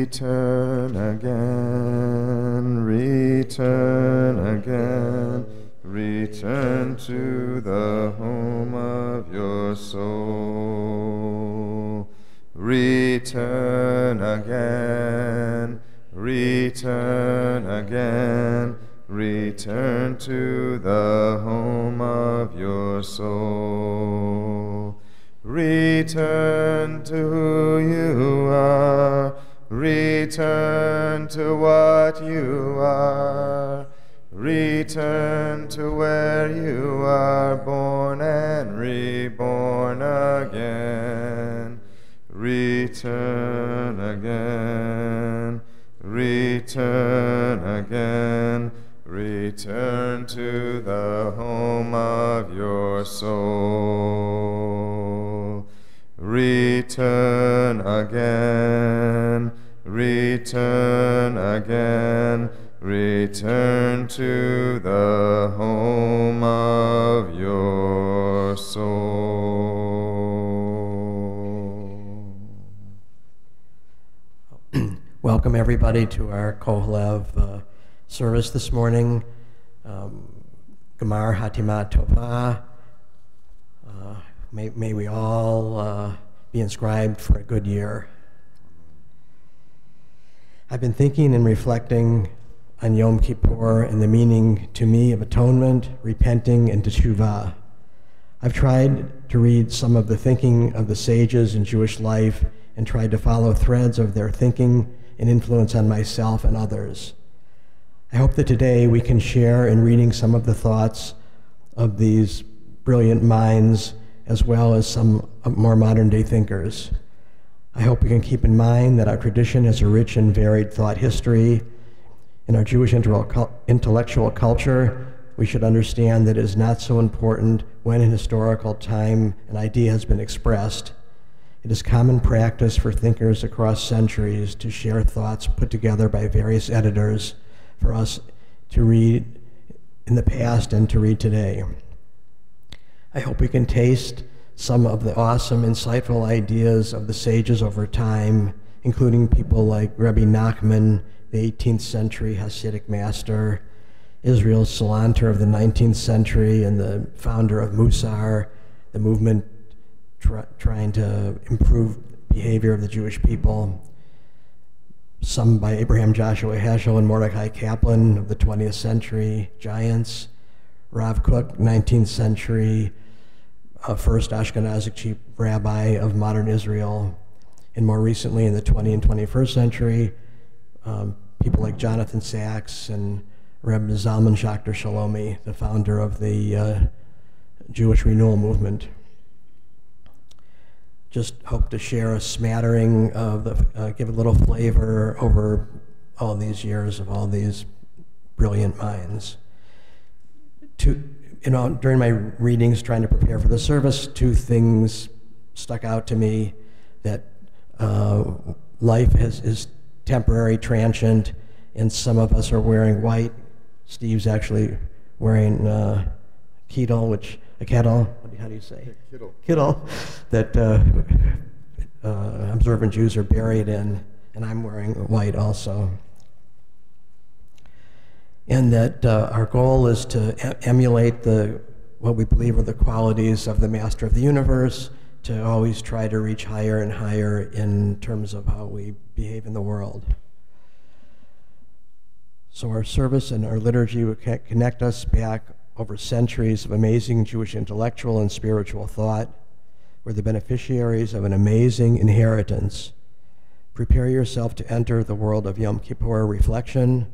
Return again, return again, return to the home of your soul. Return again, return again, return to the home of your soul. Return to who you are, return to what you are, return to where you are born and reborn again. Return again, return again, return to the home of your soul. Return again, return again, return to the home of your soul. Welcome everybody to our Kohelet service this morning. Gemar Hatima Tova. May we all be inscribed for a good year. I've been thinking and reflecting on Yom Kippur and the meaning to me of atonement, repenting, and teshuvah. I've tried to read some of the thinking of the sages in Jewish life and tried to follow threads of their thinking and influence on myself and others. I hope that today we can share in reading some of the thoughts of these brilliant minds as well as some more modern-day thinkers. I hope we can keep in mind that our tradition has a rich and varied thought history. In our Jewish intellectual culture, we should understand that it is not so important when in historical time an idea has been expressed. It is common practice for thinkers across centuries to share thoughts put together by various editors for us to read in the past and to read today. I hope we can taste some of the awesome, insightful ideas of the sages over time, including people like Rabbi Nachman, the 18th century Hasidic master, Israel Salanter of the 19th century, and the founder of Musar, the movement trying to improve behavior of the Jewish people. Some by Abraham Joshua Heschel and Mordecai Kaplan of the 20th century giants, Rav Kook, 19th century, first Ashkenazic chief rabbi of modern Israel, and more recently in the 20th and 21st century, people like Jonathan Sacks and Reb Zalman Schachter Shalomi, the founder of the Jewish Renewal Movement. Just hope to share a smattering of the, give a little flavor over all these years of all these brilliant minds. During my readings, trying to prepare for the service, two things stuck out to me: that life is temporary, transient, and some of us are wearing white. Steve's actually wearing kettle, a kettle. How do you say? Kittle. Kittle that observant Jews are buried in, and I'm wearing white also. And that our goal is to emulate what we believe are the qualities of the Master of the Universe, to always try to reach higher and higher in terms of how we behave in the world. So our service and our liturgy will connect us back over centuries of amazing Jewish intellectual and spiritual thought. We're the beneficiaries of an amazing inheritance. Prepare yourself to enter the world of Yom Kippur reflection.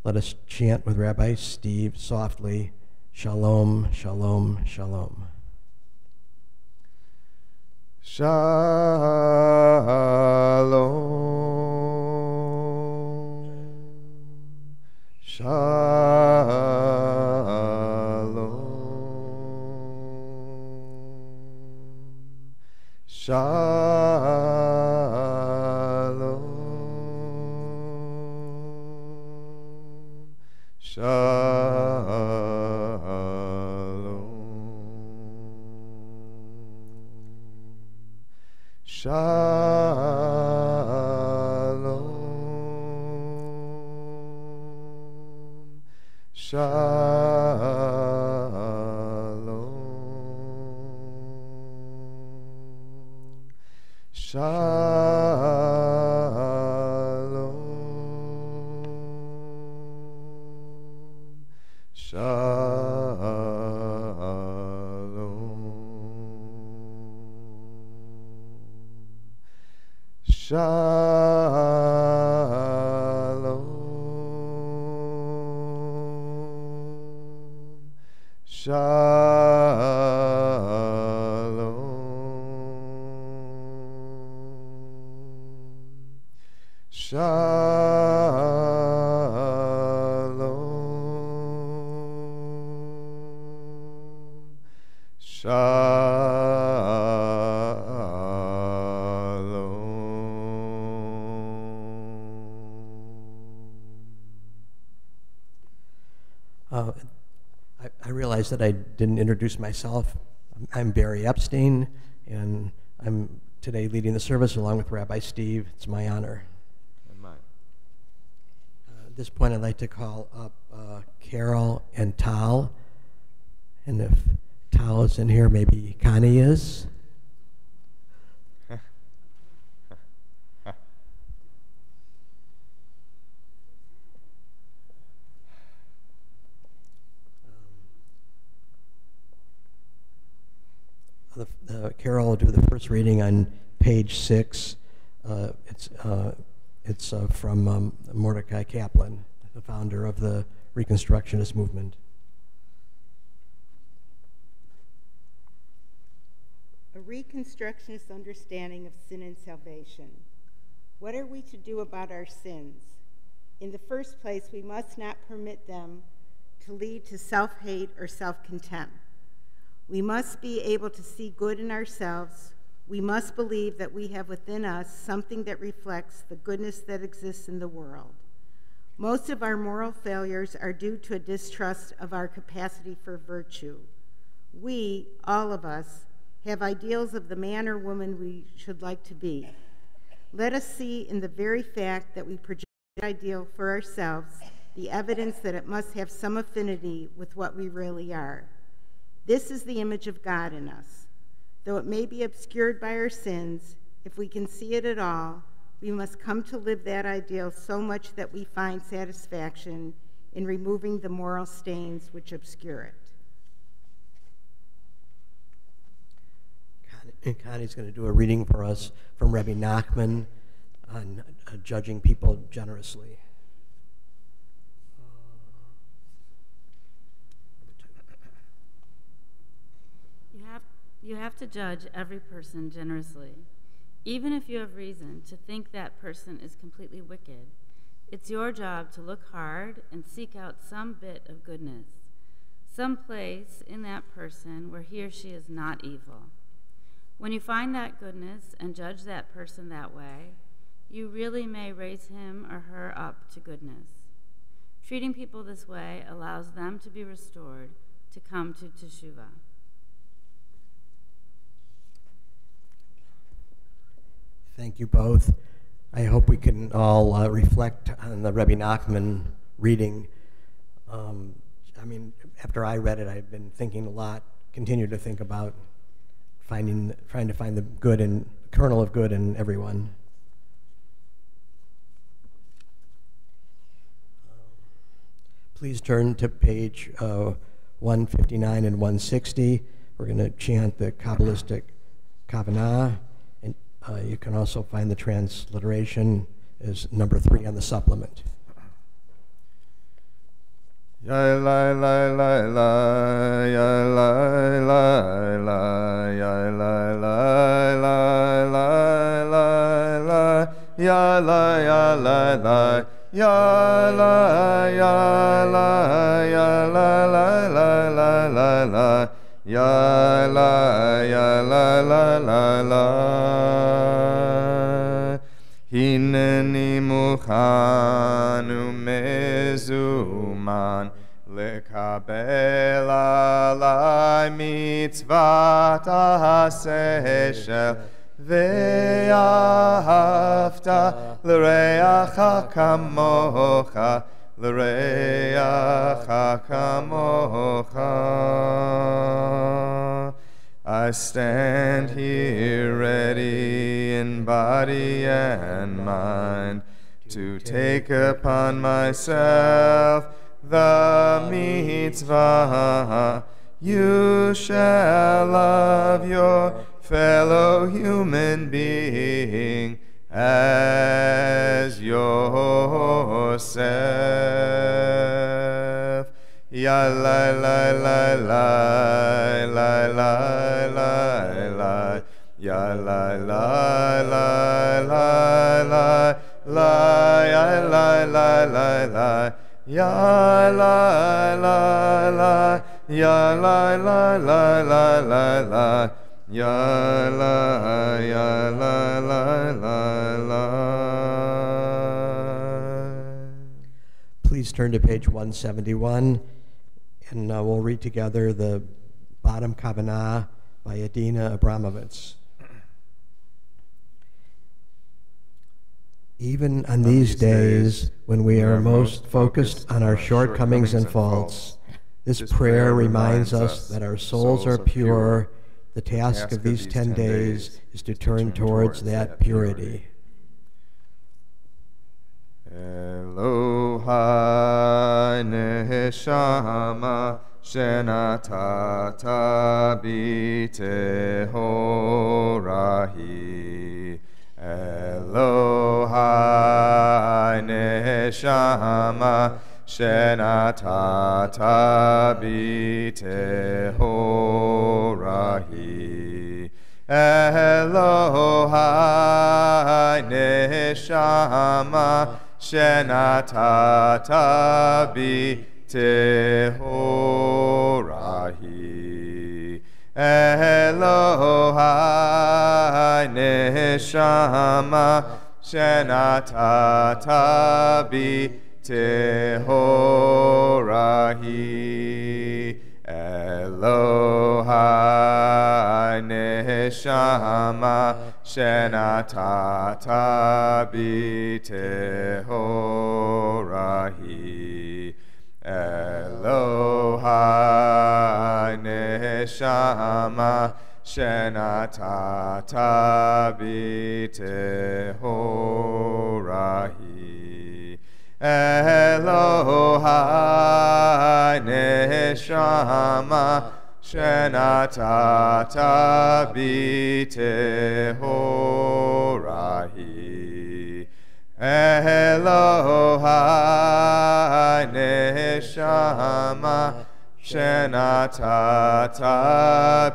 Let us chant with Rabbi Steve softly, Shalom, Shalom, Shalom. Shalom, Shalom, Shalom, Shalom, Shalom. Shalom. Shalom. Shalom. Shalom. Shalom. I realized that I didn't introduce myself. I'm Barry Epstein, and I'm today leading the service along with Rabbi Steve. It's my honor. And mine. At this point, I'd like to call up Carol and Tal. And if Tal is in here, maybe Connie is. Carol will do the first reading on page 6. It's from Mordecai Kaplan, the founder of the Reconstructionist movement. A Reconstructionist understanding of sin and salvation. What are we to do about our sins? In the first place, we must not permit them to lead to self-hate or self-contempt. We must be able to see good in ourselves. We must believe that we have within us something that reflects the goodness that exists in the world. Most of our moral failures are due to a distrust of our capacity for virtue. We, all of us, have ideals of the man or woman we should like to be. Let us see in the very fact that we project the ideal for ourselves the evidence that it must have some affinity with what we really are. This is the image of God in us. Though it may be obscured by our sins, if we can see it at all, we must come to live that ideal so much that we find satisfaction in removing the moral stains which obscure it. And Connie's going to do a reading for us from Rabbi Nachman on judging people generously. You have to judge every person generously. Even if you have reason to think that person is completely wicked, it's your job to look hard and seek out some bit of goodness, some place in that person where he or she is not evil. When you find that goodness and judge that person that way, you really may raise him or her up to goodness. Treating people this way allows them to be restored, to come to teshuvah. Thank you both. I hope we can all reflect on the Rabbi Nachman reading. After I read it, I've been thinking a lot, continue to think about trying to find the good and kernel of good in everyone. Please turn to page 159 and 160. We're going to chant the Kabbalistic Kavanah. You can also find the transliteration as number 3 on the supplement. Ya la la la la, ya la la la, ya la la la la la, ya la ya la la, ya la ya la, ya la la la la la la, ya la ya la la la la. Hineni mukhan umezuman lekabel alai mitzvat ha'seshel ve'ahavta l'reacha kamocha l'reacha kamocha. I stand here ready in body and mind, to take upon myself the mitzvah. You shall love your fellow human being as yourself. Ya la la la la la la la la. Ya la la la la la la. Ya la la la la. Ya la la la. Ya la la la la la la. Ya la la. Please turn to page 171, and we'll read together the bottom Kavanah by Adina Abramovitz. Even on these days when we are most focused on our shortcomings and faults, this prayer reminds us that our souls are pure. The task of these 10 days is to turn towards that purity. Elohai neshama shenatata bi tehorahi. Elohai neshama shenatata bi tehorahi. Elohai neshama shenatata bi tehorahi. Elohai neshama shenatata bi tehorahi. Elohai neshama shenatata bi tehorahi. Elohai neshama shenatata bi tehorahi. Elohai neshama shenatata bi tehorahi. Elohai neshama shenatata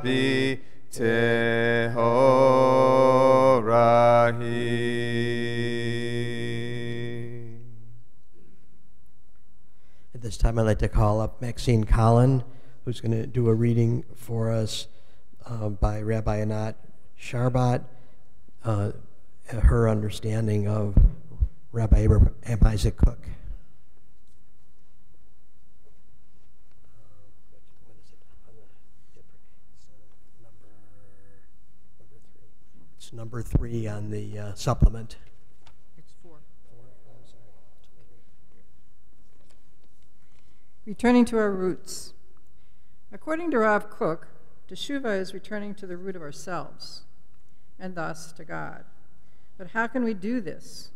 bi tehorahi. At this time, I'd like to call up Maxine Collin, who's going to do a reading for us by Rabbi Anat Sharbat, her understanding of Rabbi Abraham Isaac Cook. It's number 3 on the supplement. It's 4. Returning to our roots. According to Rav Kook, Teshuvah is returning to the root of ourselves, and thus to God. But how can we do this?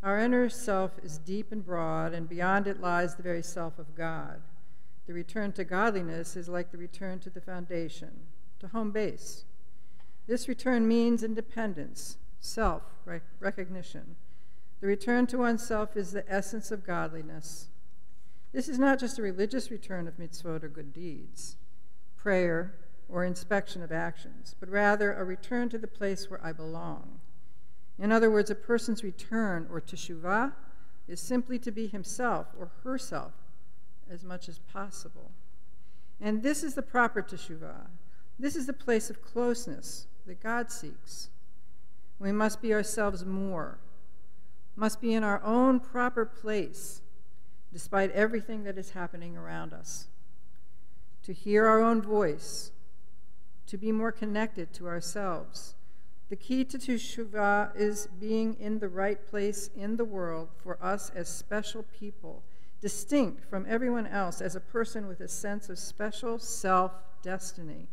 Our inner self is deep and broad, and beyond it lies the very self of God. The return to godliness is like the return to the foundation, to home base. This return means independence, self-recognition. The return to oneself is the essence of godliness. This is not just a religious return of mitzvot or good deeds, prayer, or inspection of actions, but rather a return to the place where I belong. In other words, a person's return, or teshuvah, is simply to be himself or herself as much as possible. And this is the proper teshuvah. This is the place of closeness that God seeks. We must be ourselves more, must be in our own proper place, despite everything that is happening around us. To hear our own voice, to be more connected to ourselves. The key to teshuvah is being in the right place in the world for us as special people, distinct from everyone else as a person with a sense of special self-destiny.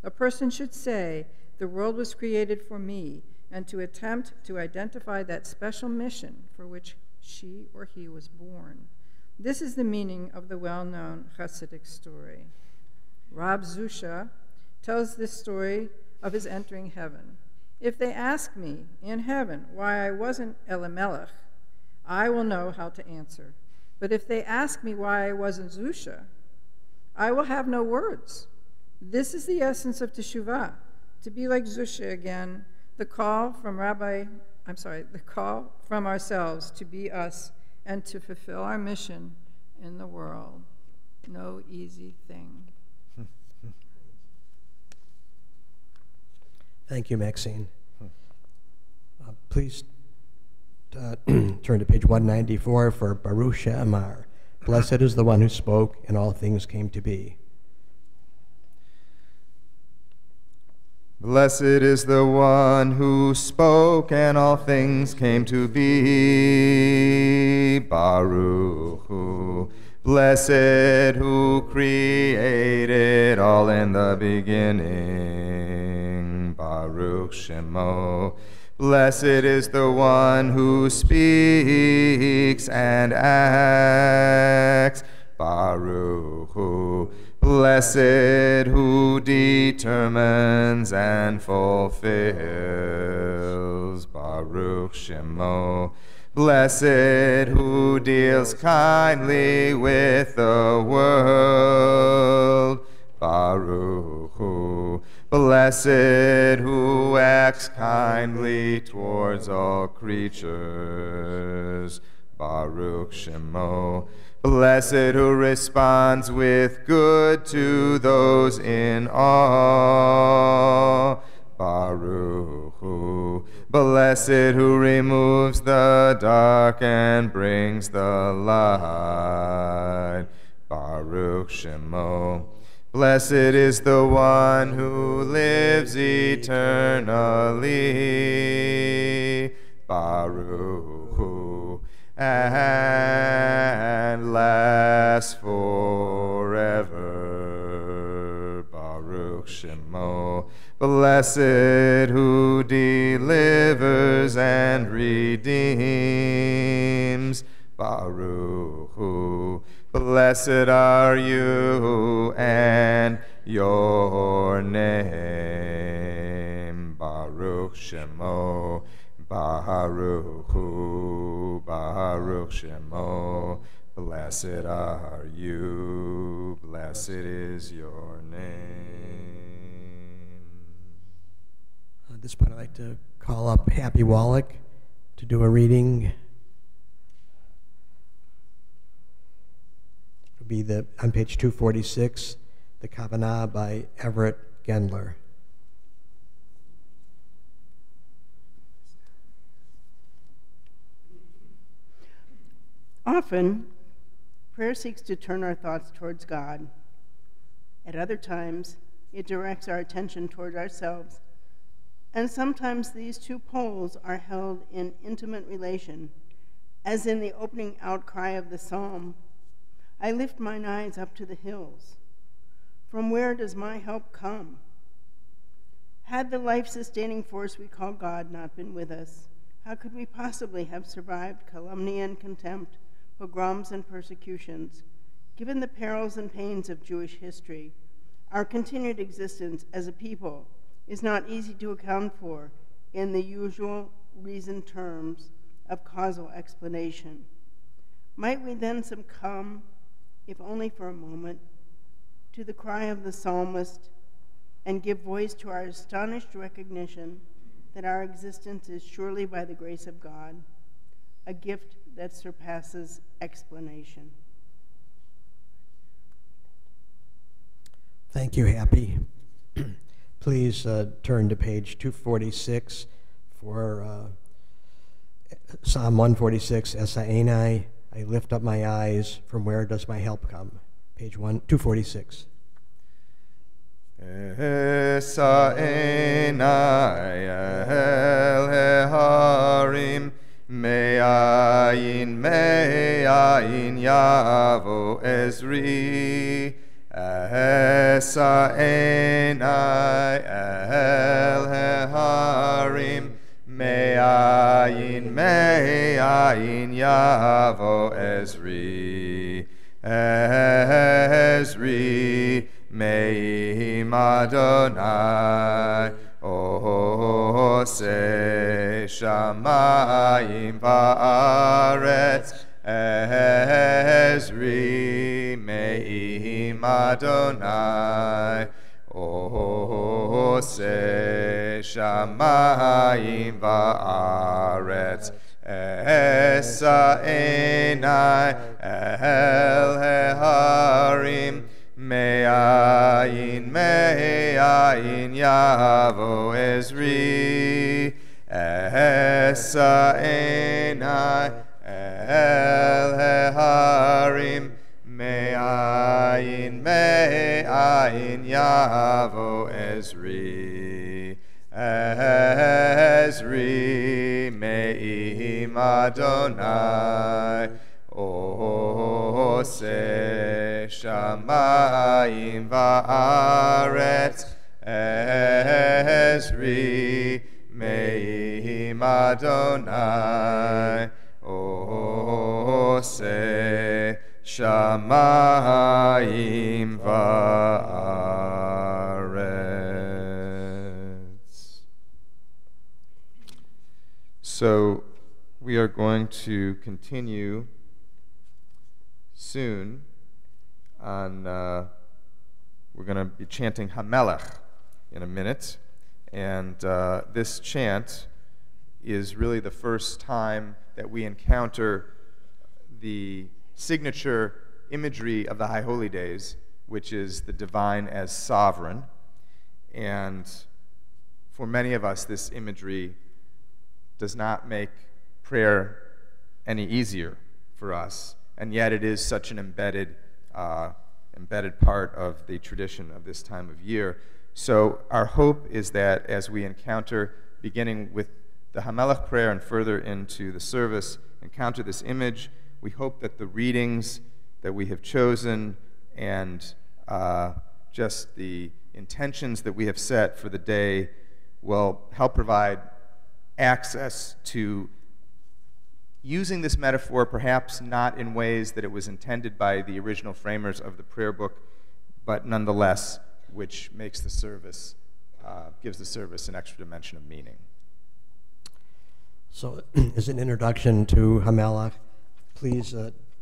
A person should say, the world was created for me, and to attempt to identify that special mission for which she or he was born. This is the meaning of the well-known Hasidic story. Rab Zusha tells this story of his entering heaven. If they ask me in heaven why I wasn't Elimelech, I will know how to answer. But if they ask me why I wasn't Zusha, I will have no words. This is the essence of teshuvah, to be like Zusha again, the call from ourselves to be us and to fulfill our mission in the world. No easy thing. Thank you, Maxine. Please turn to page 194 for Baruch She'amar. Blessed is the one who spoke, and all things came to be. Blessed is the one who spoke, and all things came to be. Baruch Hu. Blessed who created all in the beginning. Baruch Shemo. Blessed is the one who speaks and acts. Baruch Hu. Blessed who determines and fulfills. Baruch Shemo. Blessed who deals kindly with the world. Baruch Hu. Blessed who acts kindly towards all creatures. Baruch Shemo. Blessed who responds with good to those in awe. Baruch Hu. Blessed who removes the dark and brings the light. Baruch Shemo. Blessed is the one who lives eternally. Baruch Hu. And lasts forever. Baruch Shemo. Blessed who delivers and redeems. Baruch Hu. Blessed are you and your name. Baruch Shemo. Baruch Hu. Baruch Shemo. Blessed are you. Blessed is your name. At this point, I'd like to call up Happy Wallach to do a reading. It'll be on page 246, the Kavanah by Everett Gendler. Often, prayer seeks to turn our thoughts towards God. At other times, it directs our attention toward ourselves. And sometimes these two poles are held in intimate relation, as in the opening outcry of the psalm, I lift mine eyes up to the hills. From where does my help come? Had the life-sustaining force we call God not been with us, how could we possibly have survived calumny and contempt, pogroms and persecutions? Given the perils and pains of Jewish history, our continued existence as a people is not easy to account for in the usual reasoned terms of causal explanation. Might we then succumb, if only for a moment, to the cry of the psalmist and give voice to our astonished recognition that our existence is surely by the grace of God, a gift that surpasses explanation? Thank you, Happy. Please turn to page 246 for Psalm 146, Esa'enai, I lift up my eyes, from where does my help come? Page 246. Esa'enai el heharim, me'ayin yavo ezri. Esa'enai el heharim, Ezri, Ezri, Me'im Adonai, Oseh Shamayim Va'aretz, Ezri, Me'im Adonai, Oseh Shamayim Va'aretz, Esa Einai El Heharim, Me'ayin Yavo Ezri, Esa Einai El Heharim, Me'ayin Yavo Ezri, Ezri, Me'im Adonai, Oseh Shamayim Va'aretz, Ezri, Me'im Adonai, Oseh Shamayim Va'aretz. So we are going to continue soon on, we're going to be chanting Hamelech in a minute. And this chant is really the first time that we encounter the signature imagery of the High Holy Days, which is the divine as sovereign. And for many of us, this imagery does not make prayer any easier for us, and yet it is such an embedded part of the tradition of this time of year. So our hope is that as we encounter, beginning with the Hamelech prayer and further into the service, encounter this image, we hope that the readings that we have chosen and just the intentions that we have set for the day will help provide access to using this metaphor, perhaps not in ways that it was intended by the original framers of the prayer book, but nonetheless, which makes the service, gives the service an extra dimension of meaning. So, as an introduction to Hamelech, please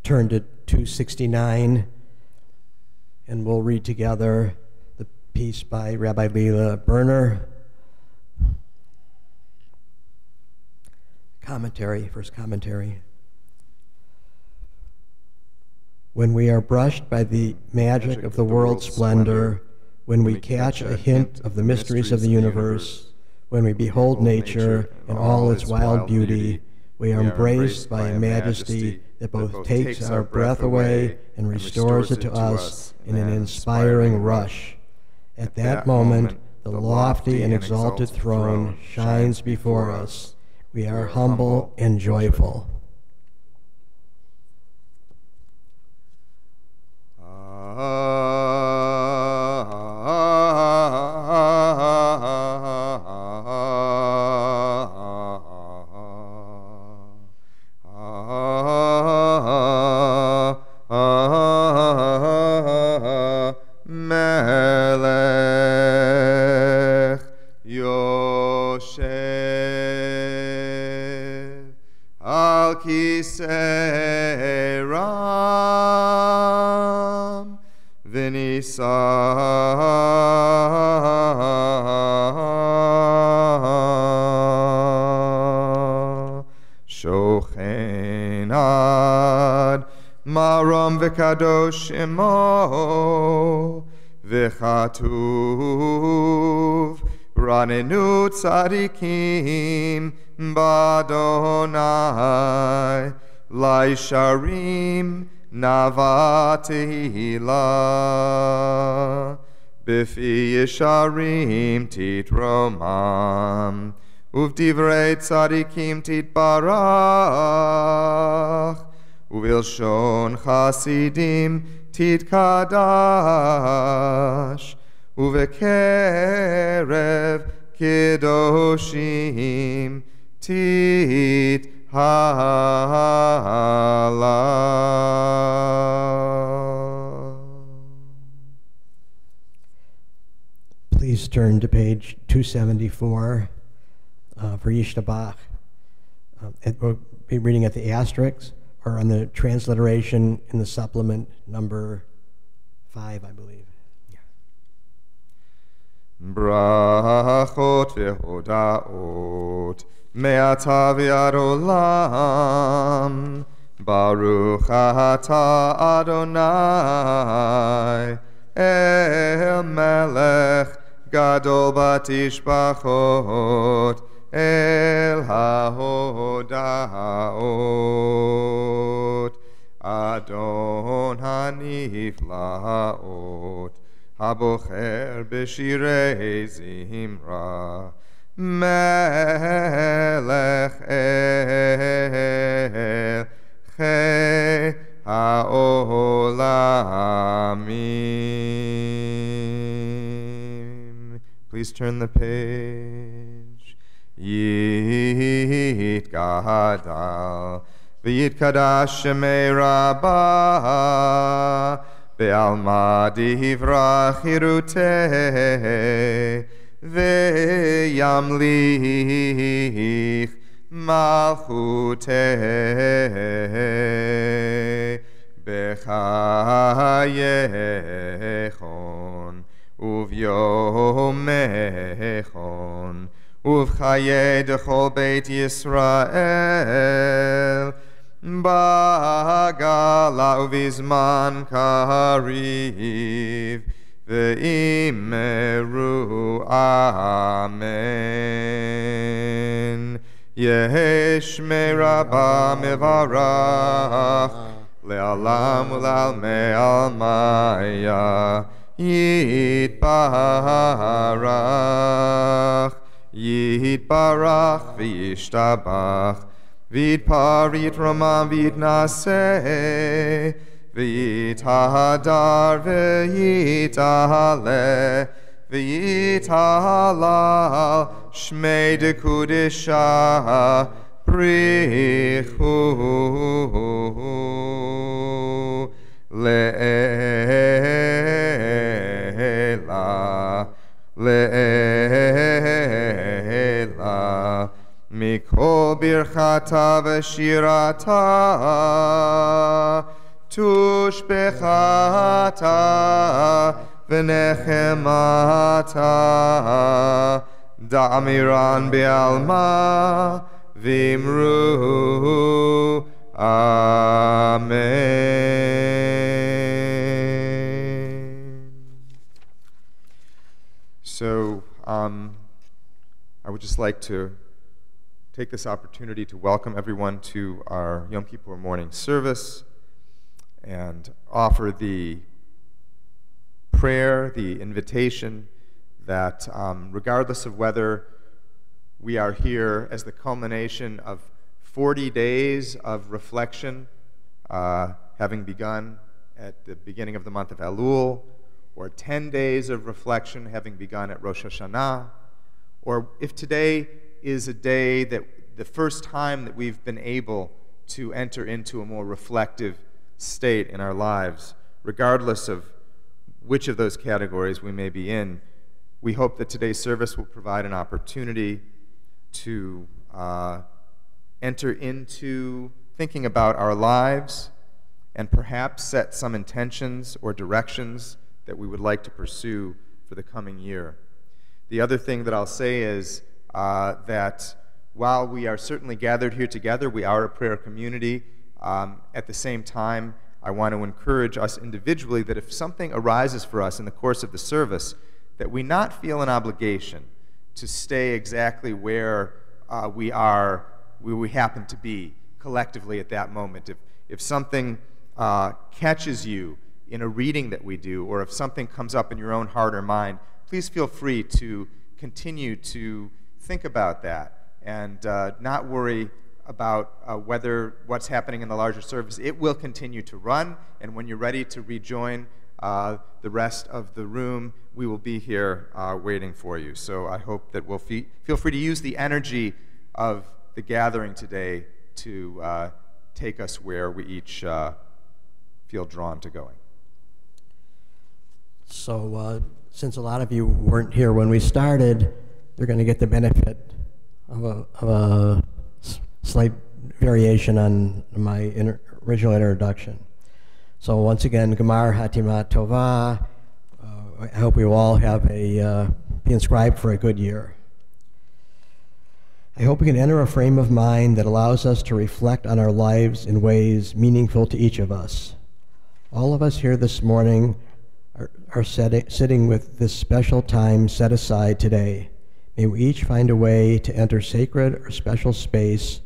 turn to 269, and we'll read together the piece by Rabbi Leila Berner. First commentary. When we are brushed by the magic of the world's splendor, when we catch a hint of the mysteries of the universe, when we behold nature in all its wild beauty, we are embraced by a majesty that both takes our breath away and restores it to us in an inspiring rush. At that moment, the lofty and exalted throne shines before us. We are humble and joyful. Melech Yoshev Al Kisei Ram V'Nisa Shochen Ad Maram V'Kadosh Emo V'Chatuv Ranenu Tzadikim B'Adonai Laisharim Navatihila B'fi Yesharim Titromam Uvdivrei Tzadikim Titbarach Uvilshon Chasidim Titkadash Uvekerev Kedoshim Tit Please turn to page 274 for Yishtabach. We'll be reading at the asterisks or on the transliteration in the supplement number 5, I believe. Brachot vehodaot me'ata v'ad olam Baruch atah Adonai El melech gadol batishbachot El hahodaot Adon haniflaot Habocher b'shirei zimra Melech el chei ha'olamim. Please turn the page. Yit gadal v'yitkadash shemei Rabbah Be'alma divrach hirutei ve'yamlich malchutei bechayechon uvyomechon uvchaye dechol beit Yisrael Bagala uvizman kariv ve'imeru amen. Yesh merabah mevarach le'alam u'l'almei almaya yitbarach v'yishtabach V'yitpar v'yitramam v'yitnaseh v'yithadar v'yitale v'yithalal shmei dekudesha prichu le'ela Mikol birchata v'shirata tushbechata v'nechemata da'amiran be'alma v'imru amen. So I would just like to take this opportunity to welcome everyone to our Yom Kippur morning service and offer the prayer, the invitation that regardless of whether we are here as the culmination of 40 days of reflection, having begun at the beginning of the month of Elul, or 10 days of reflection having begun at Rosh Hashanah, or if today is a day that the first time that we've been able to enter into a more reflective state in our lives, regardless of which of those categories we may be in, we hope that today's service will provide an opportunity to enter into thinking about our lives and perhaps set some intentions or directions that we would like to pursue for the coming year. The other thing that I'll say is that while we are certainly gathered here together, we are a prayer community. At the same time, I want to encourage us individually that if something arises for us in the course of the service, that we not feel an obligation to stay exactly where we are, where we happen to be collectively at that moment. If something catches you in a reading that we do, or if something comes up in your own heart or mind, please feel free to continue to think about that and not worry about what's happening in the larger service. It will continue to run, and when you're ready to rejoin the rest of the room, we will be here waiting for you. So I hope that we'll feel free to use the energy of the gathering today to take us where we each feel drawn to going. So since a lot of you weren't here when we started, they're going to get the benefit of a slight variation on my original introduction. So once again, Gemar Hatima Tova. I hope we all have be inscribed for a good year. I hope we can enter a frame of mind that allows us to reflect on our lives in ways meaningful to each of us. All of us here this morning are sitting with this special time set aside today. May we each find a way to enter sacred or special space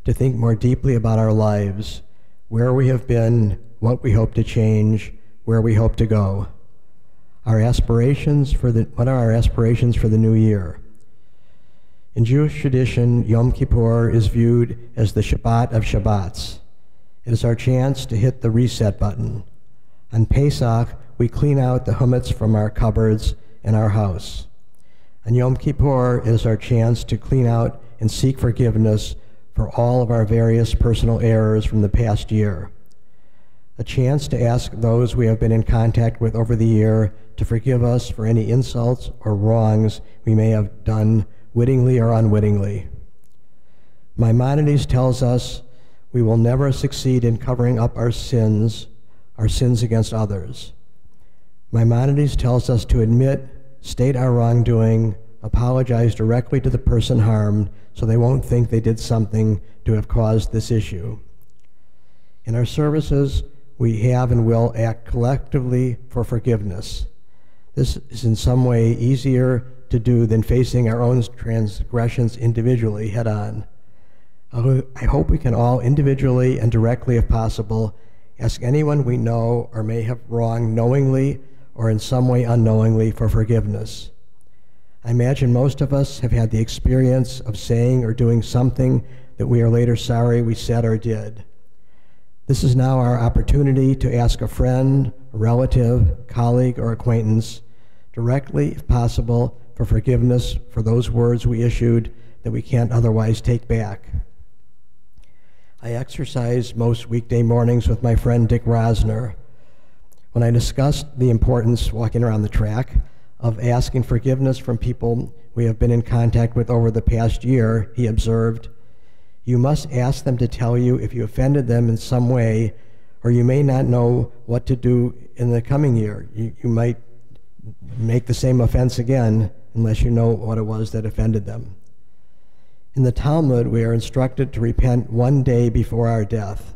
to think more deeply about our lives, where we have been, what we hope to change, where we hope to go. What are our aspirations for the new year? In Jewish tradition, Yom Kippur is viewed as the Shabbat of Shabbats. It is our chance to hit the reset button. On Pesach, we clean out the chametz from our cupboards and our house. On Yom Kippur, it is our chance to clean out and seek forgiveness for all of our various personal errors from the past year. A chance to ask those we have been in contact with over the year to forgive us for any insults or wrongs we may have done wittingly or unwittingly. Maimonides tells us we will never succeed in covering up our sins against others. Maimonides tells us to admit, state our wrongdoing, apologize directly to the person harmed so they won't think they did something to have caused this issue. In our services, we have and will act collectively for forgiveness. This is in some way easier to do than facing our own transgressions individually head on. I hope we can all individually and directly, if possible, ask anyone we know or may have wronged knowingly or in some way unknowingly for forgiveness. I imagine most of us have had the experience of saying or doing something that we are later sorry we said or did. This is now our opportunity to ask a friend, a relative, colleague, or acquaintance directly, if possible, for forgiveness for those words we issued that we can't otherwise take back. I exercise most weekday mornings with my friend Dick Rosner. When I discussed the importance, walking around the track, of asking forgiveness from people we have been in contact with over the past year, he observed, "You must ask them to tell you if you offended them in some way, or you may not know what to do in the coming year. You might make the same offense again unless you know what it was that offended them." In the Talmud, we are instructed to repent one day before our death.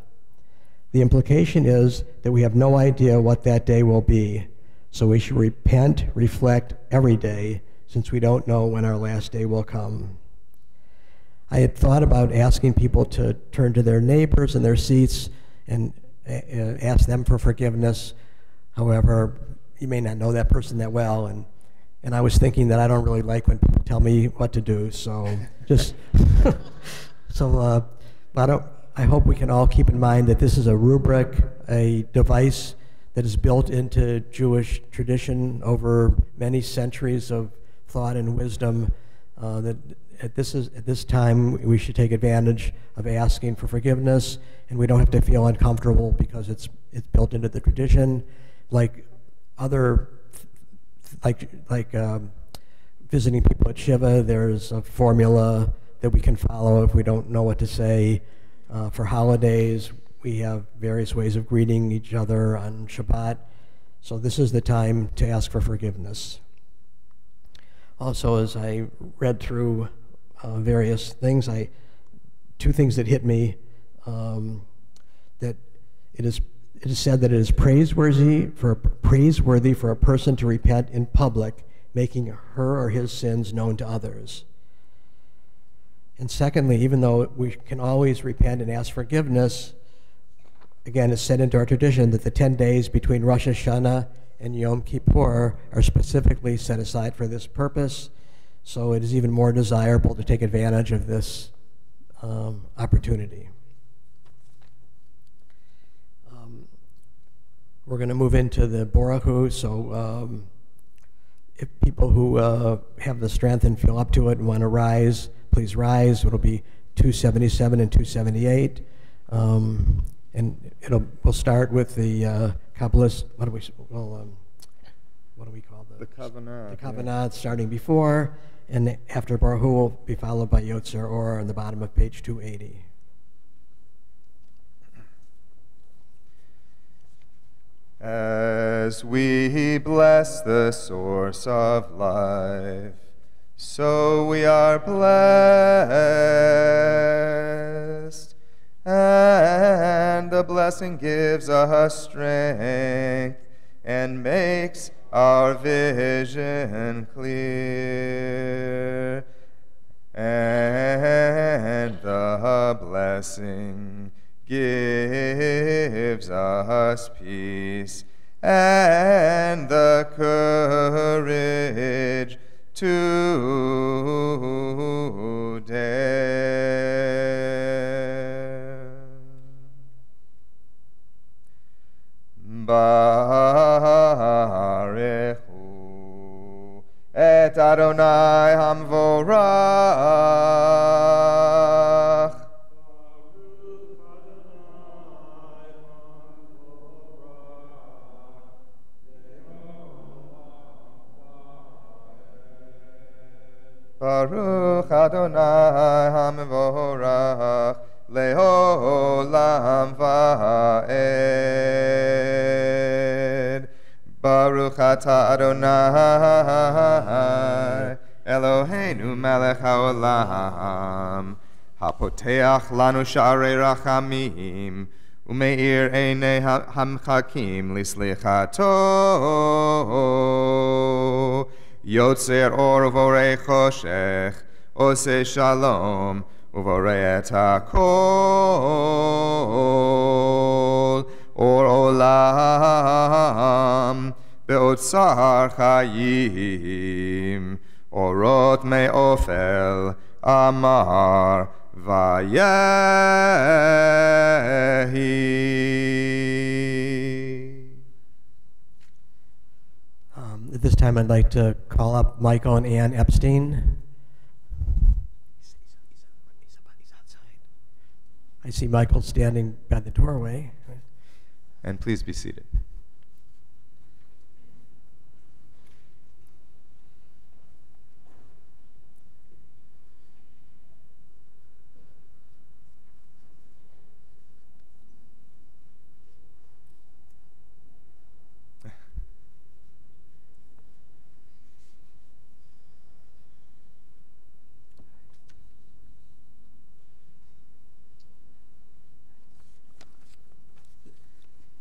The implication is that we have no idea what that day will be, so we should repent, reflect every day, since we don't know when our last day will come. I had thought about asking people to turn to their neighbors in their seats and ask them for forgiveness. However, you may not know that person that well, and I was thinking that I don't really like when people tell me what to do, so just, I hope we can all keep in mind that this is a rubric, a device that is built into Jewish tradition over many centuries of thought and wisdom, that at this time we should take advantage of asking for forgiveness, and we don't have to feel uncomfortable because it's built into the tradition. Like visiting people at Shiva, there's a formula that we can follow if we don't know what to say. For holidays, we have various ways of greeting each other on Shabbat. So this is the time to ask for forgiveness. Also, as I read through various things, two things that hit me, that it is said that it is praiseworthy for a person to repent in public, making her or his sins known to others. And secondly, even though we can always repent and ask forgiveness, again, it's said into our tradition that the 10 days between Rosh Hashanah and Yom Kippur are specifically set aside for this purpose, so it is even more desirable to take advantage of this opportunity. We're going to move into the Borahu, so if people who have the strength and feel up to it and want to rise, please rise. It'll be 277 and 278. And we'll start with the Kabbalist, what do we call The Kavanah. The Kavanah, starting before, and after Baruch Hu will be followed by Yotzer Or on the bottom of page 280. As we bless the source of life, so we are blessed, and the blessing gives us strength and makes our vision clear, and the blessing gives us peace and the courage to dare. Barechu et Adonai Hamvorach. Baruch Adonai Hamvorach Leolam Va'ed. Baruch Ata Adonai Eloheinu Melech HaOlam Hapoteach Lanu Sha'arei Rachamim Umeir Einei Hamchakim Lislichato Yotzer Or Uvorei Choshech Oseh Shalom Uvorei Et HaKol Or Olam Be'otzar Chayim Orot Me'ofel Amar Vayehi. At this time, I'd like to call up Michael and Ann Epstein. He's outside. I see Michael standing by the doorway. And please be seated.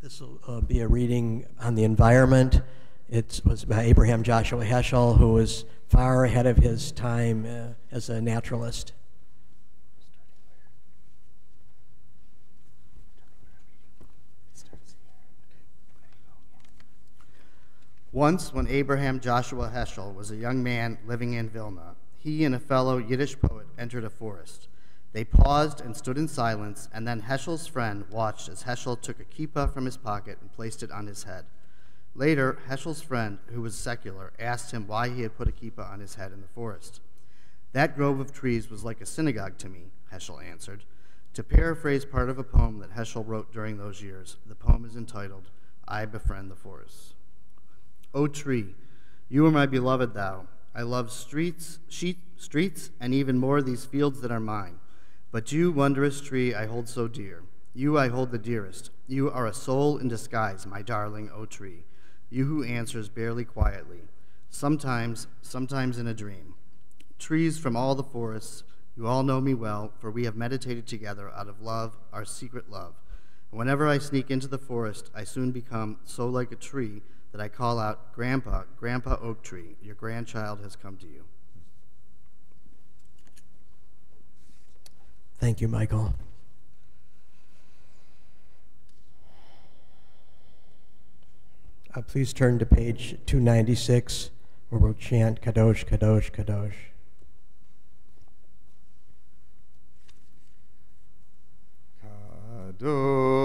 This will be a reading on the environment. It was by Abraham Joshua Heschel, who was far ahead of his time as a naturalist. Once, when Abraham Joshua Heschel was a young man living in Vilna, he and a fellow Yiddish poet entered a forest. They paused and stood in silence, and then Heschel's friend watched as Heschel took a kippah from his pocket and placed it on his head. Later, Heschel's friend, who was secular, asked him why he had put a kippah on his head in the forest. "That grove of trees was like a synagogue to me," Heschel answered. To paraphrase part of a poem that Heschel wrote during those years, the poem is entitled, "I Befriend the Forest." O tree, you are my beloved thou. I love streets, and even more these fields that are mine. But you, wondrous tree, I hold so dear. You I hold the dearest. You are a soul in disguise, my darling, O tree. You who answers barely quietly, sometimes in a dream. Trees from all the forests, you all know me well, for we have meditated together out of love, our secret love. And whenever I sneak into the forest, I soon become so like a tree that I call out, "Grandpa, Grandpa Oak Tree, your grandchild has come to you." Thank you, Michael. Please turn to page 296, where we'll chant Kadosh, Kadosh, Kadosh. Kadosh,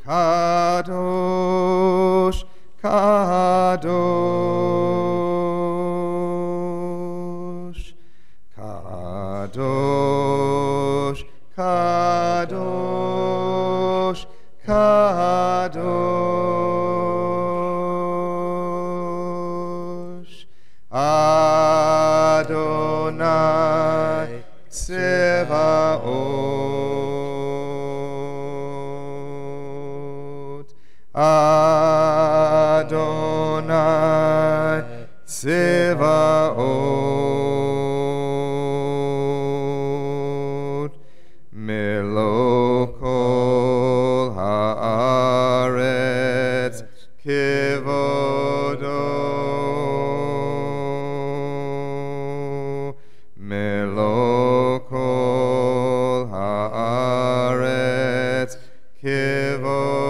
Kadosh, Kadosh, Kadosh. Tsevaot. Adonai Tsevaot. Melokol haaretz kivodo. Melokol haaretz kivodo.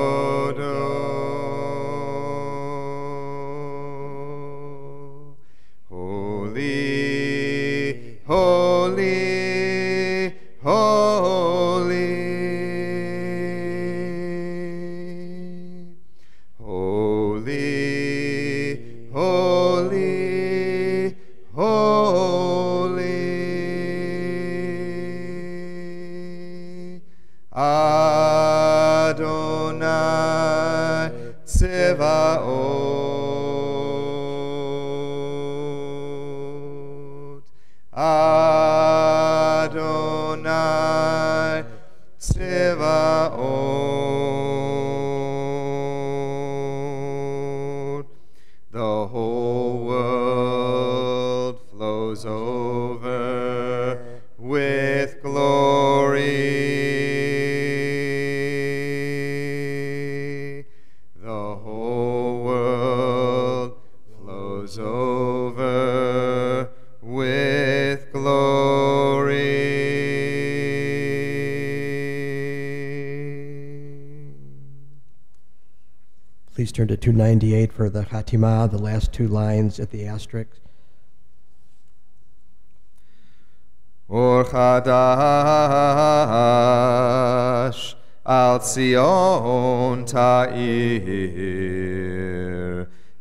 Holy, holy, holy. Holy, holy, holy. Adonai Tsevaot. Adonai Tsevaot. The whole world flows over with glory. The whole world flows over with glory. Please turn to 298 for the Chatimah, the last two lines at the asterisk. Or chadash al Zion ta'ir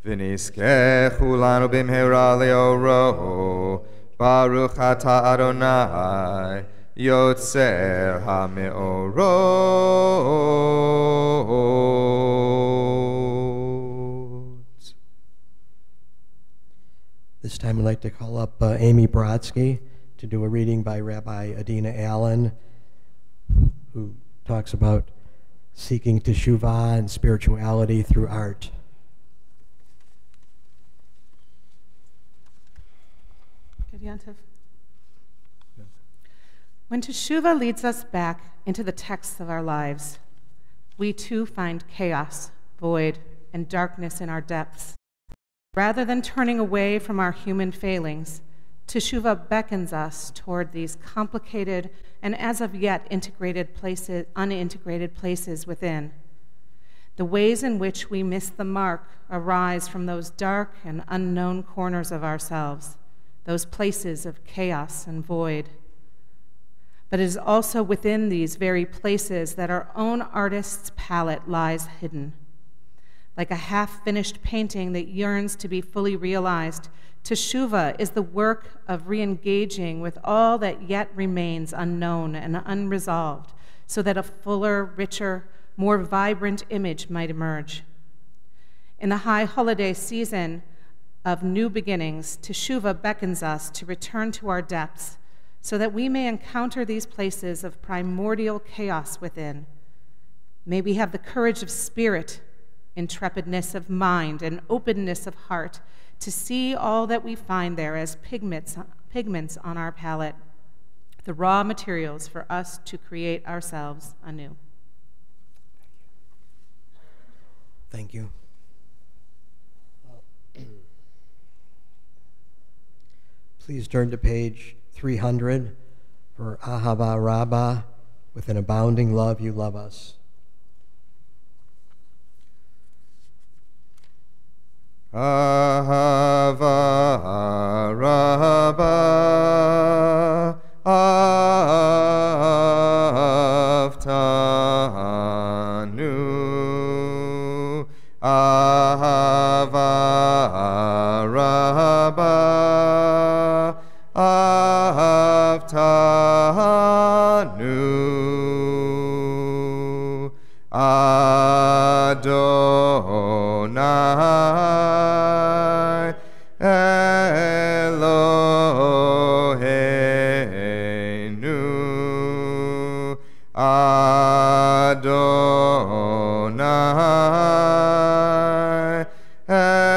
v'nizkeh chulanu b'mhera le'oro baruch ata Adonai yotzer ha'meorot. This time I'd like to call up Amy Brodsky to do a reading by Rabbi Adina Allen, who talks about seeking teshuvah and spirituality through art. Good, Yantiv. When teshuvah leads us back into the texts of our lives, we too find chaos, void, and darkness in our depths. Rather than turning away from our human failings, teshuvah beckons us toward these complicated and as of yet unintegrated places within. The ways in which we miss the mark arise from those dark and unknown corners of ourselves, those places of chaos and void. But it is also within these very places that our own artist's palette lies hidden. Like a half-finished painting that yearns to be fully realized, teshuvah is the work of re-engaging with all that yet remains unknown and unresolved, so that a fuller, richer, more vibrant image might emerge. In the high holiday season of new beginnings, teshuvah beckons us to return to our depths, so that we may encounter these places of primordial chaos within. May we have the courage of spirit, intrepidness of mind, and openness of heart to see all that we find there as pigments on our palette, the raw materials for us to create ourselves anew. Thank you. Please turn to page 300 for Ahava Rabbah, with an abounding love you love us. Ahava Rabbah Avtanu. Ahava Rabbah Avtanu. Adonai Eloheinu Adonai Eloheinu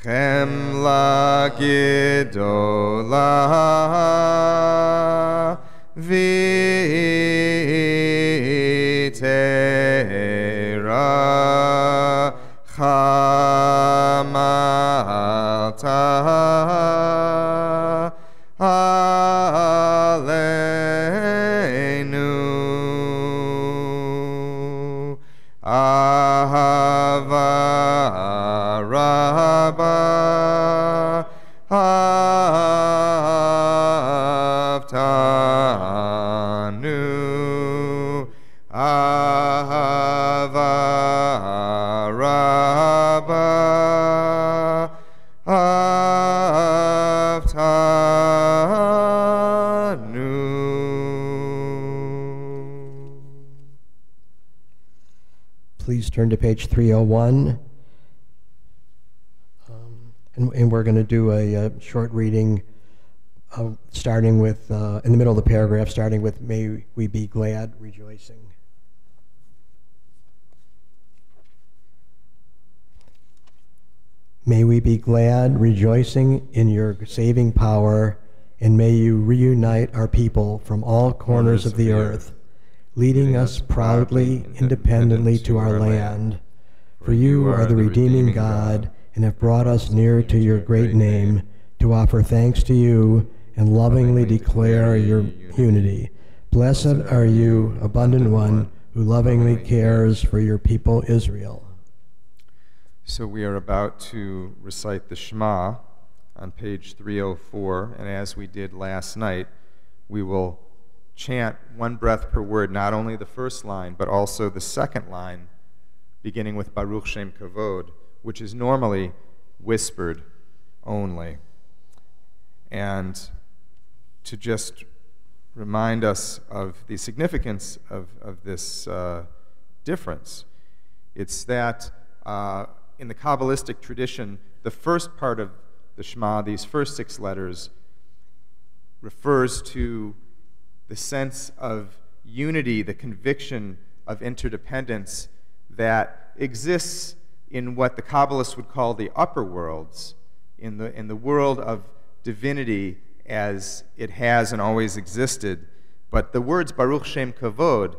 Chemla Gedola V'Tera Chamalta Aleinu Ahava Rabbah Aftanu Ahava Rabbah Aftanu. Please turn to page 301. And we're going to do a short reading starting with, in the middle of the paragraph, starting with, may we be glad, rejoicing. May we be glad, rejoicing in your saving power, and may you reunite our people from all corners of the earth, leading us proudly, independently to our land. For you are the redeeming God, and have brought us near to your great name, to offer thanks to you and lovingly declare your unity. Blessed are you, abundant one, who lovingly cares for your people Israel. So we are about to recite the Shema on page 304, and as we did last night, we will chant one breath per word, not only the first line, but also the second line, beginning with Baruch Shem Kavod, which is normally whispered only. And to just remind us of the significance of this difference, it's that in the Kabbalistic tradition, the first part of the Shema, these first 6 letters, refers to the sense of unity, the conviction of interdependence that exists in what the Kabbalists would call the upper worlds, in the world of divinity as it has and always existed. But the words Baruch Shem Kavod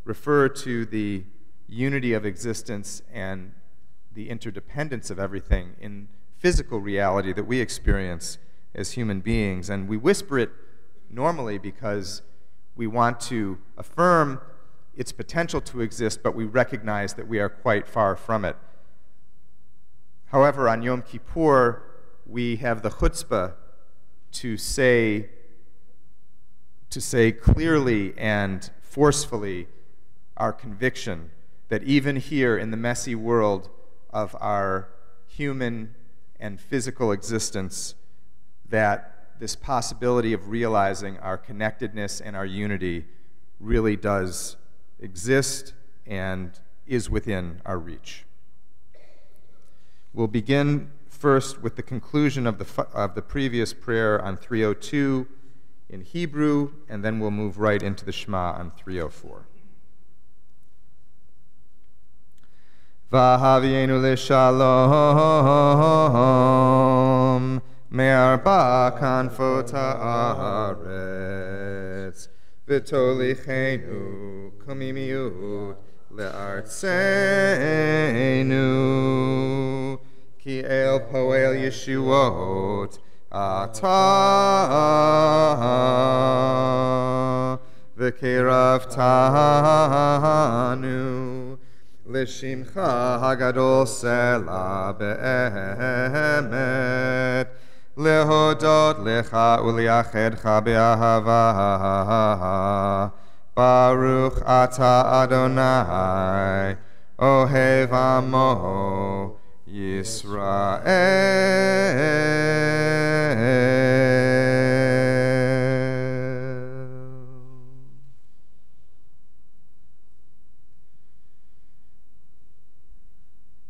refer to the unity of existence and the interdependence of everything in physical reality that we experience as human beings. And we whisper it normally because we want to affirm its potential to exist, but we recognize that we are quite far from it. However, on Yom Kippur, we have the chutzpah to say clearly and forcefully our conviction that even here in the messy world of our human and physical existence, that this possibility of realizing our connectedness and our unity really does exist and is within our reach. We'll begin first with the conclusion of the previous prayer on 302 in Hebrew, and then we'll move right into the Shema on 304. V'havienu l'shalom me'arba kanfot ha'aretz v'tolichenu kumimiut le'artzenu ki el poel yeshuot atah v'keraftanu L'shimcha hagadol sela be'emet lehodot lecha uliachedcha be'ahava Baruch ata Adonai ohev amo Yisrael.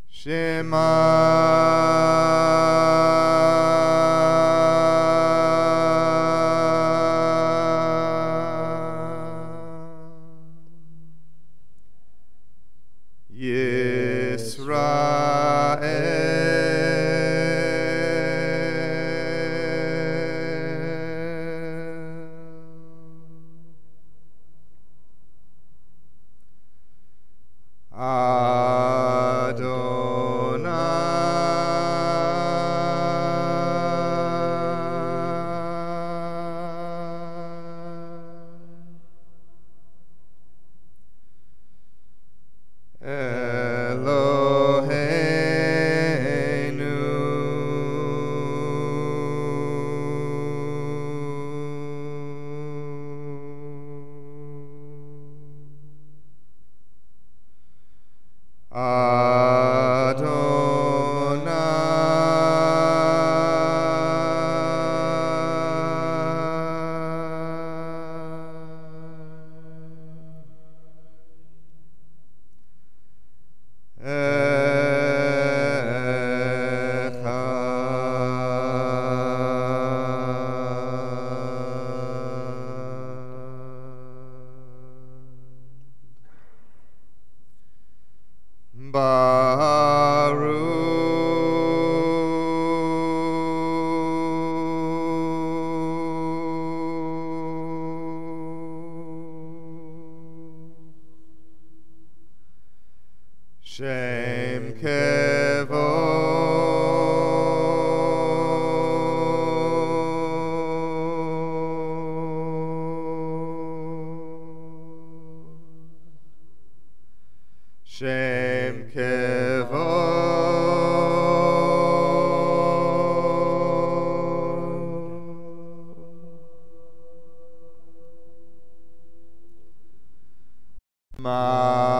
Shema Shem Kevod. Malchuto.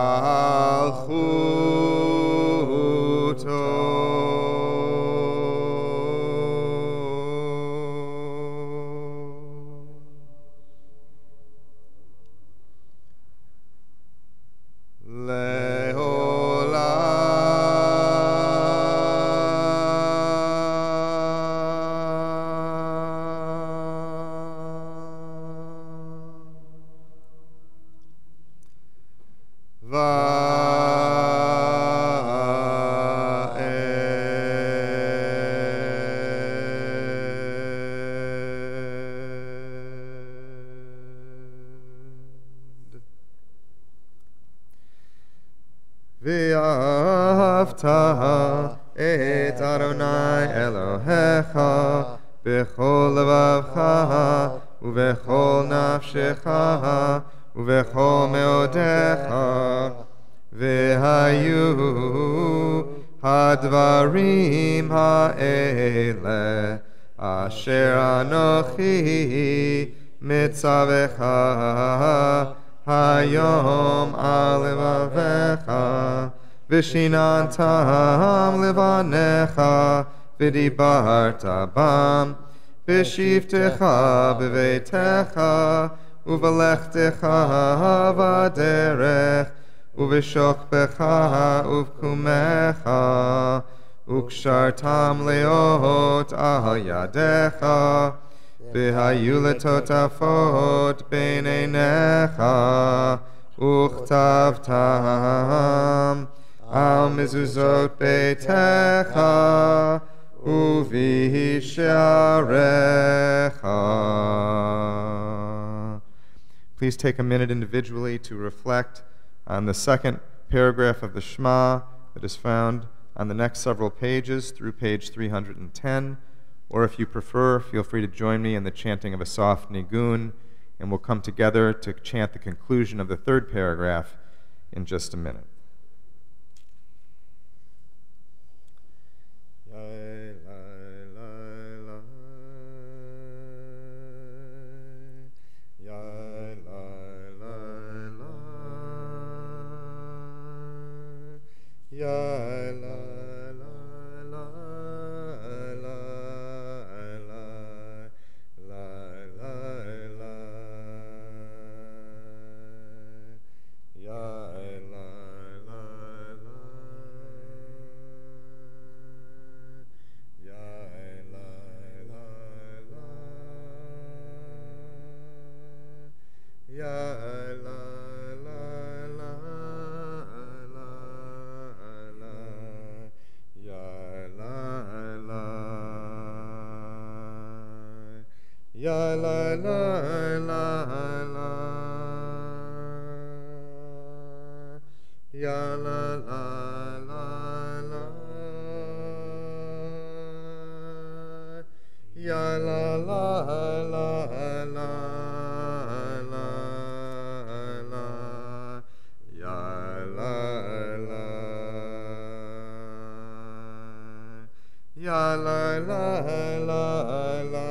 V'ahavta et Adonai Elohecha b'chol levavcha u'v'chol nafshecha u'v'chol meodecha v'hayu hadvarim ha'ele asher anochi mitzavecha hayom al levavecha v'shinantam levanecha v'dibarta bam v'shivtecha b'veitecha u'v'lechtecha v'derech u'v'shokbecha u'v'kumecha u'kshartam leot al yadecha v'hayu letotafot bein einecha uchtavtam al mezuzot beitecha uvisharecha. Please take a minute individually to reflect on the second paragraph of the Shema that is found on the next several pages through page 310. Or if you prefer, feel free to join me in the chanting of a soft nigun, and we'll come together to chant the conclusion of the third paragraph in just a minute. Ya la la la la, ya la la la la, ya la la la la la, ya la la, ya la la la la.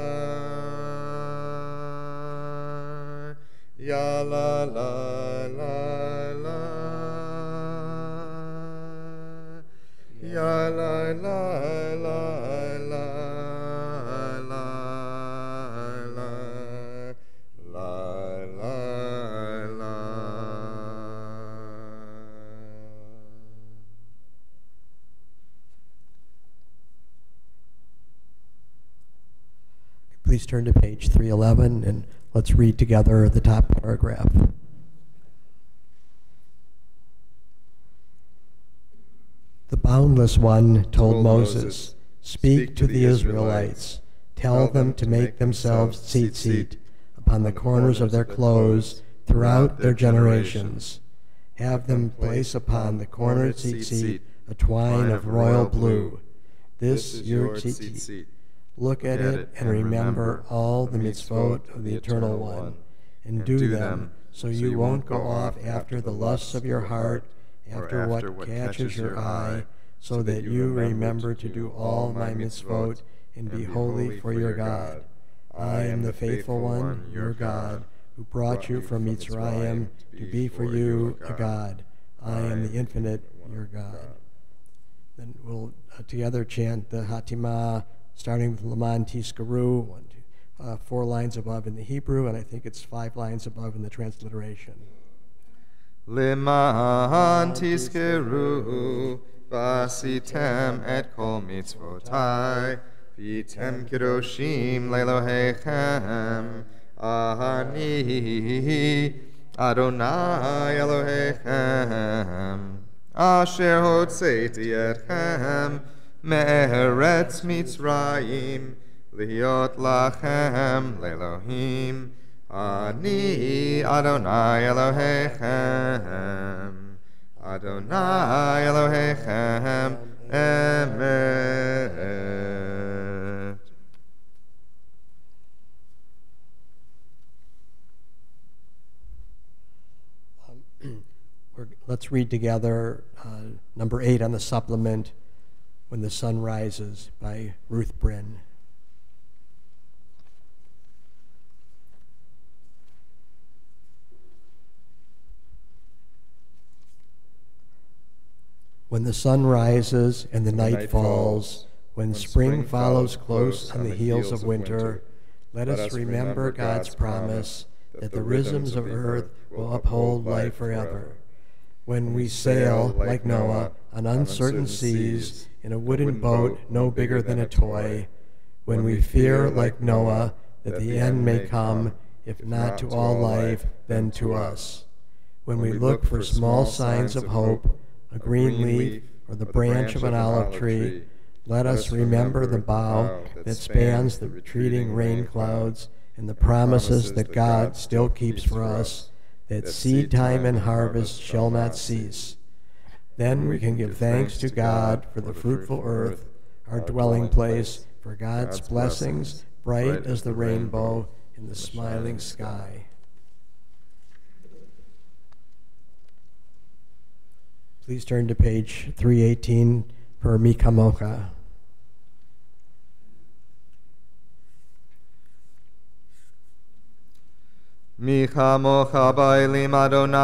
Ya la la la la, ya la la la la la la la la. Please turn to page 311 and let's read together the top paragraph. The Boundless One told Moses, "Speak to the Israelites, tell them to make themselves tzitzit upon the corners of their clothes throughout their generations. Have them place upon the corner tzitzit a twine of royal blue. This your tzitzit. Look at it and remember all the mitzvot of the Eternal One, and do them so you won't go off after the lusts of your heart after what catches your eye, so that you remember to do all my mitzvot and be holy for your God. I am the faithful one, your God, who brought you from Mitzrayim to be for you a God. I am the infinite, your God. Then we'll together chant the Hatimah, starting with Laman Tiskaru, 4 lines above in the Hebrew, and I think it's 5 lines above in the transliteration. Leman Tiskaru, vasitem et kol mitzvotai, vitem kiroshim lelohechem, Ani Adonai Elohechem, Asher hotzeiti etchem me'eretz Mitzrayim, liot lachem le'Elohim. Ani Adonai Elohechem, Adonai Elohechem, Emet. Let's read together number 8 on the supplement, When the Sun Rises, by Ruth Bryn. When the sun rises and the night falls, when spring follows close on the heels of winter, let us remember God's promise that the rhythms of earth will uphold life forever. When we sail, like Noah, on uncertain seas, in a wooden boat no bigger than a toy, when we fear, like Noah, that the end may come, if not to all life, then to us. When we look for small signs of hope, a green leaf, or the branch of an olive tree, let us remember the bough that spans the retreating rain clouds and the promises that God still keeps for us, that seed time and harvest shall not cease. Then we can give thanks to God for the fruitful earth, our dwelling place, for God's blessings, bright as the rainbow in the smiling sky. Please turn to page 318 for Mi Kamocha. Mi chamocha ba'elim Adonai,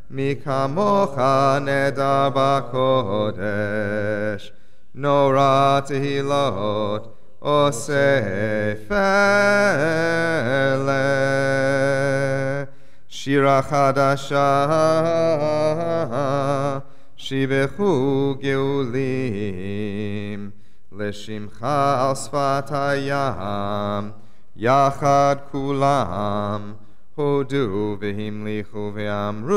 mi chamocha nedar b'kodesh, nora tehilot oseh fele, shira chadasha, shibechu geulim, leshimcha al sfat hayam, Yachad kulam, hodu v'himlichu v'amru,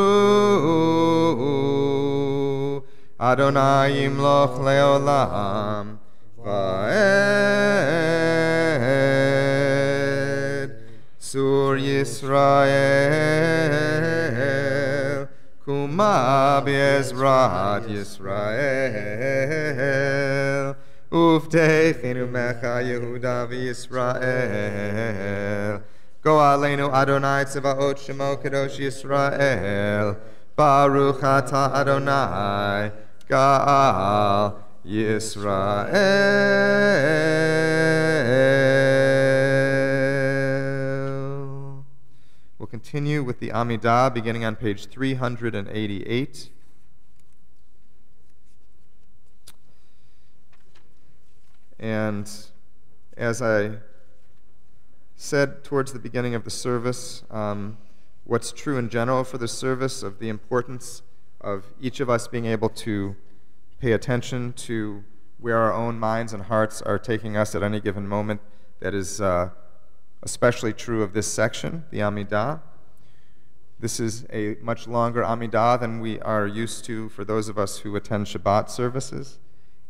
Adonai yimloch leolam, va'ed, Sur Yisrael, kuma b'ezrat Yisrael, Uvdechenu mecha Yehuda v'Yisrael. Go aleinu Adonai tzvaot shemo kadosh Yisrael. Baruch atah Adonai Ga'al Yisrael. We'll continue with the Amidah beginning on page 388. And as I said towards the beginning of the service, what's true in general for the service of the importance of each of us being able to pay attention to where our own minds and hearts are taking us at any given moment, that is especially true of this section, the Amidah. This is a much longer Amidah than we are used to for those of us who attend Shabbat services.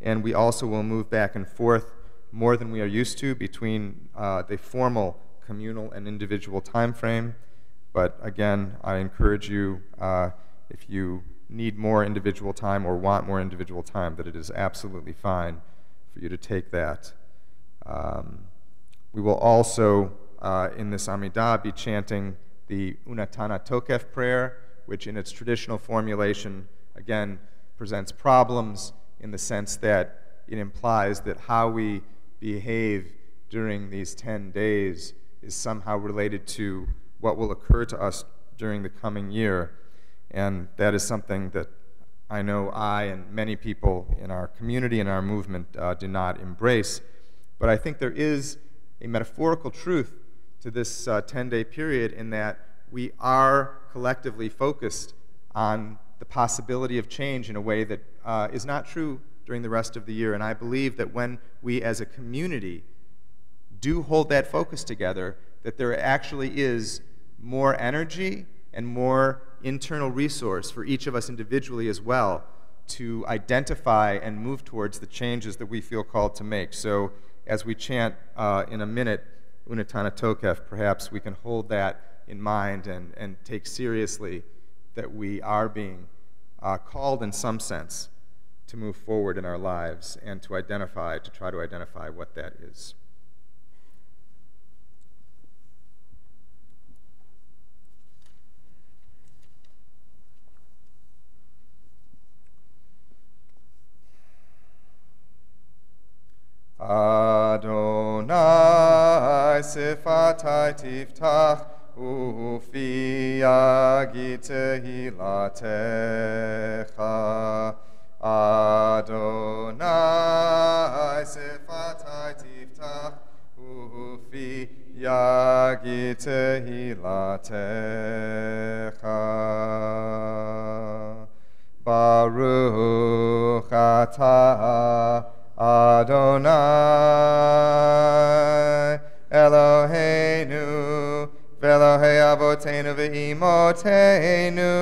And we also will move back and forth more than we are used to between the formal communal and individual time frame. But again, I encourage you, if you need more individual time or want more individual time, that it is absolutely fine for you to take that. We will also, in this Amidah, be chanting the Unatana Tokef prayer, which in its traditional formulation, again, presents problems in the sense that it implies that how we behave during these 10 days is somehow related to what will occur to us during the coming year. And that is something that I know I and many people in our community and our movement do not embrace. But I think there is a metaphorical truth to this 10-day period in that we are collectively focused on the possibility of change in a way that is not true during the rest of the year. And I believe that when we as a community do hold that focus together, that there actually is more energy and more internal resource for each of us individually as well to identify and move towards the changes that we feel called to make. So as we chant in a minute, Unatana Tokef, perhaps we can hold that in mind and take seriously that we are being called in some sense to move forward in our lives and to try to identify what that is. Adonai sifatai tiftach ufi yagit tehilatecha. Adonai sifatai tiftach ufi yagit tehilatecha. Baruch atah Adonai Eloheinu v'Elohei Avotenu v'Imotenu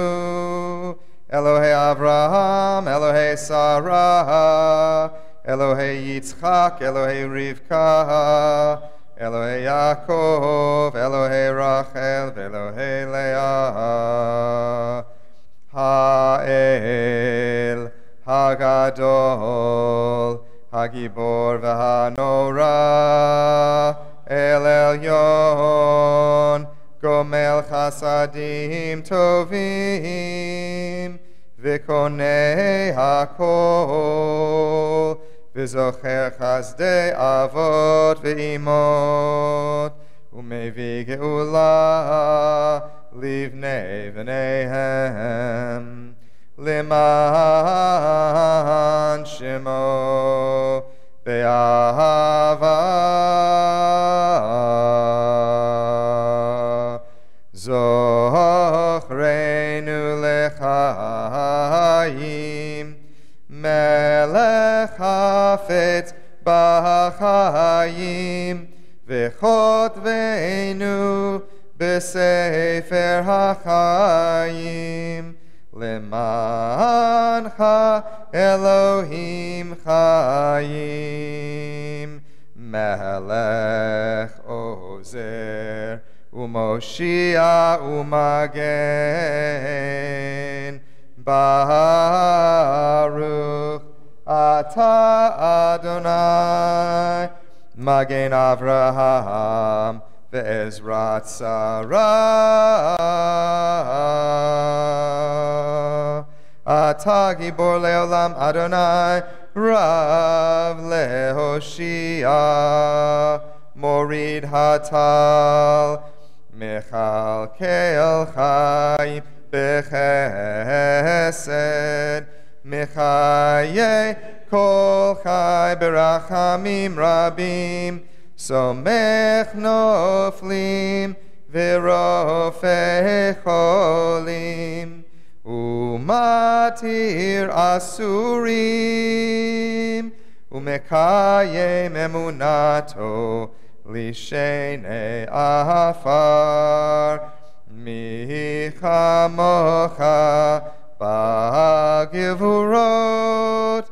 Elohei Avraham, Elohei Sarah, Elohei Yitzchak, Elohei Rivka, Elohei Yaakov, Elohei Rachel, v'Elohei Leah. Ha'el Hagadol Hagibor v'hanora El Elyon Gomel chasadim tovim v'konei hakol v'zocher chazdei avot v'imot u'mevi geula livnei v'neihem Leman Shemo Be'ahava Zochreinu Lechaim Melech Hafetz B'Chaim V'chotveinu B'Sefer HaChaim Lemancha Elohim Chaim Melech Ozer Umoshia Umagen Baruch Ata Adonai Magen Avraham Ve'ezrat Sarah Ata Gibor Leolam Adonai Rav Lehoshia Morid Hatal Michal Keil Chai Bechesed Michaye Kol Chai Berachamim Rabim Somech Noflim V'Rofei Cholim Umatir Asurim Umekayem Emunato Lishene Afar Michamocha Bagivurot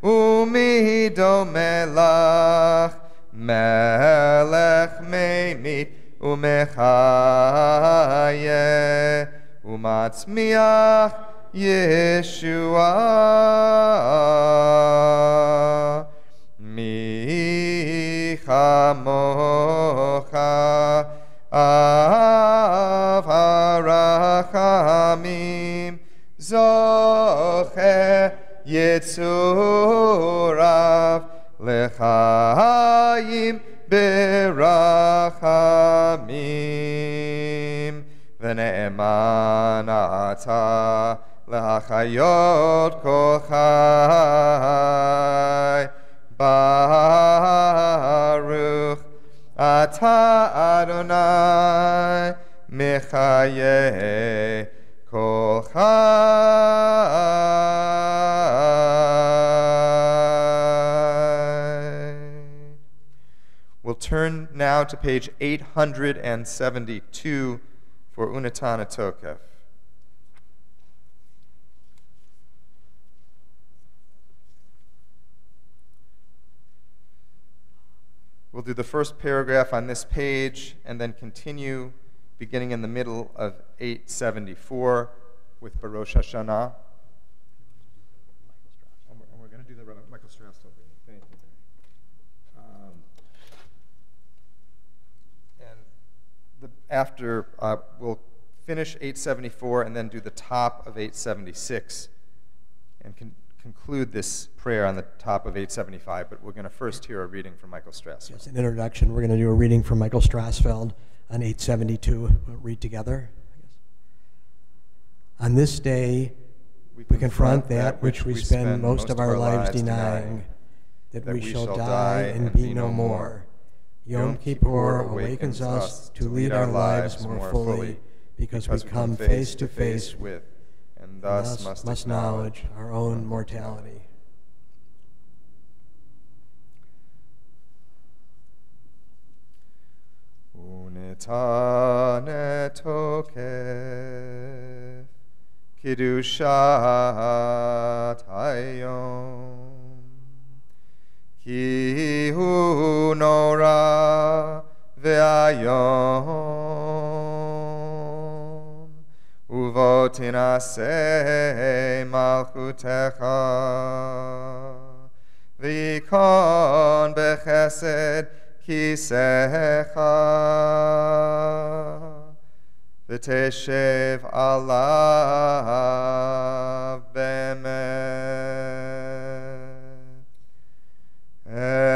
Umidome lach Melech Meimit Umechaye Umatzmiach Yeshua Michamocha zocher yitzurav lechayim berachamim v'ne'eman ata lehachayot kol chai baruch ata Adonai mechaye kol chai. We'll turn now to page 872 for Unatana Tokef. We'll do the first paragraph on this page and then continue beginning in the middle of 874 with Barosh Hashanah. And we're going to do the Michael Strauss. Thank you. After we'll finish 874 and then do the top of 876 and conclude this prayer on the top of 875, but we're going to first hear a reading from Michael Strassfeld. Yes, an introduction. We're going to do a reading from Michael Strassfeld on 872. We'll read together. On this day, we confront that which we spend most of our lives denying, that we shall die and be no more. Yom Kippur awakens us to lead our lives more fully, because we come face to face with and thus must acknowledge our own mortality. Unetane tokef kiddushat hayom ki hu nora ve'ayom uvo tinaseh malchutecha v'yikon bechesed kisecha v'teshev alav be'emet emet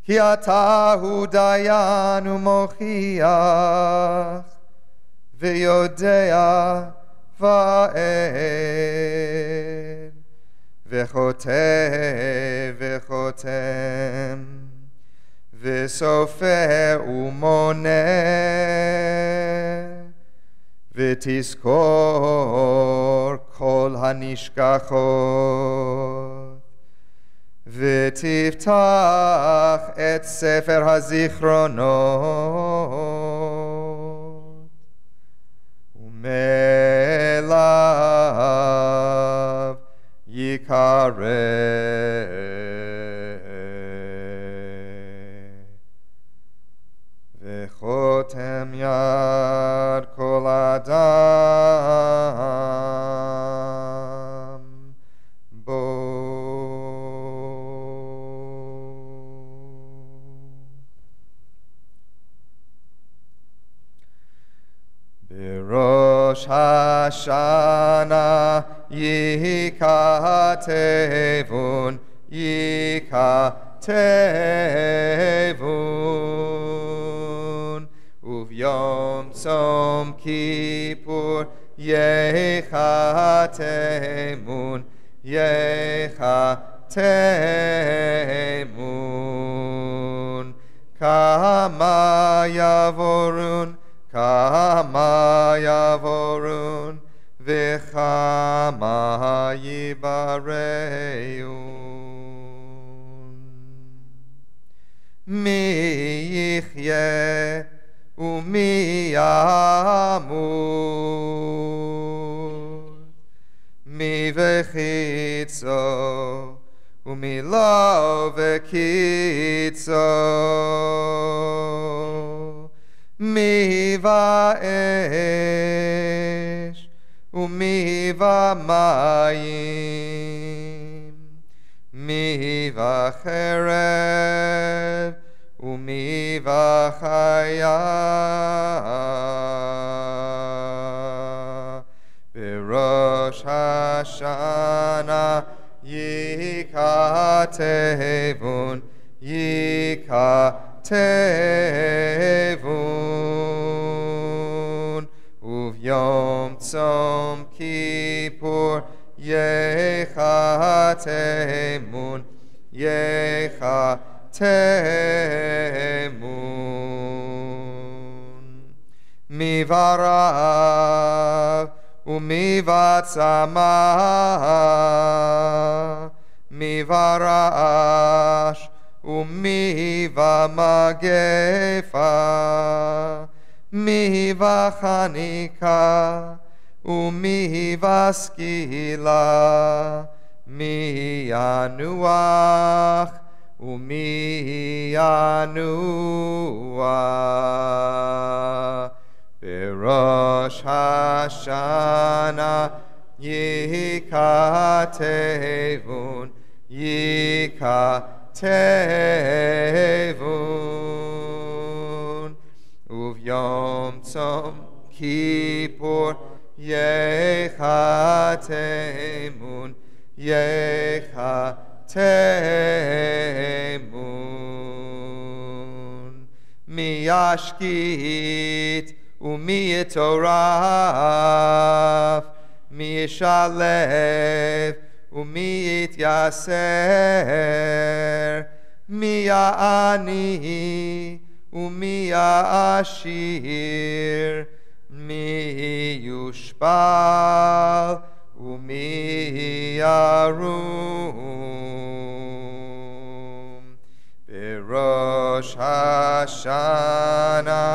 ki ata hu dayan u'mochiach v'yodea va'ed v'chotev v'chotem v'sofer u'moneh v'tizkor kol hanishkachot v'tiftach et sefer hazichronot u'melav yikareh v'chotem yad kol adam bo. B'rosh Hashanah yikatevun Uvyom Tzom Kippur yechatemun kama yavorun v'chama yibareyun mi yichye u'mi yamut mi v'chitzo u'mi lo v'kitzo mi va'esh u'mi va'mayim mi va'cherev u'mi umivachaya B'rosh Hashana Yikatevun Yikatevun Uvyom Tzom Kippur Yechatemun Yechatemun Mivarav Umivatzama Mivarash Umivamagefa Mivachanika Umivaskila Miyanuach Umiyanuach B'rosh Hashana Yikatevun Yikatevun Uvyom Tzom Kippur Yechatemun Yechatemun Miyashkit Umiyitoraf Miyishalev Umiyityaser Miya'ani Umiyashir Miyushbal Umiyarum B'rosh Hashana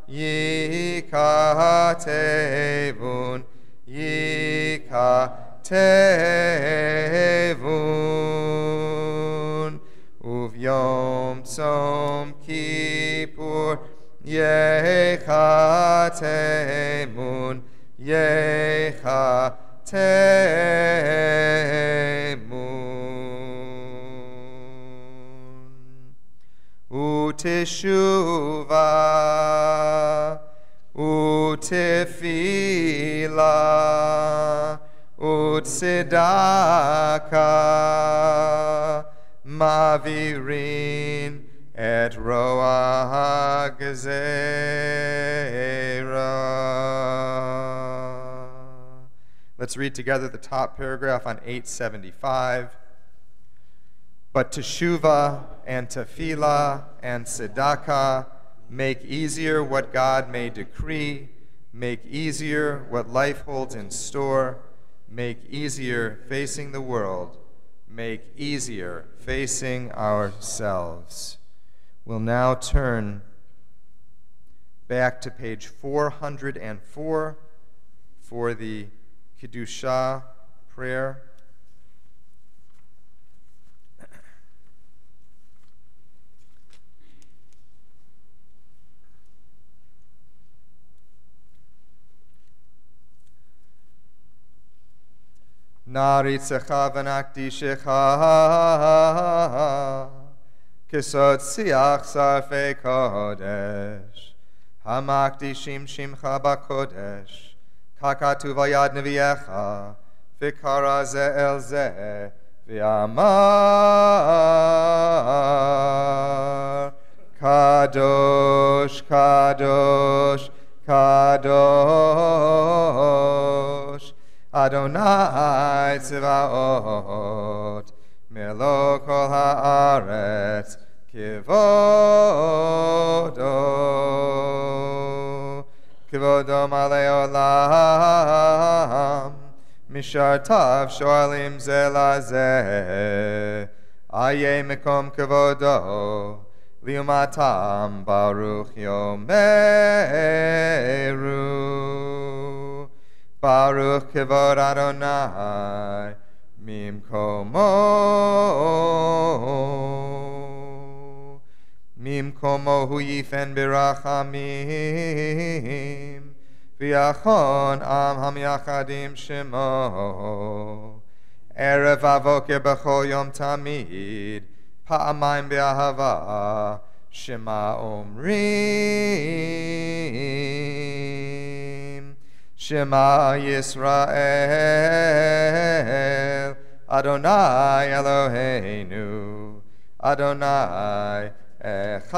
Yikatevun Yikatevun Uvyom Tzom Kippur Yechatemun Yechatemun Uteshuva Utefila Utsidaka Mavirin et roa gezerah. Let's read together the top paragraph on 875. But teshuvah and tefillah and tzedakah make easier what God may decree, make easier what life holds in store, make easier facing the world, make easier facing ourselves. We'll now turn back to page 404 for the Kiddushah prayer. Naritzecha v'nakdishecha Kesod siach sarfei kodesh Hamakdishim shimcha bakodesh Kakatu vayad neviecha Vikara ze el ze V'amar Kadosh, Kadosh, Kadosh Adonai Tzvaot Melo kol haaretz Kivodo Kivodo malei olam Mishartav shoalim ze lazeh Aye mekom kivodo Liumatam baruch yomeru Baruch kivod Adonai Mimkomo hu yifen birachamim V'yachon am hamyachadim shemo Erev avoker b'chol yom tamid Pa'amayim b'ahava Shema Omrim, Shema Yisrael, Adonai Eloheinu, Adonai Echad.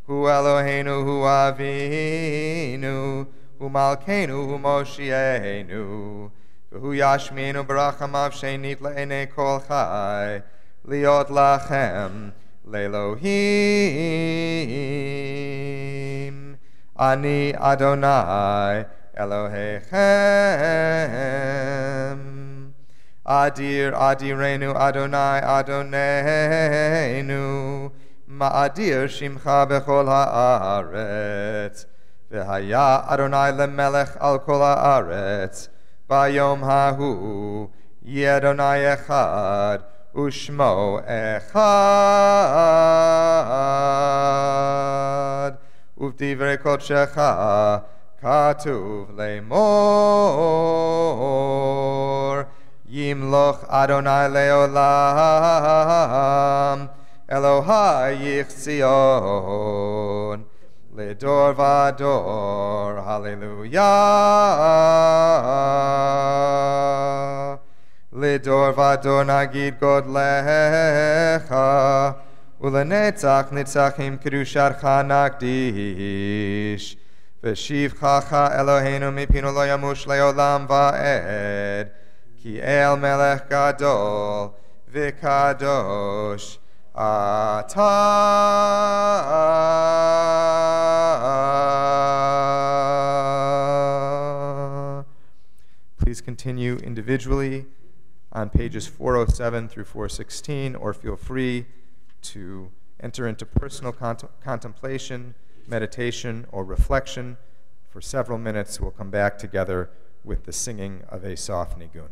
Hu Eloheinu, Hu Avinu, Hu Malkeinu, Hu Moshienu, Hu Yashminu Barachamav Shenit Le'enei Kol Chai, Liot Lachem Le'Elohim. Ani Adonai Elohechem. Adir Adirenu Adonai Adonenu. Ma'adir Shimcha Bechol Haaretz. V'haya Adonai lemelech al kol haaretz. Bayom hahu Yadonai echad ushmo echad. Uvdivrei kodshecha katuv lemor. Yimloch Adonai leolam. Elohai yichzion. Ledor vador. Hallelujah. Ledor vador nagid god lecha. Ulenetzach nitzachim kedusharcha nakdish. V'shivchacha Eloheinu mipinu lo yamush leolam va'ed. Ki el melech gadol v'kadosh atah. Please continue individually on pages 407 through 416, or feel free to enter into personal contemplation, meditation, or reflection for several minutes. We'll come back together with the singing of a soft nigun.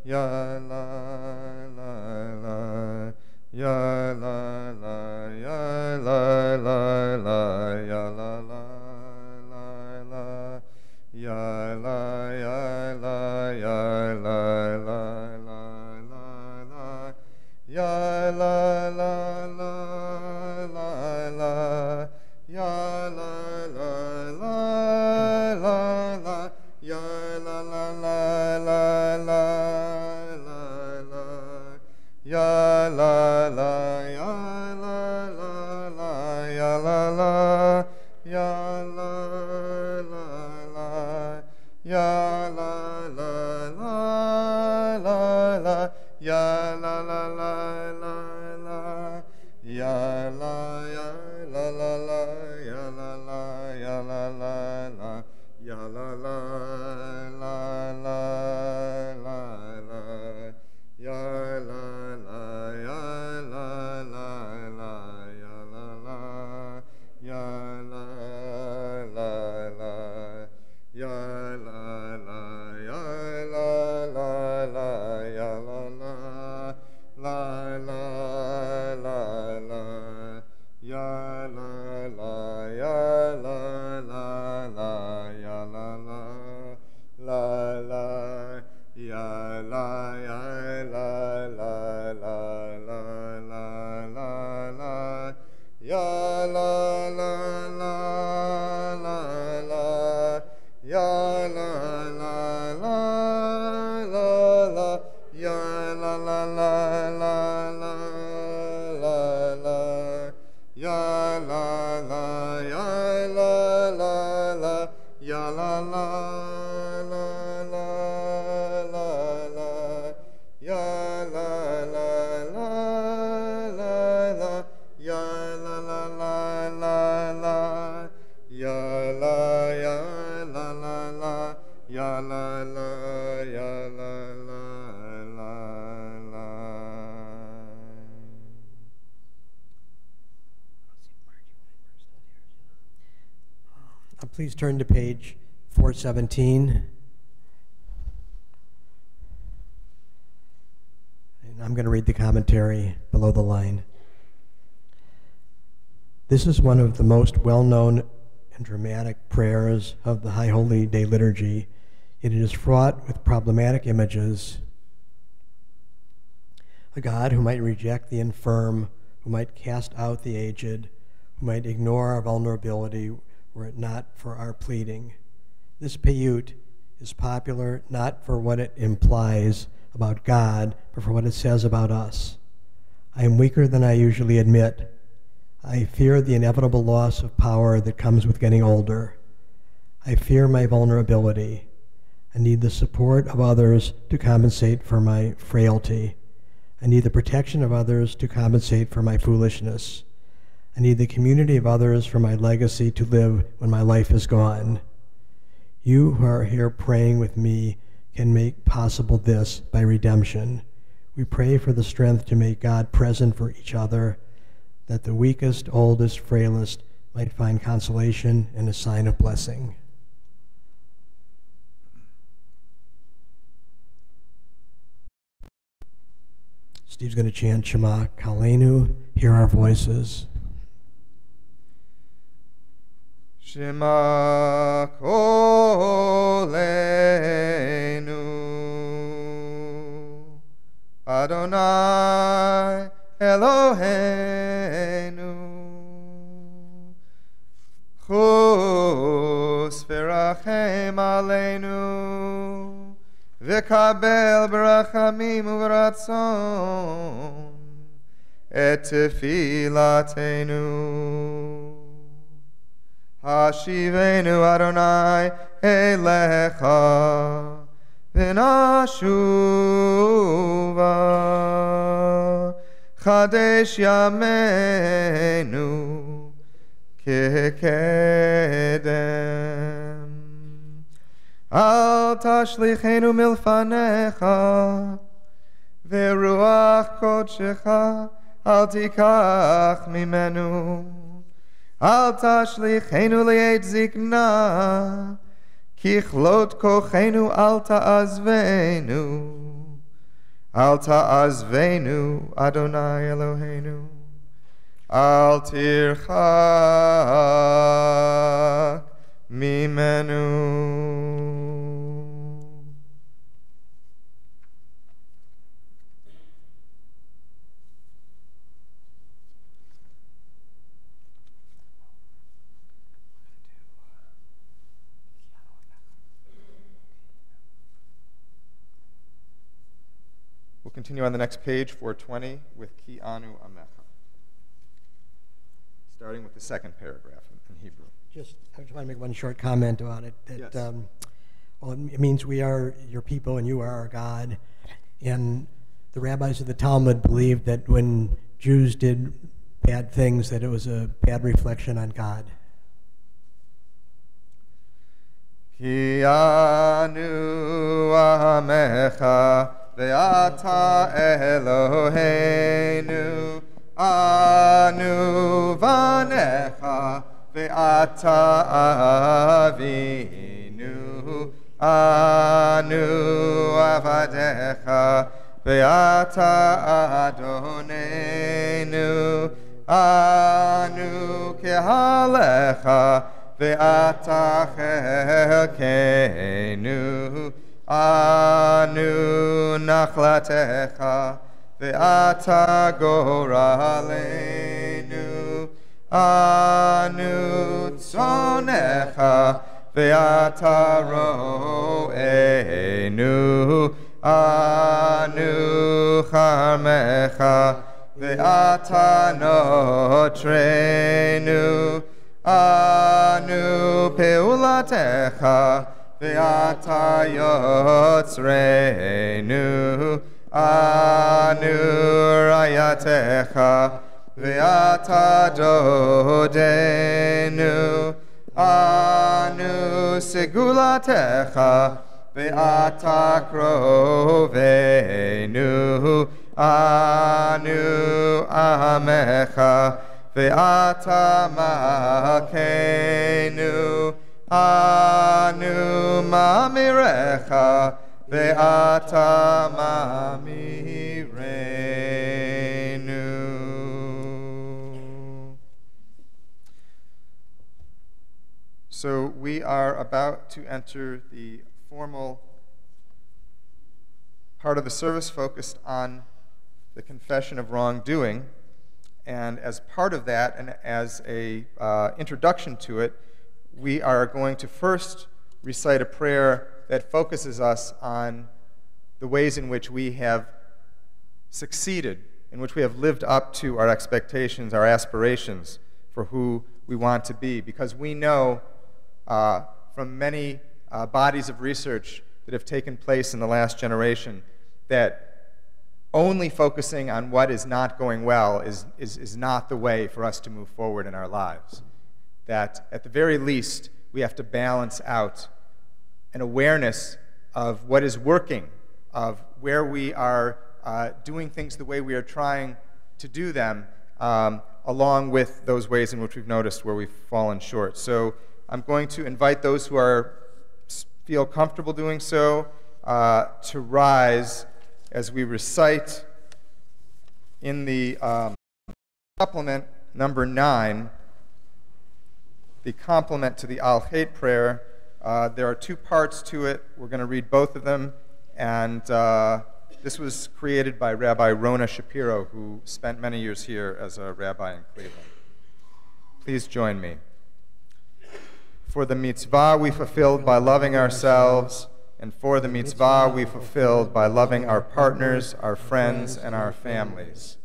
ya la la la, ya la la, ya la la la, ya la la la la, ya la ya la ya la la la la la, ya la la la la la, ya la la la la la, ya la la la la la la la, ya la la ya la la la, ya la la ya la la la, ya la la la la la, ya la la la la la, ya la ya la la la, ya la la ya la la la, ya la la la la la la, ya la la ya la la la, ya la la ya la la la, ya la la ya la la la, ya la la la la la la, ya la la ya la la la, ya la la la la, ya la ya la la la la la la la, ya la la la la la, ya la la la la la, ya la la la la la la la, ya la la ya la la la, ya la la la la la la, ya la la la la la, ya la la la la la, ya la ya la la la, ya la la ya la la la la. Please turn to page 417. And I'm going to read the commentary below the line. This is one of the most well-known and dramatic prayers of the High Holy Day Liturgy. It is fraught with problematic images. A God who might reject the infirm, who might cast out the aged, who might ignore our vulnerability were it not for our pleading. This piyut is popular not for what it implies about God, but for what it says about us. I am weaker than I usually admit. I fear the inevitable loss of power that comes with getting older. I fear my vulnerability. I need the support of others to compensate for my frailty. I need the protection of others to compensate for my foolishness. I need the community of others for my legacy to live when my life is gone. You who are here praying with me can make possible this by redemption. We pray for the strength to make God present for each other, that the weakest, oldest, frailest might find consolation and a sign of blessing. Steve's going to chant Shema Kalenu, hear our voices. Shema Kolenu, Adonai Eloheinu, Chus v'rachem aleinu, v'kabel b'rachamim u'v'ratzon, et tefilatenu. Hashivenu Adonai elecha v'nashuva chadesh yameinu kekedem al tashlichenu milfanecha v'ruach kodshecha al tikach mimenu Al tashlichenu li'et zikna, kichlot kochenu al ta'azvenu, Al ta'azvenu, Adonai Eloheinu. Al tirchak mimenu. We'll continue on the next page, 420, with Ki Anu Amecha, starting with the second paragraph in Hebrew. I just want to make one short comment about it. That, Yes. Well, it means we are your people and you are our God. And the rabbis of the Talmud believed that when Jews did bad things, that it was a bad reflection on God. Ki Anu Amecha Ve'ata Eloheinu Anu Vanecha Ve'ata Avinu Anu Avadecha Ve'ata Adonenu Anu Kehalecha Ve'ata Chelkenu Anu Nachlatecha Ve'ata Goralenu Anu Tzonecha Ve'ata Ro'enu Anu Charmecha Ve'ata Notrenu Anu Peulatecha Ve'ata Yotzreinu Anu Rayatecha Ve'ata Dodenu Anu Segulatecha Ve'ata Krovenu Anu Amecha Ve'ata Makenu Anu Mamirecha Ve'ata Mamirenu. So we are about to enter the formal part of the service focused on the confession of wrongdoing. And as part of that, and as a introduction to it, we are going to first recite a prayer that focuses us on the ways in which we have succeeded, in which we have lived up to our expectations, our aspirations for who we want to be. Because we know from many bodies of research that have taken place in the last generation that only focusing on what is not going well is not the way for us to move forward in our lives. That at the very least, we have to balance out an awareness of what is working, of where we are doing things the way we are trying to do them, along with those ways in which we've noticed where we've fallen short. So I'm going to invite those who feel comfortable doing so to rise as we recite in the supplement number 9, the complement to the Al-Chet prayer. There are 2 parts to it. We're going to read both of them. And this was created by Rabbi Rona Shapiro, who spent many years here as a rabbi in Cleveland. Please join me. For the mitzvah we fulfilled by loving ourselves, and for the mitzvah we fulfilled by loving our partners, our friends, and our families.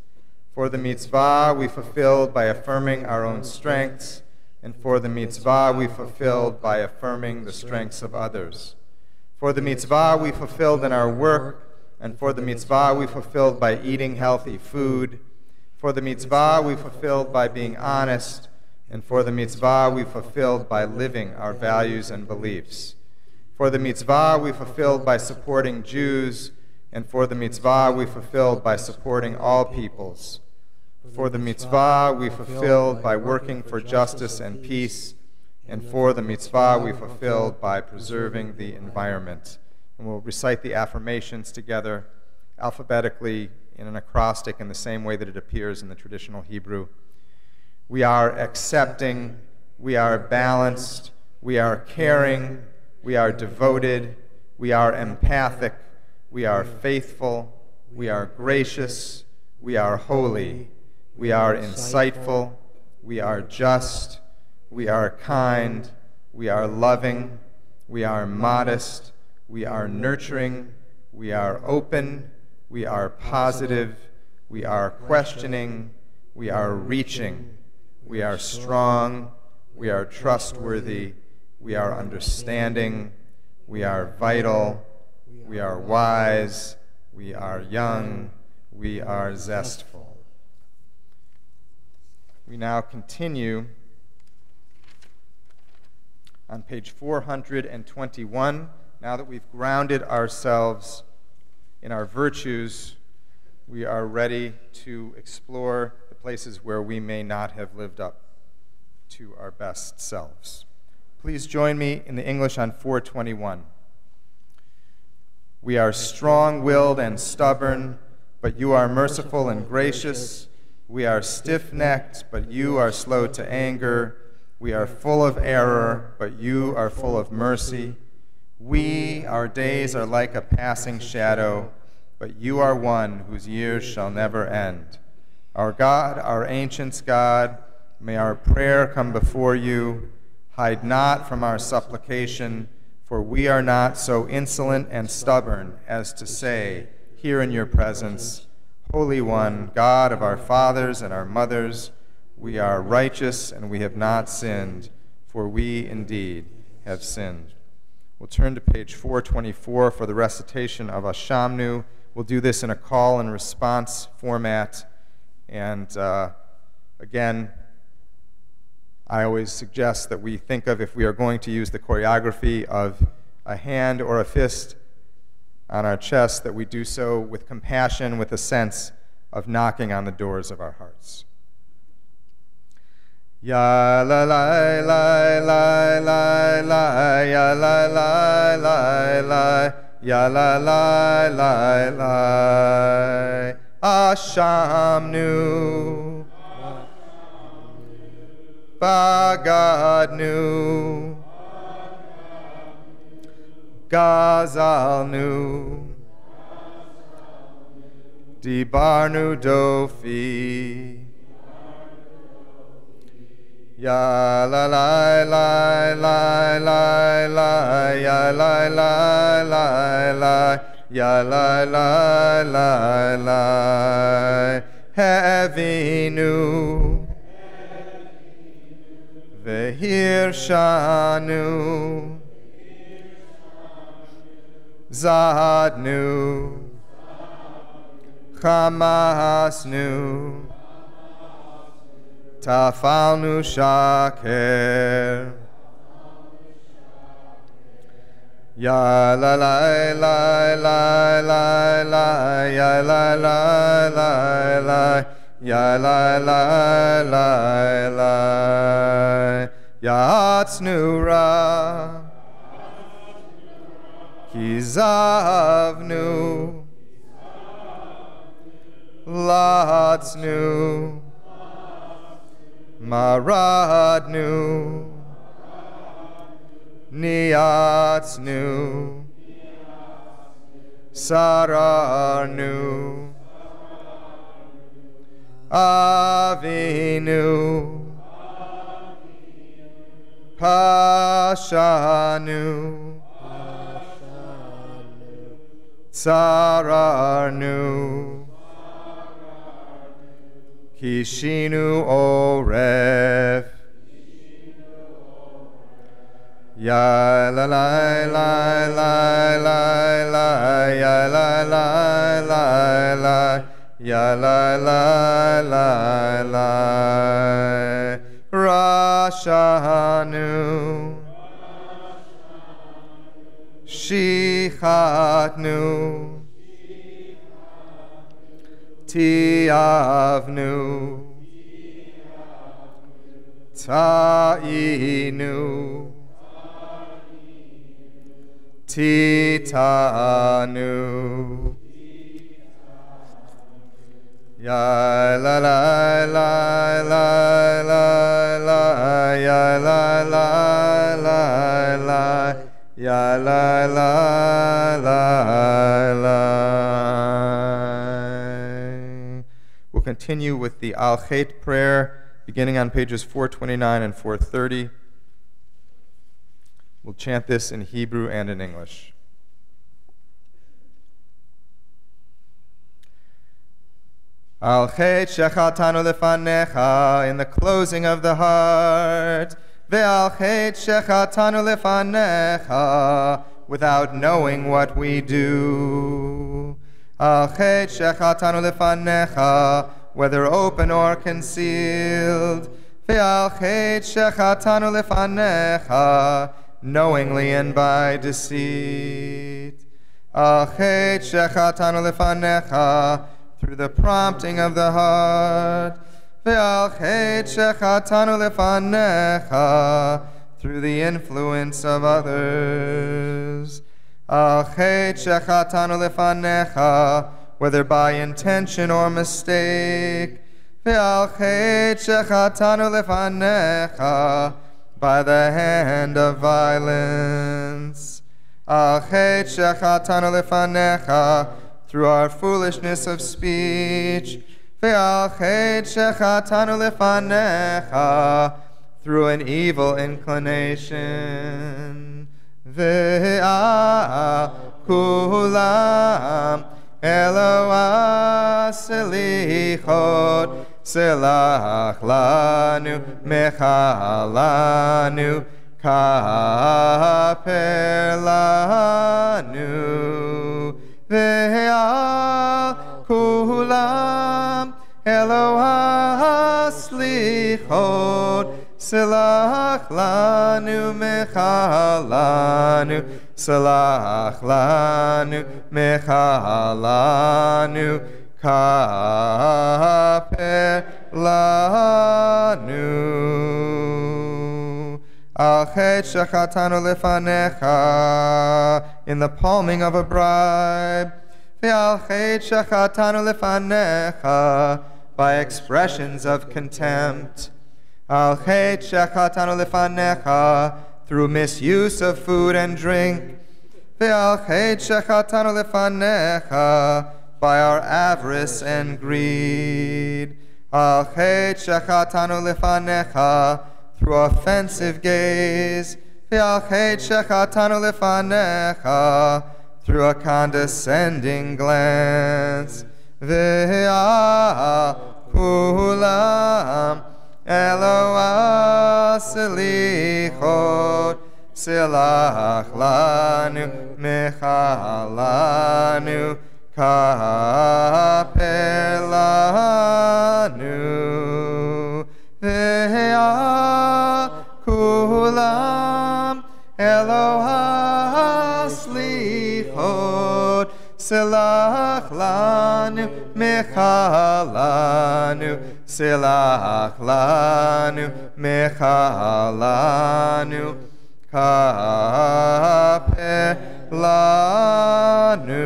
For the mitzvah we fulfilled by affirming our own strengths, and for the mitzvah we fulfilled by affirming the strengths of others. For the mitzvah we fulfilled in our work, and for the mitzvah we fulfilled by eating healthy food. For the mitzvah we fulfilled by being honest, and for the mitzvah we fulfilled by living our values and beliefs. For the mitzvah we fulfilled by supporting Jews, and for the mitzvah we fulfilled by supporting all peoples. For the mitzvah we fulfilled by working for justice and peace, and for the mitzvah we fulfilled by preserving the environment. And we'll recite the affirmations together. alphabetically in an acrostic in the same way that it appears in the traditional Hebrew. We are accepting, we are balanced, we are caring, we are devoted, we are empathic, we are faithful, we are gracious, we are holy, we are insightful, we are just, we are kind, we are loving, we are modest, we are nurturing, we are open, we are positive, we are questioning, we are reaching, we are strong, we are trustworthy, we are understanding, we are vital, we are wise, we are young, we are zestful. We now continue on page 421. Now that we've grounded ourselves in our virtues, we are ready to explore the places where we may not have lived up to our best selves. Please join me in the English on 421. We are strong-willed and stubborn, but you are merciful and gracious. We are stiff-necked, but you are slow to anger. We are full of error, but you are full of mercy. Our days are like a passing shadow, but you are one whose years shall never end. Our God, our ancients' God, may our prayer come before you. Hide not from our supplication, for we are not so insolent and stubborn as to say, here in your presence, Holy One, God of our fathers and our mothers, we are righteous and we have not sinned, for we indeed have sinned. We'll turn to page 424 for the recitation of Ashamnu. We'll do this in a call and response format. And again, I always suggest that we think of, if we are going to use the choreography of a hand or a fist on our chest, that we do so with compassion, with a sense of knocking on the doors of our hearts. Ya la la la la la la, ya la la la la, ya la la la la, Ashamnu, Bagadnu, Gazalnu, Dibarnu Dofi, Ya la la la la la la, ya la la la la, ya la la la la, Hevinu, Vehirshanu, Zadnu, Chamasnu, Tafalnu Shaker, Ya la la la la la la, ya la la la la, ya la la la la, Yatsnura, Kizavnu, Latsnu, Maradnu, Niatsnu, Sararnu, Avinu, Pashanu, Sararnu, Kishinu Oref, Ya la la la la la la, ya la la la la, ya la la la la, Rashanu, Shichatnu, Tiavnu, Ta'inu, Titanu, Ya la la la la la la, ya la la la la, ya la la la la. We'll continue with the Al Chet prayer, beginning on pages 429 and 430. We'll chant this in Hebrew and in English. Al chet shechatanu lefanecha, in the closing of the heart. Ve'al chet shechatanu lefanecha, without knowing what we do. Al chet shechatanu lefanecha, whether open or concealed. Ve'al chet shechatanu lefanecha, knowingly and by deceit. Al chet shechatanu lefanecha, through the prompting of the heart. Ve'al chet shechatanu lefanecha, through the influence of others. Al chet shechatanu lefanecha, whether by intention or mistake. Ve'al chet shechatanu lefanecha, by the hand of violence. Al chet shechatanu lefanecha, through our foolishness of speech. Ve'al chet shechatanu lefanecha, through an evil inclination. Ve'al kulam Eloah selichot, selach lanu mechalanu kaper lanu. Ve'al kulam Eloah slichot, selach lanu mechalanu, selach lanu mechalanu kaper lanu. Al chet shechatanu lefanecha, in the palming of a bribe. Ve'al chet shechatanu lefanecha, by expressions of contempt. Al chet shechatanu lefanecha, through misuse of food and drink. Ve'al chet shechatanu lefanecha, by our avarice and greed. Al chet shechatanu lefanecha, through offensive gaze. Ve'al chet shechatanu lefanecha, through a condescending glance. Ve'al kulam Eloah selichot, selach lanu mechalanu kaper lanu. Ve'al kulam Eloah slichot, selach lanu mechalanu, selach lanu mechalanu kaper lanu.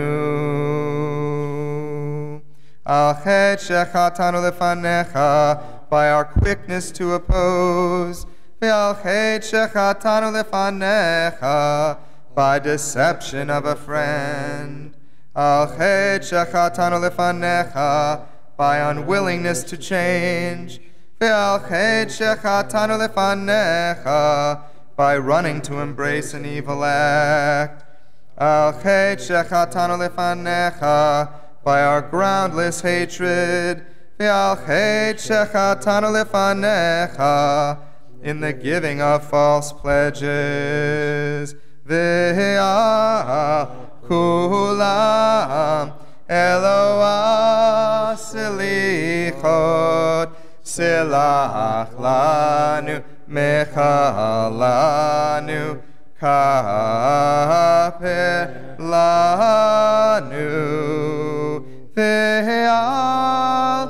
Al chet shechatanu lefanecha, by our quickness to oppose. Ve'al chet shechatanu lefanecha, by deception of a friend. Al chet shechatanu lefanecha, by unwillingness to change. Ve'al chet shechatanu lefanecha, by running to embrace an evil act. Al chet shechatanu lefanecha, by our groundless hatred. Ve'al chet shechatanu lefanecha, in the giving of false pledges. Ve'al kulam Eloah selichot, selach lanu mechalanu kaper lanu. Ve'al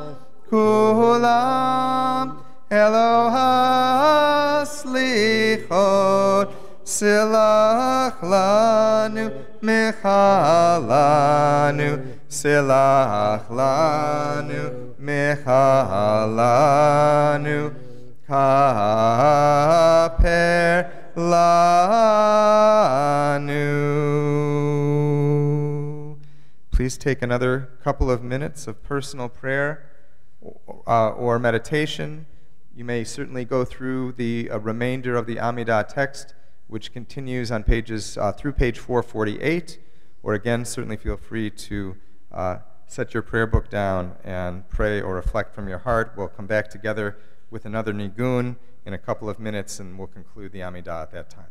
kulam Eloah slichot, selach lanu mechalanu, selach lanu mechalanu kaper lanu. Please take another couple of minutes of personal prayer or meditation. You may certainly go through the remainder of the Amidah text, which continues on pages through page 448, or again, certainly feel free to set your prayer book down and pray or reflect from your heart. We'll come back together with another nigun in a couple of minutes, and we'll conclude the Amidah at that time.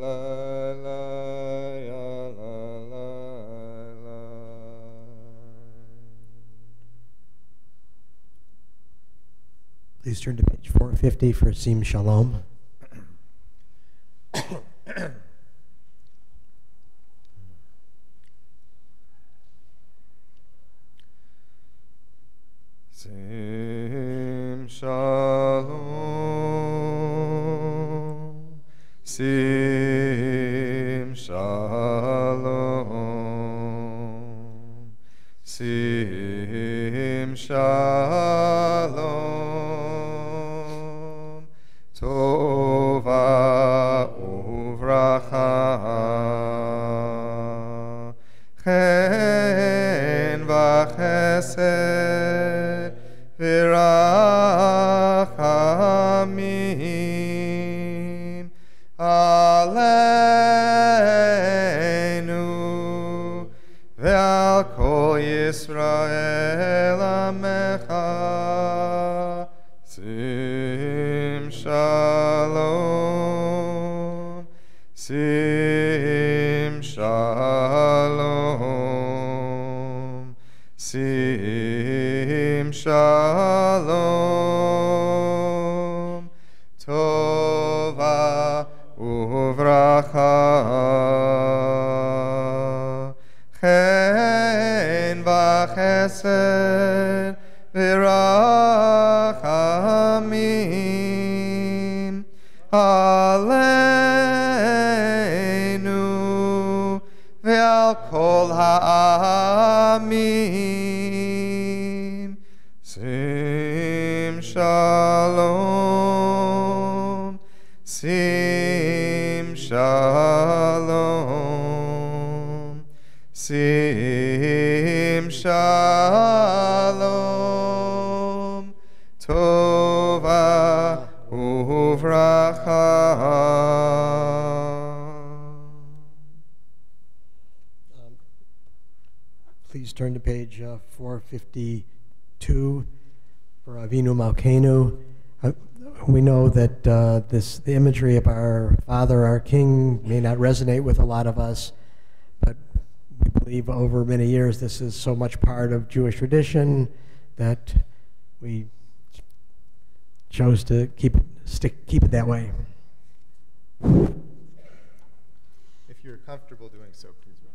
la Please turn to page 450 for Sim Shalom. Sim Shalom, Sim Shalom, Sim Shalom, Tova Uvracha, Chen v'chesed, Virachamim Aleinu Ve'al Kol Yisrael Amecha. Sim Shalom, Sim Shalom, Sim Shalom, Tova Uvracha, Chen v'chesed v'rachamim Aleinu ve'al kol ha'amim. Sim Shalom, Sim Shalom, Sim Shalom, Tova Uvracha. Please turn to page 452 for Avinu Malkeinu. We know that the imagery of our Father, our King, may not resonate with a lot of us, but we believe over many years this is so much part of Jewish tradition that we chose to keep it that way. If you're comfortable doing so, please rise.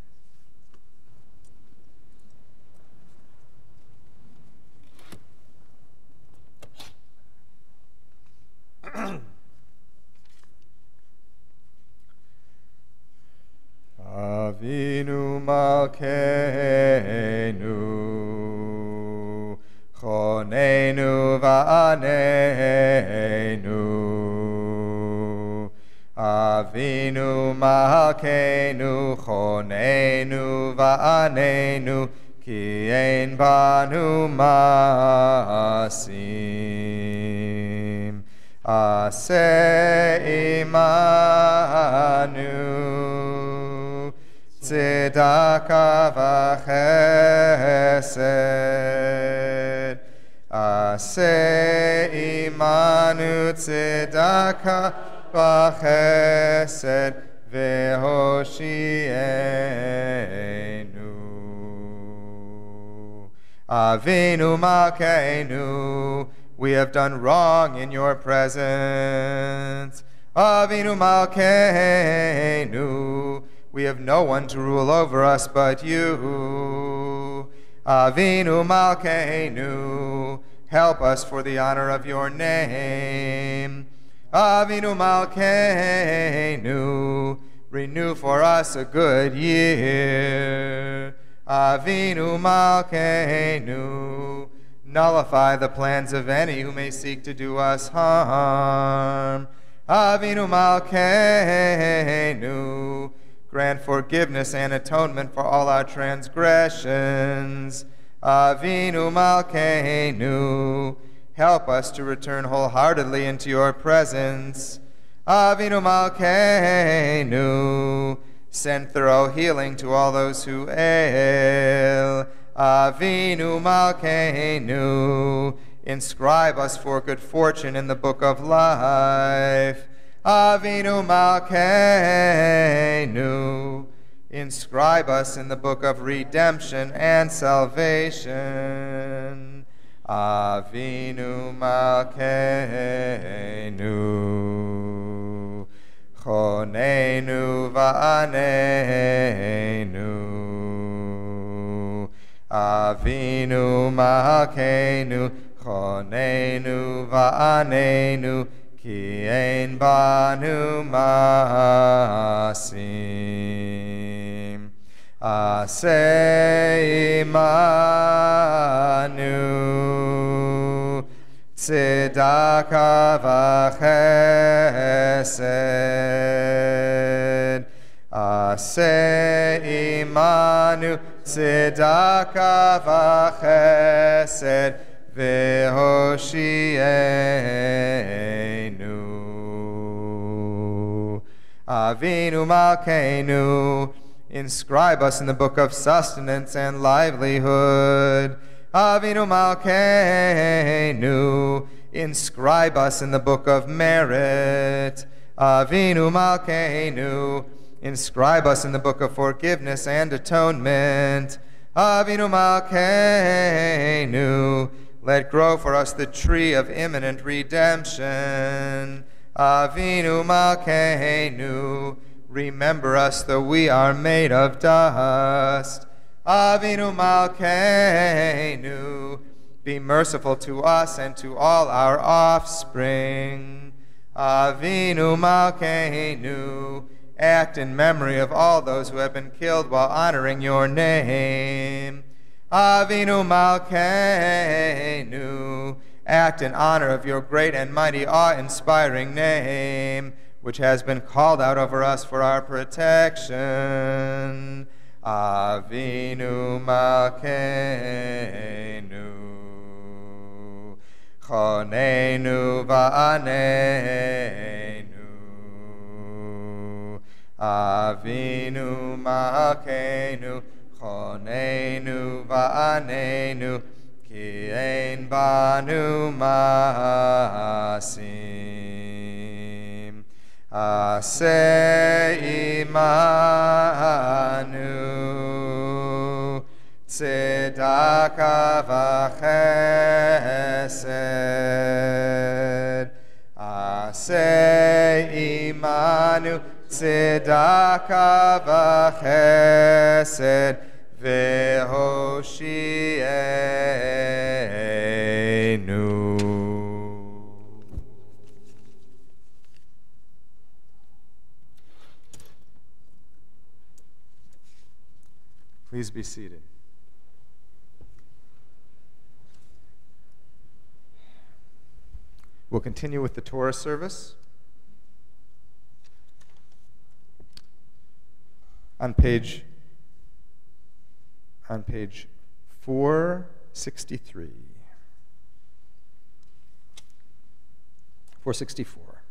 Avinu Malkeinu, Chonenu va'aneinu. Avinu Malkeinu, Chonenu va'aneinu, ki ein banu ma'asim. Aseh imanu, tzedakah v'chesed. Aseh imanu, tzedakah v'chesed, ve'hoshienu. Avinu Malkeinu, we have done wrong in your presence. Avinu Malkeinu, we have no one to rule over us but you. Avinu Malkeinu, help us for the honor of your name. Avinu Malkeinu, renew for us a good year. Avinu Malkeinu, nullify the plans of any who may seek to do us harm. Avinu Malkeinu, grant forgiveness and atonement for all our transgressions. Avinu Malkeinu, help us to return wholeheartedly into your presence. Avinu Malkeinu, send thorough healing to all those who ail. Avinu Malkeinu, inscribe us for good fortune in the book of life. Avinu Malkeinu, inscribe us in the book of redemption and salvation. Avinu Malkeinu, Chonenu Va'aneinu. Avinu Malkeinu, Chonenu Va'aneinu, Ki ein banu masim. Aseh imanu, tzedakah v'chesed. Aseh imanu, tzedakah v'chesed, v'hoshienu. Avinu Malkeinu, inscribe us in the book of sustenance and livelihood. Avinu Malkeinu, inscribe us in the book of merit. Avinu Malkeinu, inscribe us in the book of forgiveness and atonement. Avinu Malkeinu, let grow for us the tree of imminent redemption. Avinu Malkeinu, remember us though we are made of dust. Avinu Malkeinu, be merciful to us and to all our offspring. Avinu Malkeinu, act in memory of all those who have been killed while honoring your name. Avinu Malkeinu, act in honor of your great and mighty awe-inspiring name, which has been called out over us for our protection. Avinu Malkeinu, Chonenu Va'aneinu. Avinu Malkeinu, Chonenu Va'aneinu, Ki ein banu masim. Aseh imanu, tzedakah v'chesed. Aseh imanu, tzedakah v'chesed, v'hoshienu. Please be seated. We'll continue with the Torah service. On page 463. 464.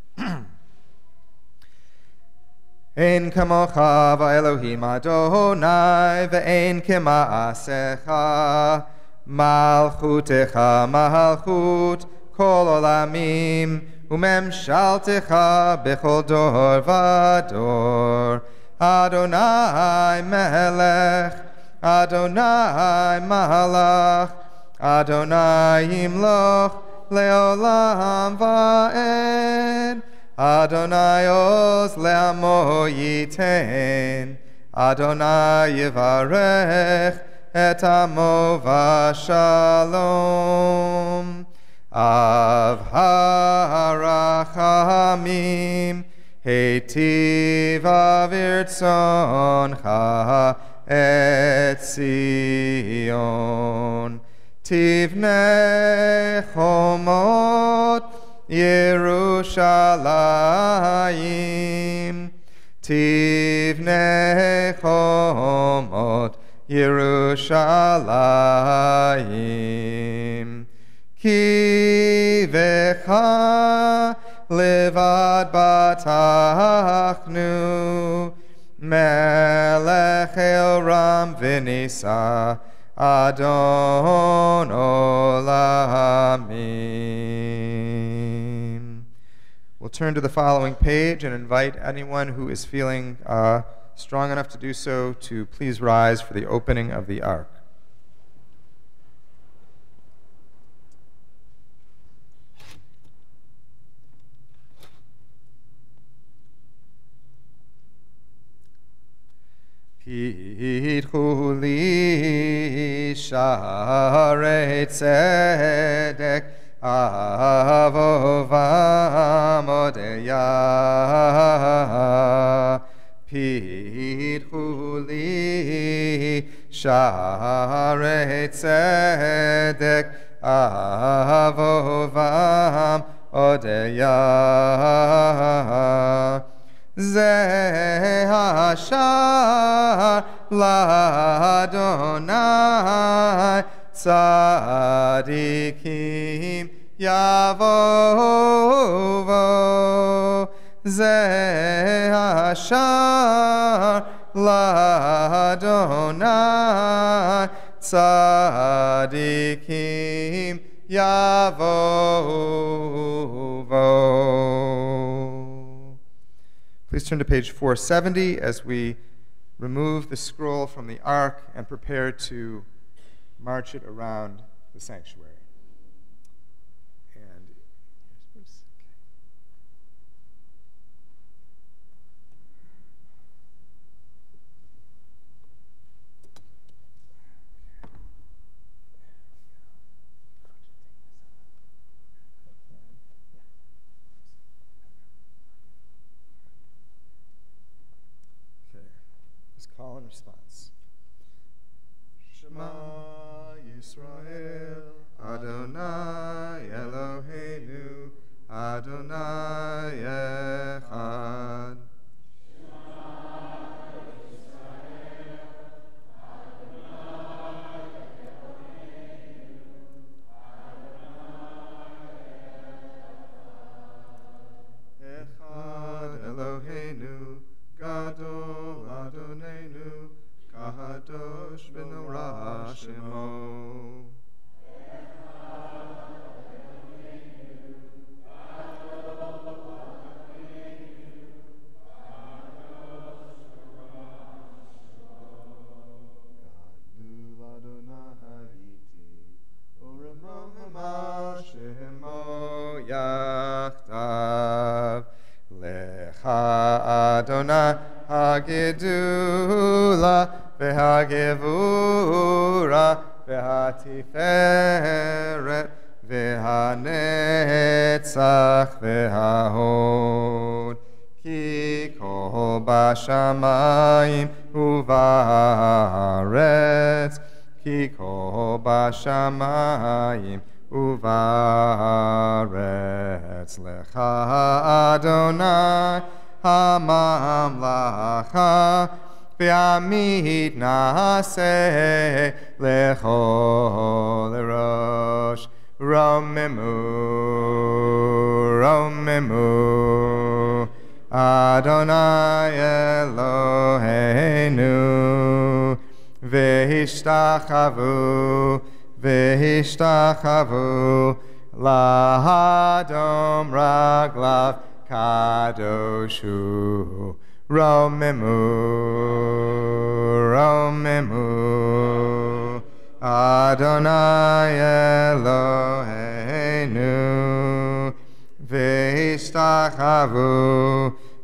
Ein kamocha v'Elohim Adonai ve'ein kema'asecha malchutecha malchut kol olamim umemshaltecha bechol dor v'dor. Adonai melech, Adonai malach, Adonai yimloch leolam va'ed. Adonai oz le'amo yitein, Adonai yivarech et amo v'shalom. Av harachamim, heitiv avirtzoncha et Zion. Tivnei chomot Yerushalayim, Tivnei chomot Yerushalayim. Ki vecha levad batachnu, melech elram v'nisa, Adon olamim. We'll turn to the following page and invite anyone who is feeling strong enough to do so to please rise for the opening of the Ark. Pidchu li Shacharit tzedek Avodah Modeya. Pidchu li Shacharit tzedek Avodah Modeya. Ze hashar l'Adonai tzadikim yavovo. Ze hashar l'Adonai tzadikim yavovo. Please turn to page 470 as we remove the scroll from the ark and prepare to march it around the sanctuary. And call and response. Shema Yisrael, Adonai Eloheinu, Adonai Echad. Echad Eloheinu, Gadol Adonenu, Kadosh v'norah Shemo. Gadol Adonai iti, uremamema Shemo yachtav. Lecha Adonai Hagedula v'hagevura v'hatiferet v'hanetzach v'hahod. Ki kol b'shamayim u'va'aretz, ki kol b'shamayim u'va'aretz. Lecha Adonai hamamlacha v'amid na'aseh lechol rosh. Romemu, Romemu, Adonai Eloheinu, v'hishtachavu, v'hishtachavu, lahadom raglav kadoshu. Romemu, Romemu, Adonai Eloheinu, v'hishtachavu,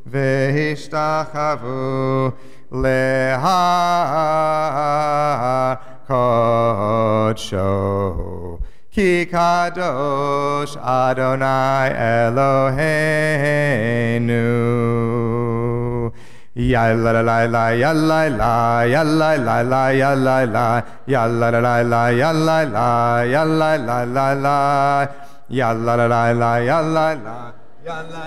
v'hishtachavu, lehar kodsho. Ki kadosh Adonai Eloheinu. Ya la la la la, ya la la, ya la la la, ya la la, ya la la la, ya la la, ya la la la la, ya la la la, ya la la, ya la la, ya la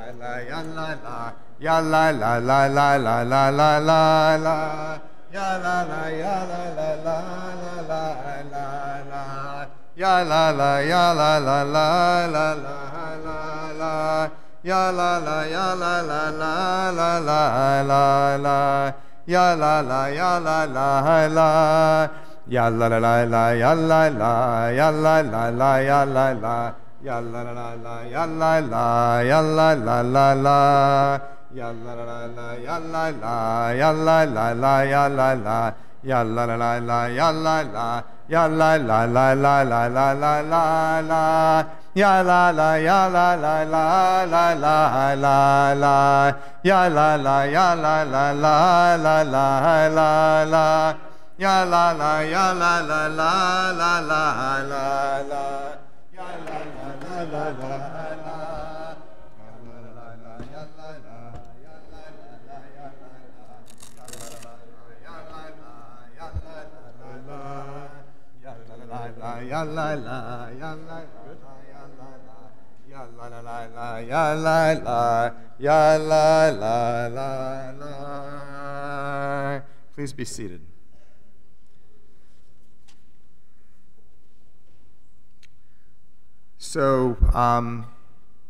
la, ya la la, ya la la, ya la la la la la la la la. Ya la la, ya la la la la la la la. Ya la la, ya la la la la la la. Ya la la, ya la la la la la la la. Ya la la, ya la la la. Ya la la la la, ya la la, ya la la la, ya la la. Ya la la la, ya la la, ya la la la la. Ya la la la, ya la la, ya la la la, ya la la. Ya la la la, ya la la, ya la la la la la la la la. ya la la ya la la la la la la la, ya la la ya la la la la la la la, ya la la ya la la la la la la la, ya la la la la la. Ya la la ya la ya la la ya la la ya la la la. Please be seated. So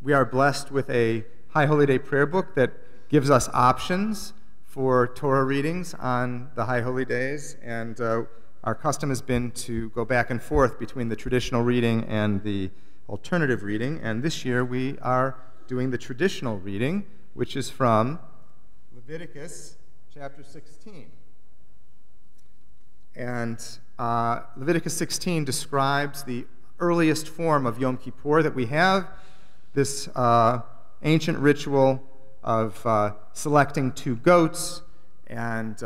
we are blessed with a High Holy Day prayer book that gives us options for Torah readings on the High Holy Days, and our custom has been to go back and forth between the traditional reading and the alternative reading, and this year we are doing the traditional reading, which is from Leviticus chapter 16. And Leviticus 16 describes the earliest form of Yom Kippur that we have, this ancient ritual of selecting 2 goats and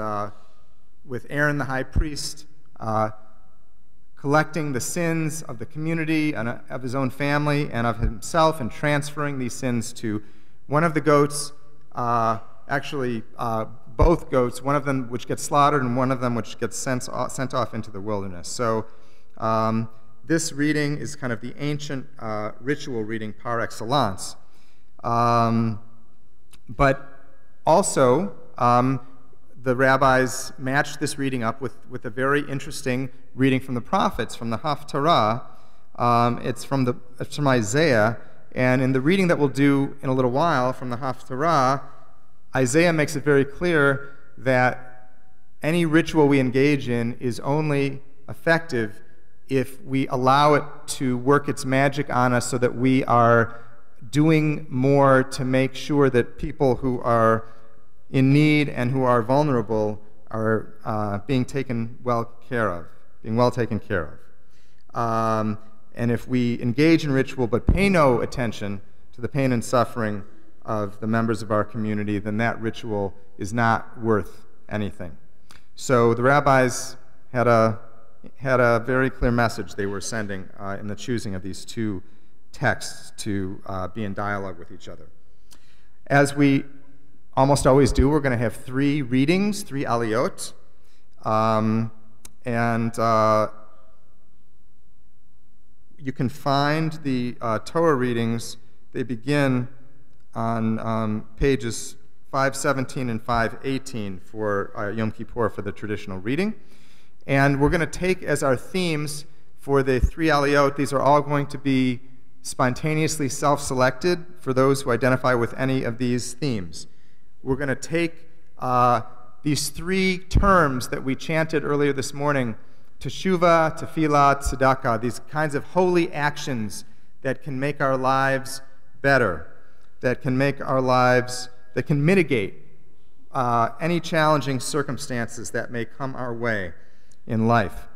with Aaron the high priest collecting the sins of the community and of his own family and of himself and transferring these sins to one of the goats, actually both goats, one of them which gets slaughtered and one of them which gets sent off into the wilderness. So this reading is kind of the ancient ritual reading par excellence. But also, the rabbis matched this reading up with a very interesting reading from the prophets, from the Haftarah. It's from Isaiah, and in the reading that we'll do in a little while from the Haftarah, Isaiah makes it very clear that any ritual we engage in is only effective if we allow it to work its magic on us so that we are doing more to make sure that people who are in need and who are vulnerable are being well taken care of. And if we engage in ritual but pay no attention to the pain and suffering of the members of our community, then that ritual is not worth anything. So the rabbis had a very clear message they were sending in the choosing of these 2 texts to be in dialogue with each other. As we almost always do, we're going to have 3 readings, 3 aliyot, and you can find the Torah readings. They begin on pages 517 and 518 for Yom Kippur for the traditional reading. And we're going to take as our themes for the 3 aliyot, these are all going to be spontaneously self-selected for those who identify with any of these themes. We're going to take these 3 terms that we chanted earlier this morning, teshuvah, tefillah, tzedakah, these kinds of holy actions that can make our lives better, that can mitigate any challenging circumstances that may come our way in life.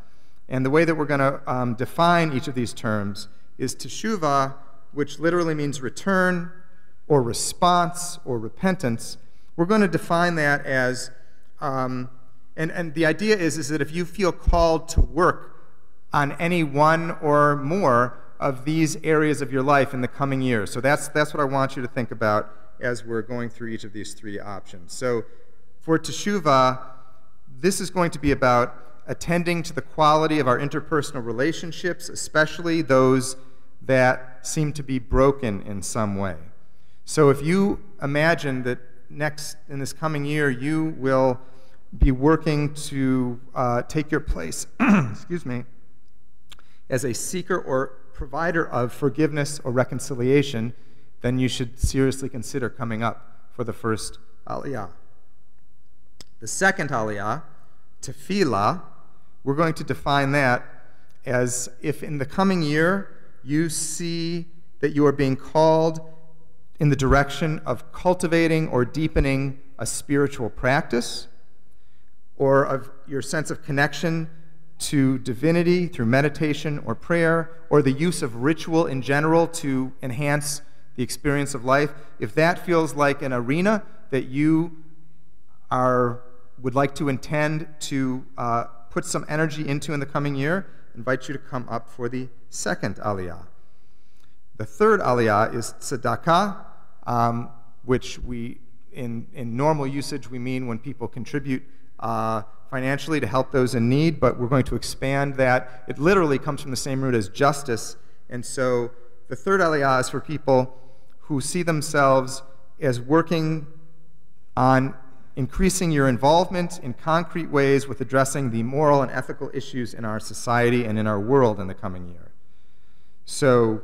And the way that we're going to define each of these terms is teshuvah, which literally means return or response or repentance. We're going to define that as, and the idea is that if you feel called to work on any one or more of these areas of your life in the coming years. So that's what I want you to think about as we're going through each of these 3 options. So for teshuvah, this is going to be about attending to the quality of our interpersonal relationships, especially those that seem to be broken in some way. So if you imagine that in this coming year, you will be working to take your place, excuse me, as a seeker or provider of forgiveness or reconciliation, then you should seriously consider coming up for the first aliyah. The second aliyah, tefillah, we're going to define that as if in the coming year you see that you are being called in the direction of cultivating or deepening a spiritual practice, or of your sense of connection to divinity through meditation or prayer, or the use of ritual in general to enhance the experience of life, if that feels like an arena that you would like to intend to put some energy into in the coming year, I invite you to come up for the second aliyah. The third aliyah is tzedakah, which in normal usage we mean when people contribute financially to help those in need, but we're going to expand that. It literally comes from the same root as justice, and so the third aliyah is for people who see themselves as working on increasing your involvement in concrete ways with addressing the moral and ethical issues in our society and in our world in the coming year. So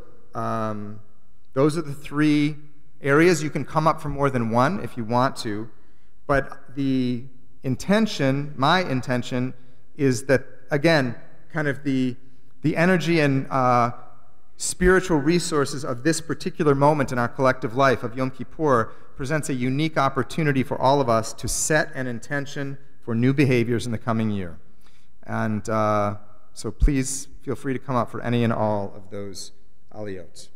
those are the three areas. You can come up for more than one if you want to, but the intention, my intention, is that, again, kind of the energy and spiritual resources of this particular moment in our collective life of Yom Kippur presents a unique opportunity for all of us to set an intention for new behaviors in the coming year. And so please feel free to come up for any and all of those aliyot.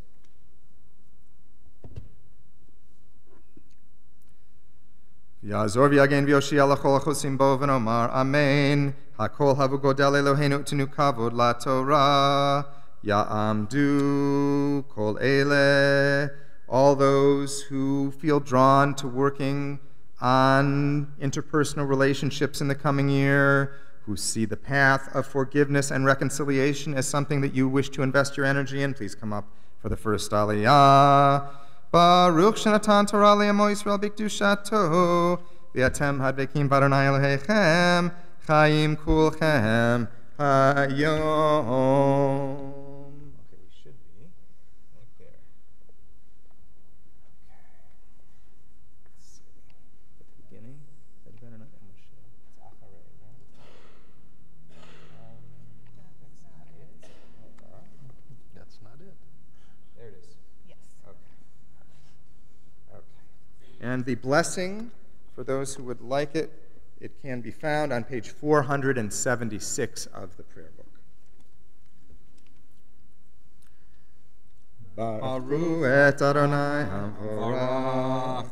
Ya'azor v'yagen v'yoshia l'chol achosim bo v'nomar amen. Hakol havu godel Eloheinu utenu kavod laTorah. Ya'amdu kol ele. All those who feel drawn to working on interpersonal relationships in the coming year, who see the path of forgiveness and reconciliation as something that you wish to invest your energy in, please come up for the first aliyah. Baruch shenatan Torah le'amo Yisrael b'kedushato v'atem hadvekim b'Adonai Elohechem chayim kulchem hayom. Okay, we should be right there. Okay. Let's see. At the beginning, it's Acharei, right? That's not it. There it is. And the blessing, for those who would like it, it can be found on page 476 of the prayer book. Baruch et Adonai Havorach.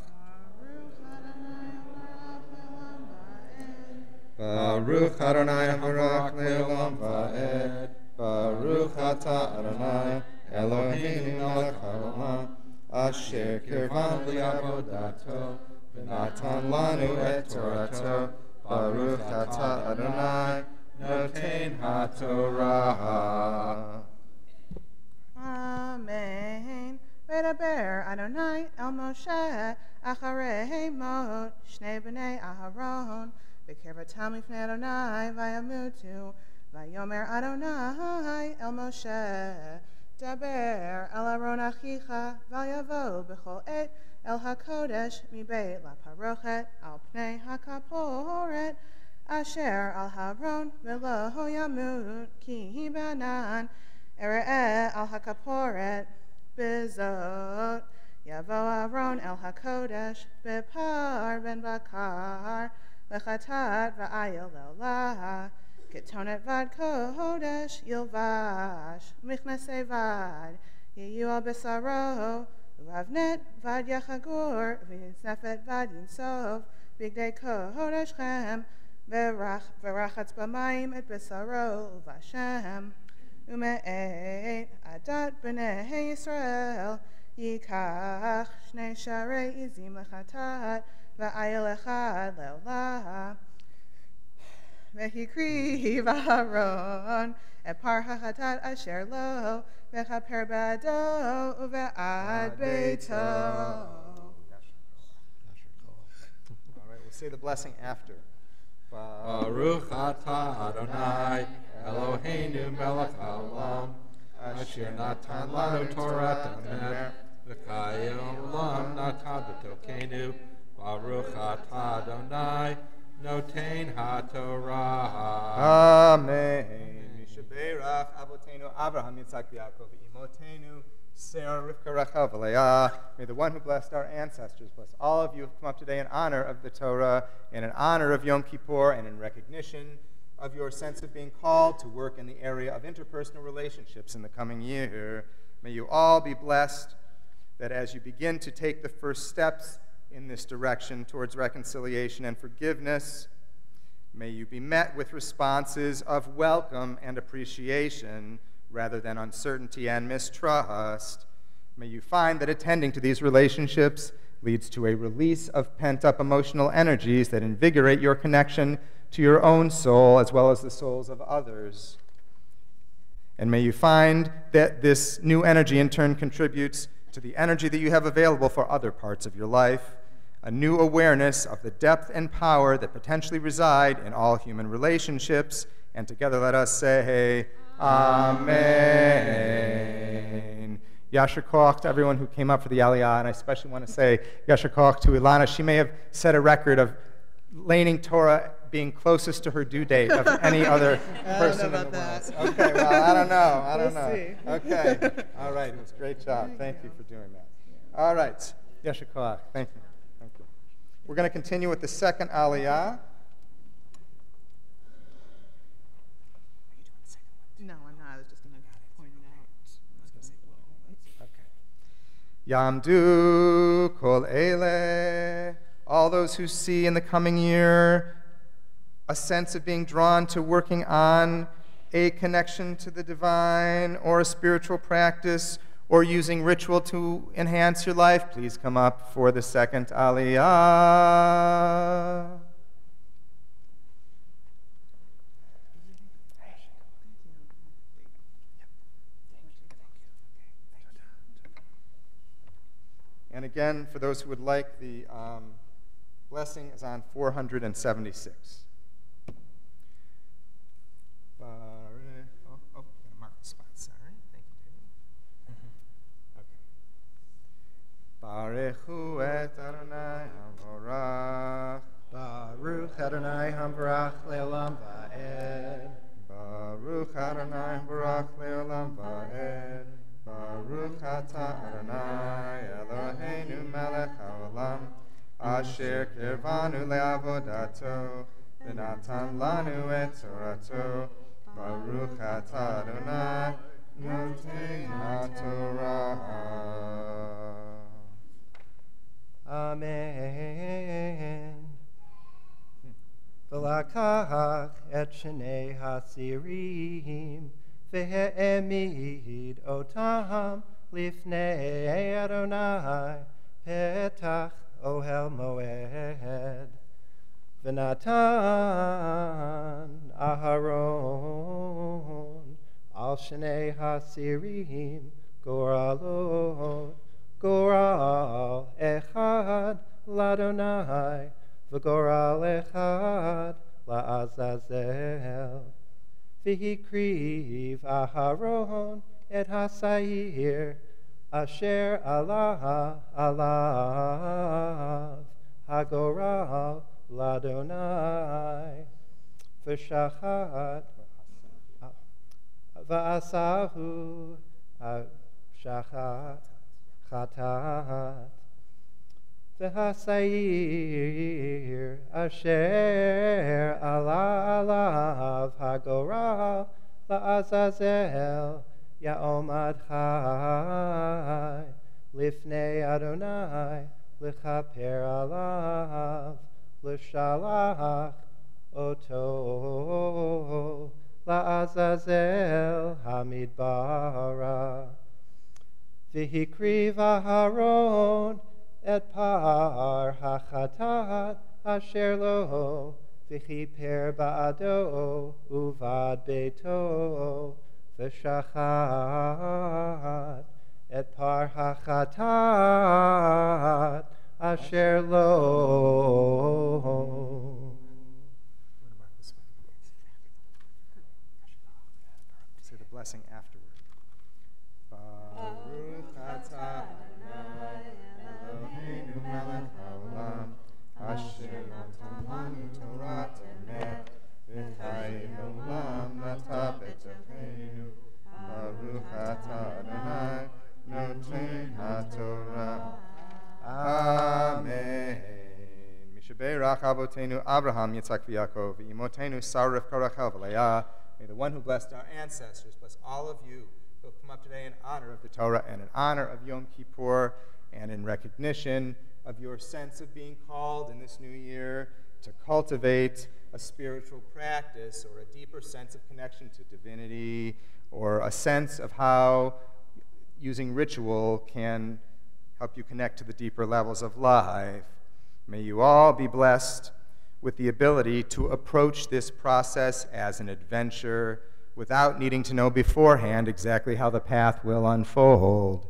Baruch Adonai Havorach le'olam va'ed. Baruch ata Adonai Eloheinu melech haolam. Asher kirvan li'avodato, v'natan lanu et torato, Baruch ata Adonai, noten haTorah. Amen. V'daber Adonai el Moshe, acharei mot, shnei b'nei Aharon, v'kirvatam lifnei Adonai, v'yamutu, v'yomer Adonai el Moshe, Daber el Aron achicha, v'yavo b'chol et el hakodesh mibeit laparochet al pnei hakaporet asher al haron v'lo yamut ki banan ere'eh al hakaporet bizot yavo Aron el hakodesh b'par ben bakar v'chatat v'ayil le'olah Ketonet vad kodesh yilvash michnasei vad yiyu al besaro uvavnet vad yachagur v'yinsefet vad yinsov bigdei kodesh chem v'rachatz b'mayim et besaro uvashem ume'eit adat b'nei Yisrael yikach shnei sharei izim lechatat v'ayil echad le'olah V'hikriv Aharon et par hachatat asher lo v'chaper b'ado uve'ad beito. All right, we'll say the blessing after. Baruch atah Adonai Eloheinu melech haolam asher natan lanu Torat emet v'chayei olam natan b'tokenu Baruch atah Adonai Noten haTorah. Amen. Mishaberach Avotenu Avraham Yitzchak Yaakov Imotenu Sarah Rivka Rachel v'Leah. May the one who blessed our ancestors bless all of you who have come up today in honor of the Torah and in honor of Yom Kippur and in recognition of your sense of being called to work in the area of interpersonal relationships in the coming year. May you all be blessed that as you begin to take the first steps in this direction towards reconciliation and forgiveness, may you be met with responses of welcome and appreciation rather than uncertainty and mistrust. May you find that attending to these relationships leads to a release of pent-up emotional energies that invigorate your connection to your own soul as well as the souls of others. And may you find that this new energy in turn contributes to the energy that you have available for other parts of your life, a new awareness of the depth and power that potentially reside in all human relationships. And together let us say, Amen. Yasher Koch to everyone who came up for the Aliyah, and I especially want to say Yasher Koch to Ilana. She may have set a record of laning Torah being closest to her due date of any other person in the world. Okay, well, I don't know. See. Okay, all right, it was a great job. Thank you for doing that. All right, Yasher Koch, thank you. We're going to continue with the second Aliyah. No, I'm not. I was just going to point it out. Okay. Yamdu kol ele, all those who see in the coming year a sense of being drawn to working on a connection to the divine or a spiritual practice or using ritual to enhance your life, please come up for the second Aliyah. And again, for those who would like, the blessing is on 476. Mark the spot, sorry. Thank you, David. Okay. Baruch et Adonai Hamvorach. Baruch Adonai Hamvarach Le'olam Va'ed. Baruch Adonai Hamvorach Le'olam Va'ed. Baruch Atah Adonai Eloheinu melech haolam, asher kirvanu le'avodato, v'natan lanu et torato. Baruch Atah Adonai noten haTorah. Amen. V'lakach et shnei hasirim, ve'emid otam lifnei Adonai, petach ohel moed. V'natan Aharon al shnei hasirim goralot, goral echad l'Adonai, v'goral echad la'azazel. V'hikriv Aharon et hasayir asher alav hagoral l'Adonai, v'shachat v'asahu shachat chatat, v'hasayir asher alav hagoral la'azazel ya'omad chai lifnei Adonai l'chaper alav l'shalach oto la'azazel hamidbara. V'hikriv Aharon et par hachatat asher lo, v'chiper ba'ado uvad beito, v'shachat et par hachatat asher lo. Say the blessing afterward. Baruch atah Adonai Eloheinu melech haolam, asher natan lanu Torah emet, v'chayim olam nata b'tocheinu. Baruch atah Adonai noten haTorah. Vayrach Avotenu Abraham Yitzhak v'Yaakov v'imotenu Sarah Rivka Rachel v'Leah. May the one who blessed our ancestors bless all of you who have come up today in honor of the Torah and in honor of Yom Kippur and in recognition of your sense of being called in this new year to cultivate a spiritual practice or a deeper sense of connection to divinity or a sense of how using ritual can help you connect to the deeper levels of life. May you all be blessed with the ability to approach this process as an adventure without needing to know beforehand exactly how the path will unfold.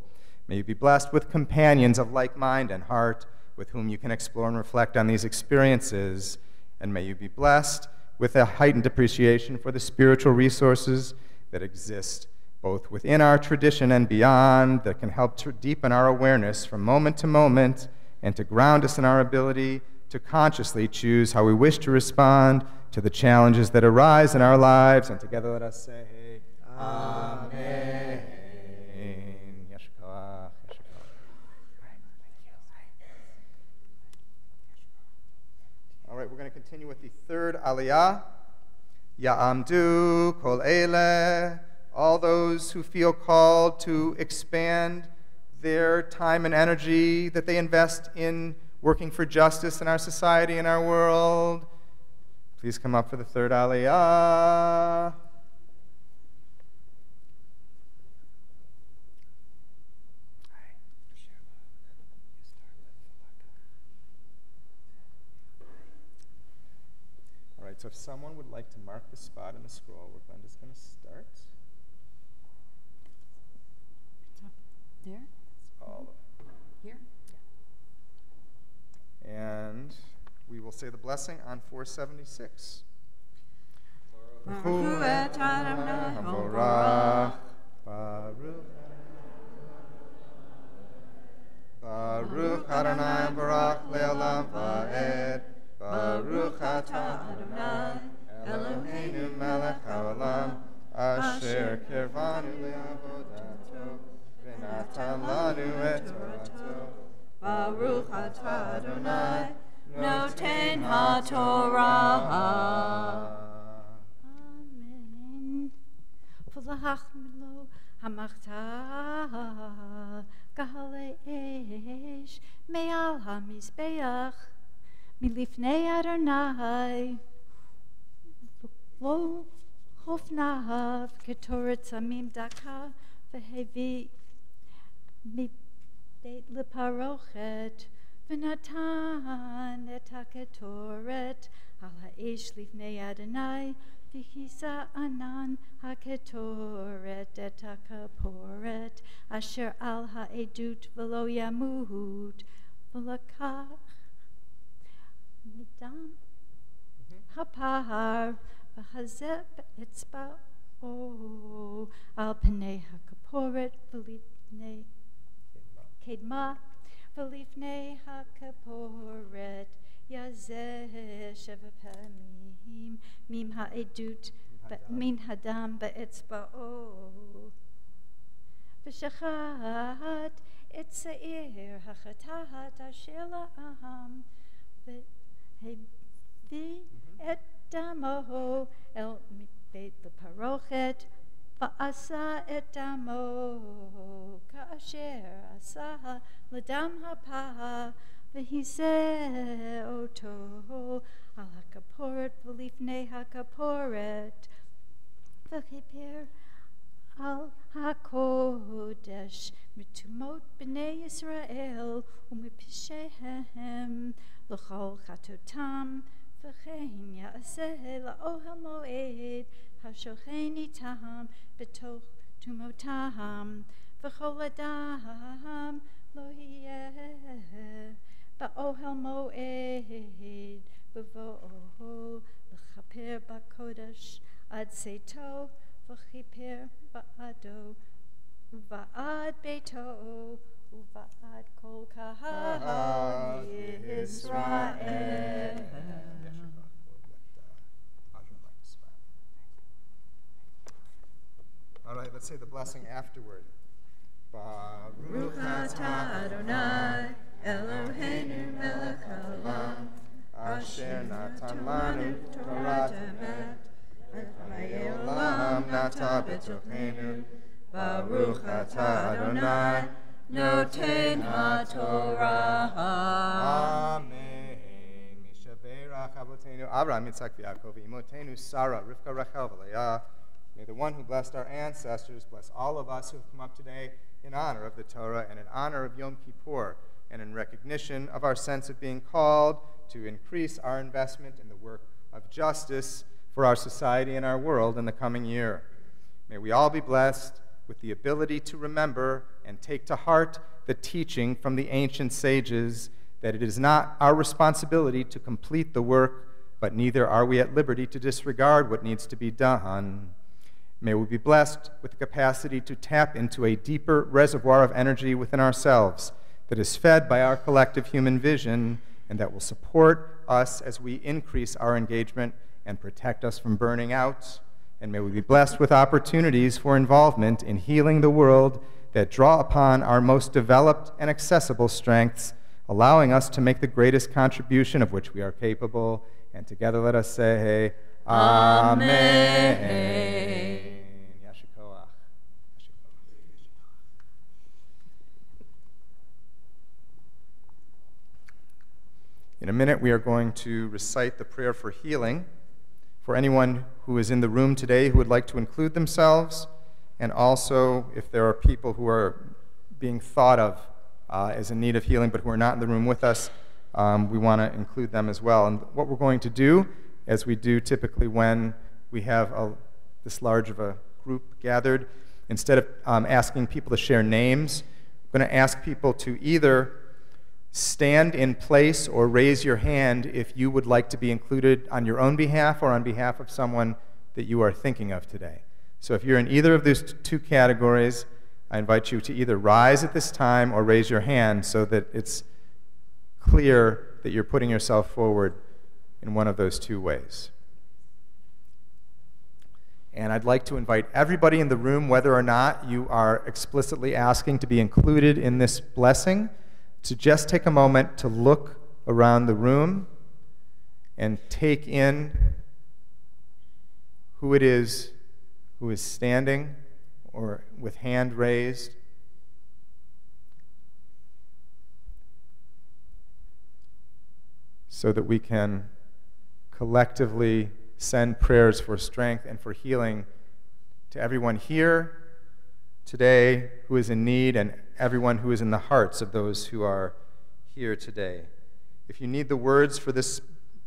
May you be blessed with companions of like mind and heart with whom you can explore and reflect on these experiences. And may you be blessed with a heightened appreciation for the spiritual resources that exist both within our tradition and beyond that can help to deepen our awareness from moment to moment and to ground us in our ability to consciously choose how we wish to respond to the challenges that arise in our lives. And together let us say, Amen. Yeshua. All right, we're going to continue with the third aliyah. Ya'amdu kol eleh. All those who feel called to expand their time and energy that they invest in working for justice in our society and our world, please come up for the third aliyah. All right, so if someone would like to mark the spot in the scroll where Glenda's going to start. There? All of it. Here? And we will say the blessing on 476. Baruch Adonai Baruch Le'olam Va'ed. Baruch Atah Adonai Eloheinu Melech HaOlam Asher Kirvanu Le'avodato V'natan Lanu Et Torato. Baruch Atah Adonai Noten HaTorah. Amen. V'lach milo hamachta kahale esh me'al hamizbeach milifnei Adonai lo hofnav ketoret samim daka v'hevi beit leparochet v'natan et haketoret al ha'esh lifnei Adonai v'hisa anan haketoret et hakaporet asher al ha'edut v'lo yamut v'lakach midam hapahar v'hazeb etzba'o al pnei hakaporet v'lifnei Kedma v'lifnei hakaporet yazeh sheva pamim mim ha'edut min hadam be'etzba'o v'shachat et se'ir hachatat asher la'am v'hevi et damo el beit leparochet Va'asa et damo ka'asher asa l'dam ha'paha v'hiseh oto al hakaporet v'lifnei hakaporet v'chiper al hakodesh mitumot b'nei Yisrael u'mipishehem l'chol chatotam v'chein ya'aseh la'ohel mo'ed Hashochem itam betoch tumotam v'chol adam lo yeh ba'ohel moed b'vo'o l'chaper b'kodesh ad seito v'chiper ba'ado uva'ad beito uva'ad kol kahal Yisrael. All right, let's say the blessing afterward. Baruch atah Adonai Eloheinu melech haolam b'tochenu, Baruch atah Adonai, noten haTorah. Amen. Mishaberach avotenu Avraham, Yitzchak, Yaakov, imotenu Sarah, Rivka, Rachel, v'Leah. May the one who blessed our ancestors bless all of us who have come up today in honor of the Torah and in honor of Yom Kippur, and in recognition of our sense of being called to increase our investment in the work of justice for our society and our world in the coming year. May we all be blessed with the ability to remember and take to heart the teaching from the ancient sages that it is not our responsibility to complete the work, but neither are we at liberty to disregard what needs to be done. May we be blessed with the capacity to tap into a deeper reservoir of energy within ourselves that is fed by our collective human vision and that will support us as we increase our engagement and protect us from burning out. And may we be blessed with opportunities for involvement in healing the world that draw upon our most developed and accessible strengths, allowing us to make the greatest contribution of which we are capable. And together let us say, Amen. In a minute, we are going to recite the prayer for healing for anyone who is in the room today who would like to include themselves, and also if there are people who are being thought of as in need of healing but who are not in the room with us, we want to include them as well. And what we're going to do, as we do typically when we have this large of a group gathered, instead of asking people to share names, I'm going to ask people to either stand in place or raise your hand if you would like to be included on your own behalf or on behalf of someone that you are thinking of today. So if you're in either of those two categories, I invite you to either rise at this time or raise your hand so that it's clear that you're putting yourself forward in one of those two ways. And I'd like to invite everybody in the room, whether or not you are explicitly asking to be included in this blessing, to just take a moment to look around the room and take in who it is who is standing or with hand raised. So that we can collectively send prayers for strength and for healing to everyone here today who is in need and everyone who is in the hearts of those who are here today. If you need the words for this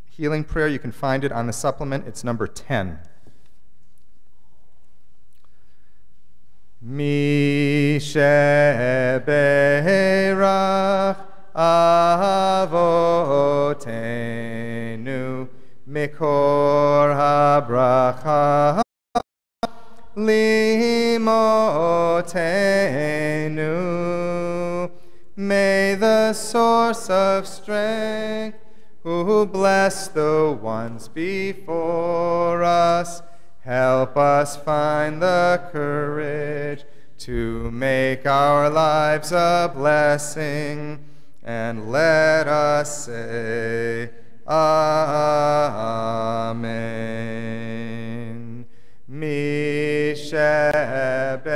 healing prayer, you can find it on the supplement. It's number 10. Mi sheberach avotenu mikor habracha limotenu. May the source of strength, who bless the ones before us, help us find the courage to make our lives a blessing, and let us say, Amen. Mi sheberach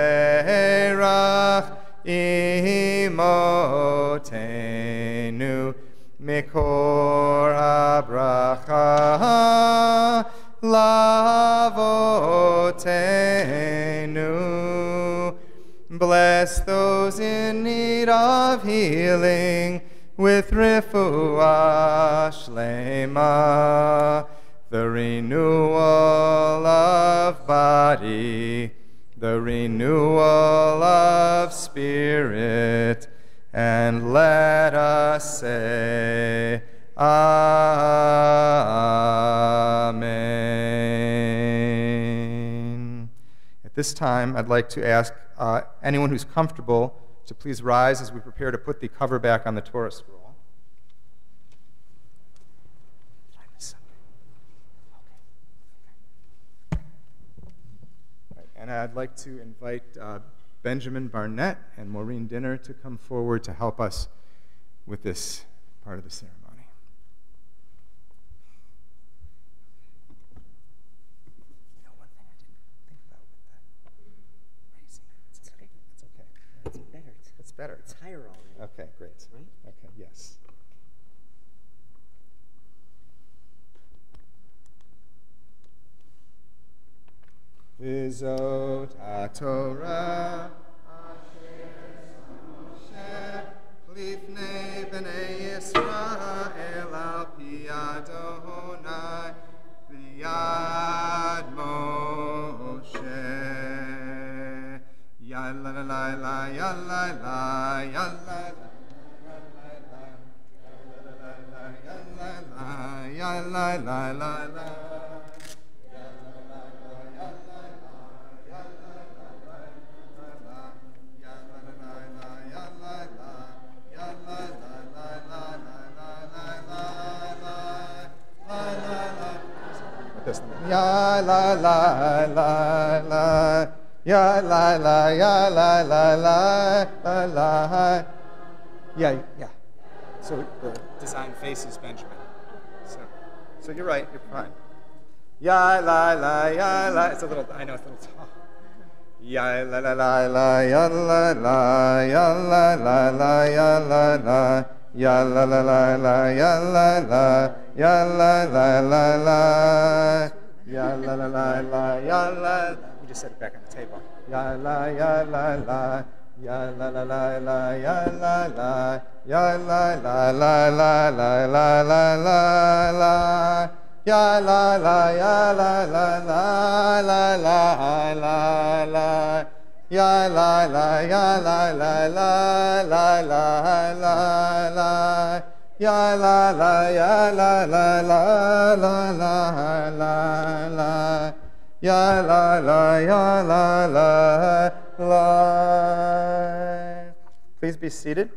imotenu mikor habracha lavotenu. Bless those in need of healing with refuah shlema, the renewal of body, the renewal of spirit, and let us say, Amen. At this time, I'd like to ask anyone who's comfortable to please rise as we prepare to put the cover back on the Torah scroll. And I'd like to invite Benjamin Barnett and Maureen Dinner to come forward to help us with this part of the ceremony. You know, one thing I didn't think about with that. It's better. It's higher already. Okay, great. Right? Okay, yes. V'zot haTorah Lifnei b'nei Yisrael al pi Adonai v'yad Moshe. Ya la la la la, ya la la, ya la la, ya la la la la. Ya la la la la, ya la la ya la la la la. Yeah. So the design faces Benjamin. So you're right. You're fine. Ya la la ya la. It's a little. I know it's a little tall. Ya la la la la ya la la ya la la la ya la la ya la la la la ya la la ya la la la la ya la la la la ya la. You just set it back on the table. Ya la la la ya la la la la ya la la ya la la la la la la la la. Ya la la ya la la la la la la la. Ya la la ya la la la la la la la. Ya la la ya la la la la la la la. Ya la la ya la la la. Please be seated.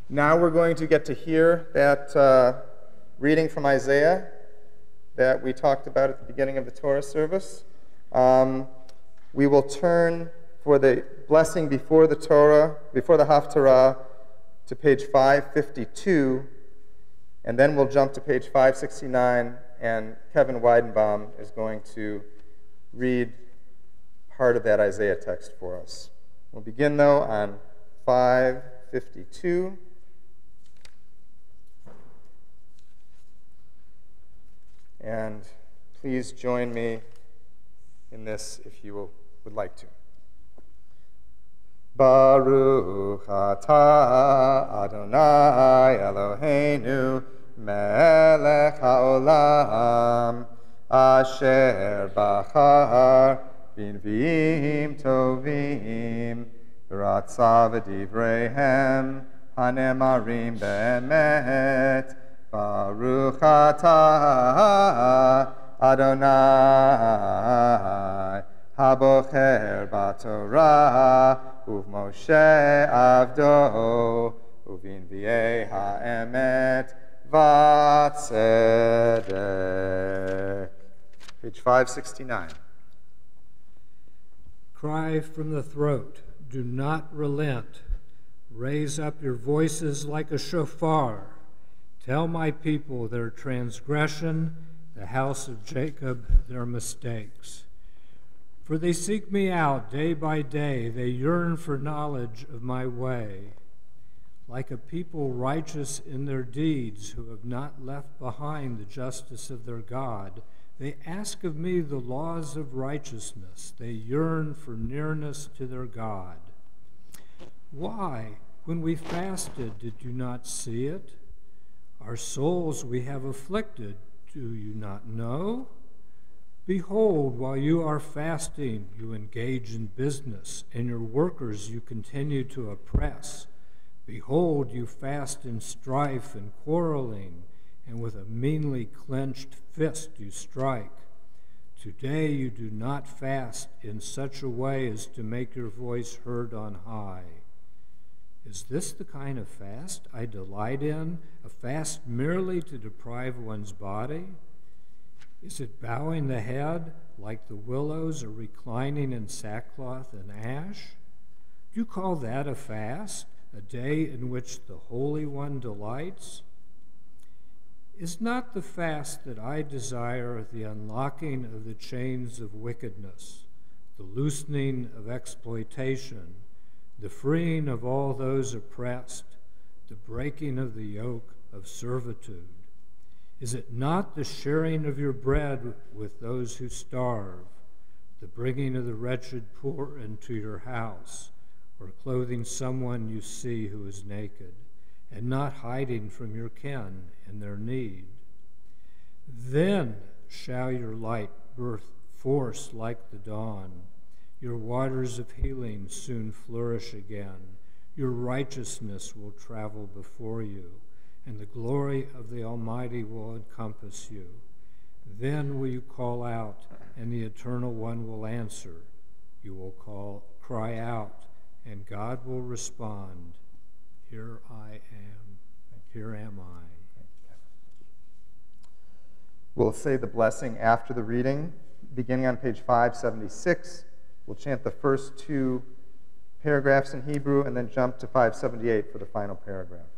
Now we're going to get to hear that reading from Isaiah that we talked about at the beginning of the Torah service. We will turn for the blessing before the Torah, before the Haftarah, to page 552, and then we'll jump to page 569, and Kevin Weidenbaum is going to read part of that Isaiah text for us. We'll begin, though, on 552. And please join me in this if you would like to. Baruch atah Adonai Eloheinu melech haolam asher bachar b'nviim tovim v'ratza v'divreihem hanemarim be'emet. Baruch atah Adonai habocher b'torah uv'Moshe avdo uv'nviei ha'emet v'tzedek. Page 569. Cry from the throat, do not relent. Raise up your voices like a shofar. Tell my people their transgression, the house of Jacob their mistakes. For they seek me out day by day, they yearn for knowledge of my way. Like a people righteous in their deeds, who have not left behind the justice of their God, they ask of me the laws of righteousness. They yearn for nearness to their God. Why, when we fasted, did you not see it? Our souls we have afflicted, do you not know? Behold, while you are fasting, you engage in business, and your workers you continue to oppress. Behold, you fast in strife and quarreling, and with a meanly clenched fist you strike. Today you do not fast in such a way as to make your voice heard on high. Is this the kind of fast I delight in, a fast merely to deprive one's body? Is it bowing the head like the willows or reclining in sackcloth and ash? Do you call that a fast, a day in which the Holy One delights? Is not the fast that I desire the unlocking of the chains of wickedness, the loosening of exploitation, the freeing of all those oppressed, the breaking of the yoke of servitude? Is it not the sharing of your bread with those who starve, the bringing of the wretched poor into your house, or clothing someone you see who is naked, and not hiding from your kin in their need? Then shall your light burst forth like the dawn, your waters of healing soon flourish again, your righteousness will travel before you, and the glory of the Almighty will encompass you. Then will you call out, and the Eternal One will answer. You will cry out, and God will respond. Here I am. Here am I. We'll say the blessing after the reading, beginning on page 576. We'll chant the first two paragraphs in Hebrew and then jump to 578 for the final paragraph.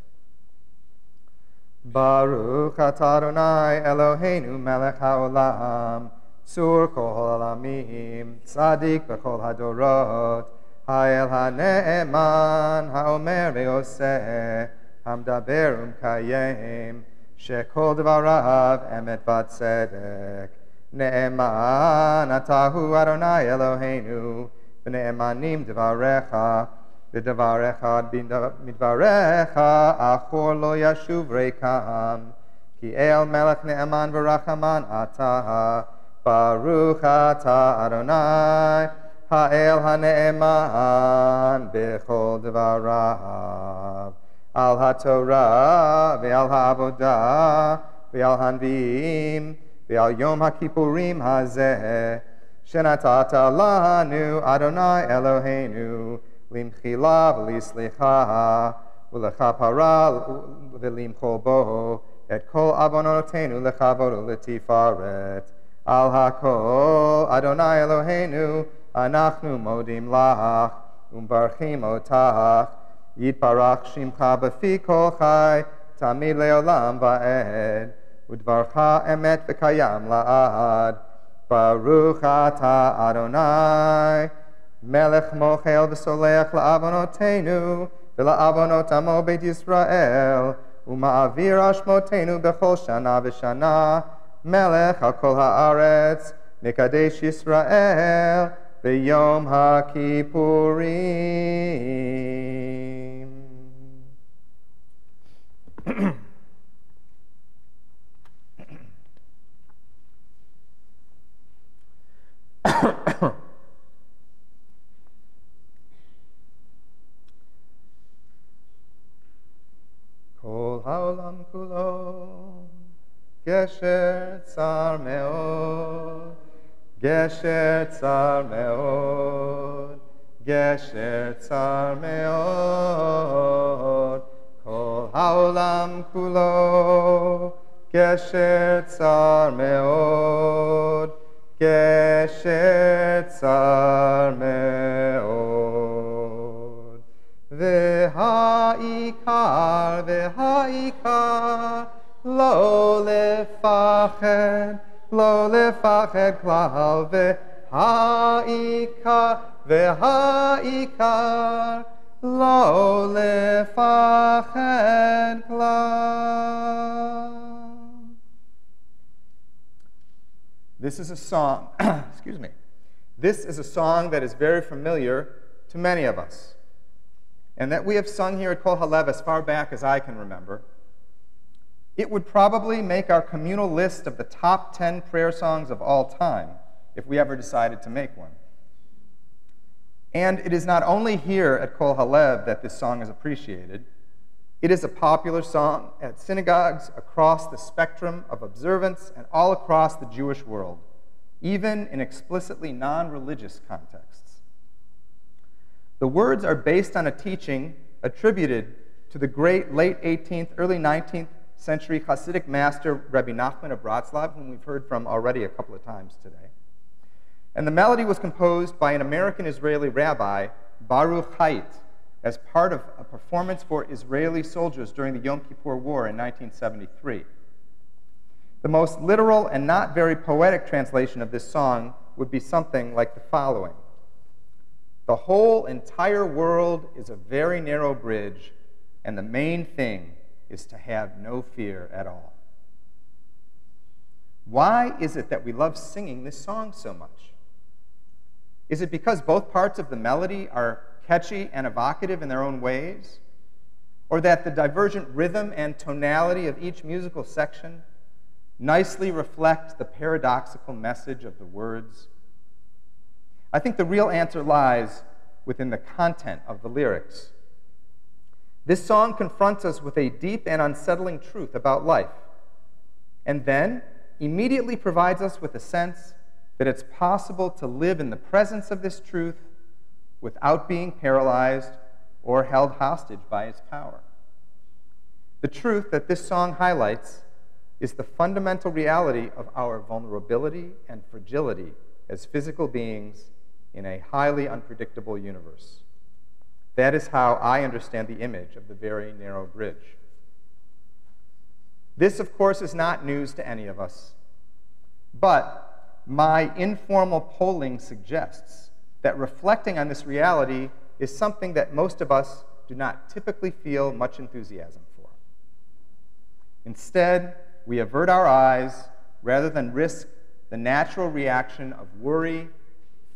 Baruch atah Adonai Eloheinu melech haolam, tzur kol haolamim, tzadik b'chol hadorot, ha'el ha'ne'eman, ha'omer ve'oseh, ha'mdaber u'mkayem, shekol devarav emet v'tzedek. Ne'eman atahu Adonai Eloheinu, v'ne'emanim devarecha, v'devarecha midvarecha, achor lo yashuv reikam, ki el melech ne'eman v'rachaman atah, baruch atah Adonai, ha'el ha'ne'eman, b'chol devarav, al ha'torah, v'al ha'avodah, v'al hanviim, v'al Yom Kippurim hazeh, shenatata lanu Adonai Eloheinu, limchila v'lislicha, v'lechapara v'limchol bo, et kol avonotenu lechavod u'letifaret. Al hakol Adonai Eloheinu, anachnu modim lach, umbarchim otach, yitbarach shimcha b'fi kol chai, tamid leolam va'ed. Udvarcha emet v'kayam la'ad, baruch atah Adonai, melech mochel v'soleach la'avonotenu, v'la'avonot amo beit Yisrael, u'ma'avir ashmotenu b'chol shana v'shana, melech al kol ha'aretz, mekadesh Yisrael, v'yom ha'kippurim. Kol haolam kulo, gesher tsar meod, gesher tsar meod, gesher tsar meod. Kol haolam kulo, gesher tsar meod, gesher tsar meod. V'ha'ikar, v'ha'ikar, lo lefached klal. V'ha'ikar, v'ha'ikar, lo lefached klal. This is a song, excuse me. This is a song that is very familiar to many of us, and that we have sung here at Kol Halev as far back as I can remember. It would probably make our communal list of the top 10 prayer songs of all time if we ever decided to make one. And it is not only here at Kol Halev that this song is appreciated. It is a popular song at synagogues across the spectrum of observance and all across the Jewish world, even in explicitly non-religious contexts. The words are based on a teaching attributed to the great late 18th, early 19th century Hasidic master Rabbi Nachman of Wroclaw, whom we've heard from already a couple of times today. And the melody was composed by an American-Israeli rabbi, Baruch Haidt, as part of a performance for Israeli soldiers during the Yom Kippur War in 1973. The most literal and not very poetic translation of this song would be something like the following. The whole entire world is a very narrow bridge, and the main thing is to have no fear at all. Why is it that we love singing this song so much? Is it because both parts of the melody are catchy and evocative in their own ways? Or that the divergent rhythm and tonality of each musical section nicely reflect the paradoxical message of the words? I think the real answer lies within the content of the lyrics. This song confronts us with a deep and unsettling truth about life, and then immediately provides us with a sense that it's possible to live in the presence of this truth without being paralyzed or held hostage by its power. The truth that this song highlights is the fundamental reality of our vulnerability and fragility as physical beings in a highly unpredictable universe. That is how I understand the image of the very narrow bridge. This, of course, is not news to any of us, but my informal polling suggests that reflecting on this reality is something that most of us do not typically feel much enthusiasm for. Instead, we avert our eyes rather than risk the natural reaction of worry,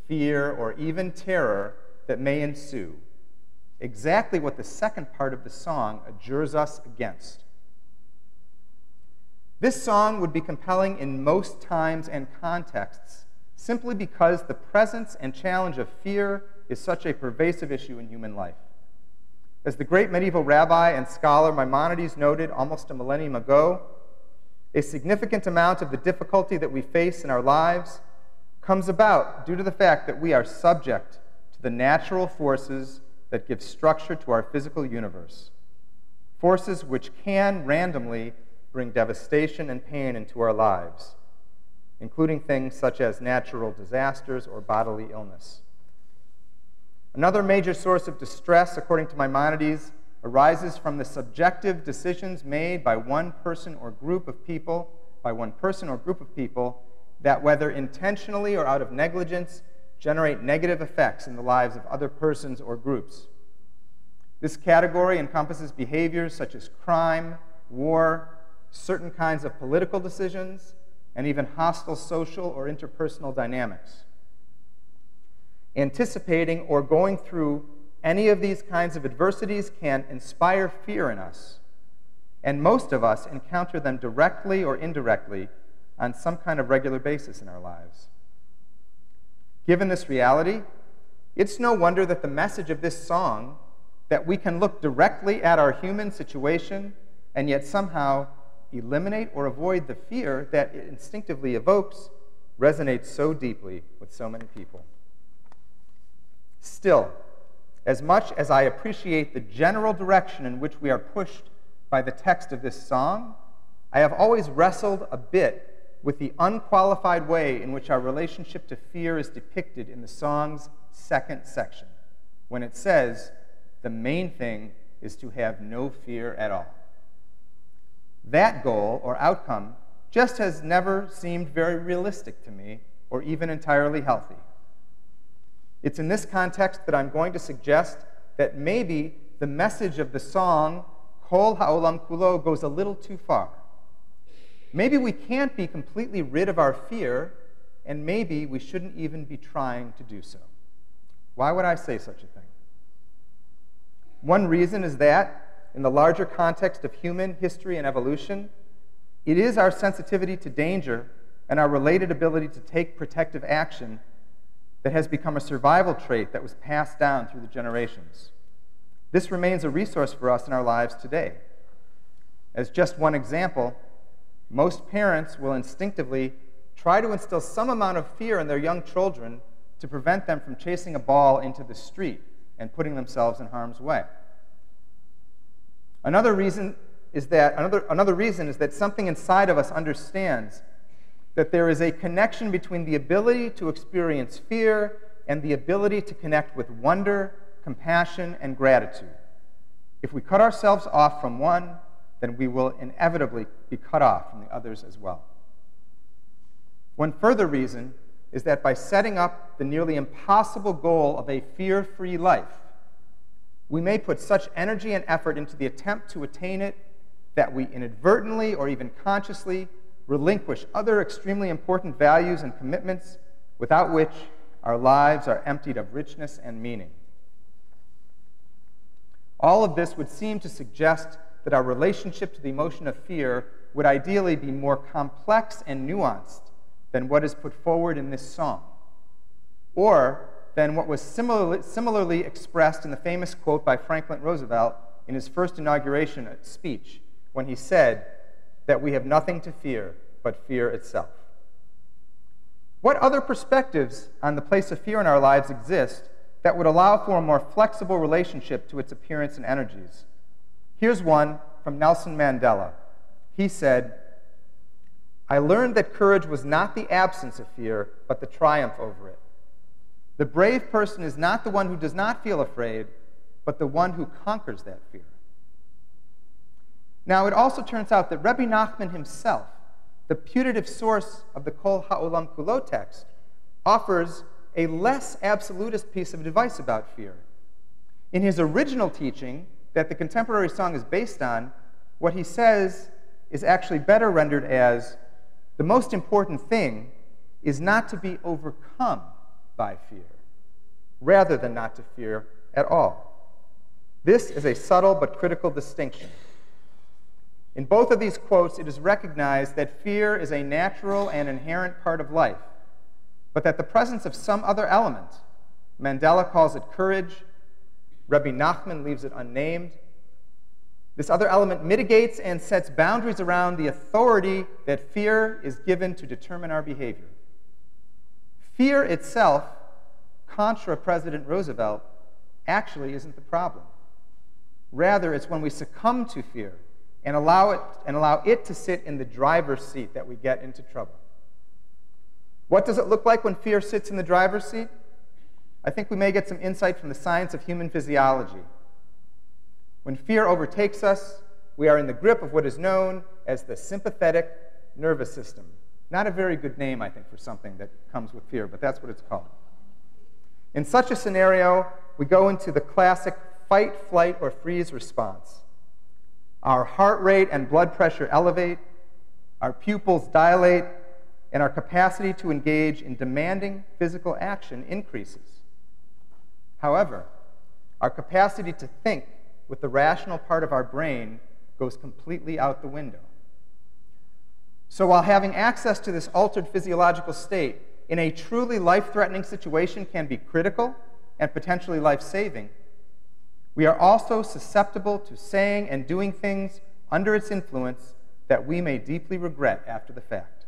fear, or even terror that may ensue, exactly what the second part of the song adjures us against. This song would be compelling in most times and contexts simply because the presence and challenge of fear is such a pervasive issue in human life. As the great medieval rabbi and scholar Maimonides noted almost a millennium ago, a significant amount of the difficulty that we face in our lives comes about due to the fact that we are subject to the natural forces that give structure to our physical universe, forces which can randomly bring devastation and pain into our lives, including things such as natural disasters or bodily illness. Another major source of distress, according to Maimonides, arises from the subjective decisions made by one person or group of people, that, whether intentionally or out of negligence, generate negative effects in the lives of other persons or groups. This category encompasses behaviors such as crime, war, certain kinds of political decisions, and even hostile social or interpersonal dynamics. Anticipating or going through any of these kinds of adversities can inspire fear in us, and most of us encounter them directly or indirectly on some kind of regular basis in our lives. Given this reality, it's no wonder that the message of this song, that we can look directly at our human situation and yet somehow eliminate or avoid the fear that it instinctively evokes, resonates so deeply with so many people. Still, as much as I appreciate the general direction in which we are pushed by the text of this song, I have always wrestled a bit with the unqualified way in which our relationship to fear is depicted in the song's second section, when it says, the main thing is to have no fear at all. That goal or outcome just has never seemed very realistic to me or even entirely healthy. It's in this context that I'm going to suggest that maybe the message of the song, Kol Ha'olam Kulo, goes a little too far. Maybe we can't be completely rid of our fear, and maybe we shouldn't even be trying to do so. Why would I say such a thing? One reason is that, in the larger context of human history and evolution, it is our sensitivity to danger and our related ability to take protective action that has become a survival trait that was passed down through the generations. This remains a resource for us in our lives today. As just one example, most parents will instinctively try to instill some amount of fear in their young children to prevent them from chasing a ball into the street and putting themselves in harm's way. Another reason is that something inside of us understands that there is a connection between the ability to experience fear and the ability to connect with wonder, compassion, and gratitude. If we cut ourselves off from one, then we will inevitably be cut off from the others as well. One further reason is that by setting up the nearly impossible goal of a fear-free life, we may put such energy and effort into the attempt to attain it that we inadvertently or even consciously relinquish other extremely important values and commitments without which our lives are emptied of richness and meaning. All of this would seem to suggest that our relationship to the emotion of fear would ideally be more complex and nuanced than what is put forward in this song, or than what was similarly expressed in the famous quote by Franklin Roosevelt in his first inauguration speech, when he said that we have nothing to fear but fear itself. What other perspectives on the place of fear in our lives exist that would allow for a more flexible relationship to its appearance and energies? Here's one from Nelson Mandela. He said, "I learned that courage was not the absence of fear, but the triumph over it. The brave person is not the one who does not feel afraid, but the one who conquers that fear." Now, it also turns out that Rabbi Nachman himself, the putative source of the Kol Ha'olam Kulo text, offers a less absolutist piece of advice about fear. In his original teaching that the contemporary song is based on, what he says is actually better rendered as, the most important thing is not to be overcome by fear, rather than not to fear at all. This is a subtle but critical distinction. In both of these quotes, it is recognized that fear is a natural and inherent part of life, but that the presence of some other element, Mandela calls it courage, Rabbi Nachman leaves it unnamed, this other element mitigates and sets boundaries around the authority that fear is given to determine our behavior. Fear itself, contra President Roosevelt, actually isn't the problem. Rather, it's when we succumb to fear and allow it to sit in the driver's seat that we get into trouble. What does it look like when fear sits in the driver's seat? I think we may get some insight from the science of human physiology. When fear overtakes us, we are in the grip of what is known as the sympathetic nervous system. Not a very good name, I think, for something that comes with fear, but that's what it's called. In such a scenario, we go into the classic fight, flight, or freeze response. Our heart rate and blood pressure elevate, our pupils dilate, and our capacity to engage in demanding physical action increases. However, our capacity to think with the rational part of our brain goes completely out the window. So while having access to this altered physiological state in a truly life-threatening situation can be critical and potentially life-saving, we are also susceptible to saying and doing things under its influence that we may deeply regret after the fact.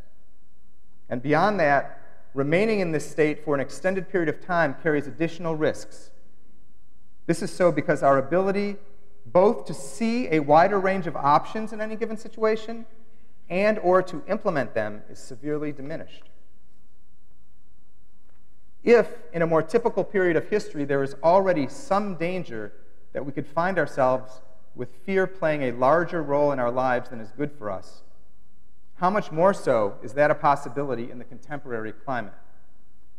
And beyond that, remaining in this state for an extended period of time carries additional risks. This is so because our ability both to see a wider range of options in any given situation and or to implement them is severely diminished. If, in a more typical period of history, there is already some danger that we could find ourselves with fear playing a larger role in our lives than is good for us, how much more so is that a possibility in the contemporary climate,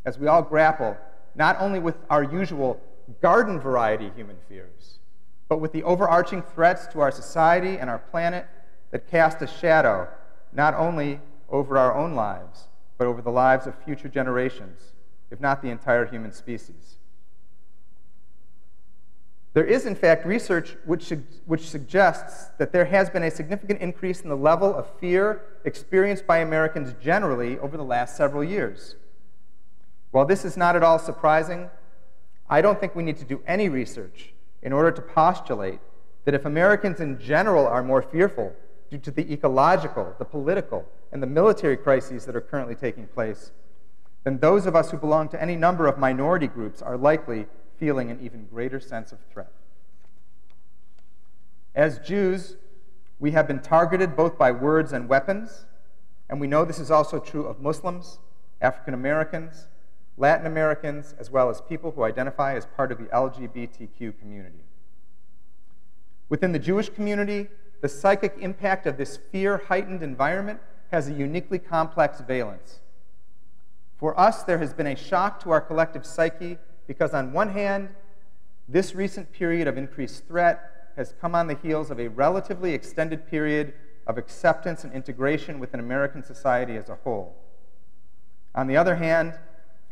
as we all grapple not only with our usual garden variety human fears, but with the overarching threats to our society and our planet that cast a shadow not only over our own lives, but over the lives of future generations, if not the entire human species. There is, in fact, research which suggests that there has been a significant increase in the level of fear experienced by Americans generally over the last several years. While this is not at all surprising, I don't think we need to do any research in order to postulate that if Americans in general are more fearful due to the ecological, the political, and the military crises that are currently taking place, then those of us who belong to any number of minority groups are likely feeling an even greater sense of threat. As Jews, we have been targeted both by words and weapons, and we know this is also true of Muslims, African Americans, Latin Americans, as well as people who identify as part of the LGBTQ community. Within the Jewish community, the psychic impact of this fear-heightened environment has a uniquely complex valence. For us, there has been a shock to our collective psyche because, on one hand, this recent period of increased threat has come on the heels of a relatively extended period of acceptance and integration within American society as a whole. On the other hand,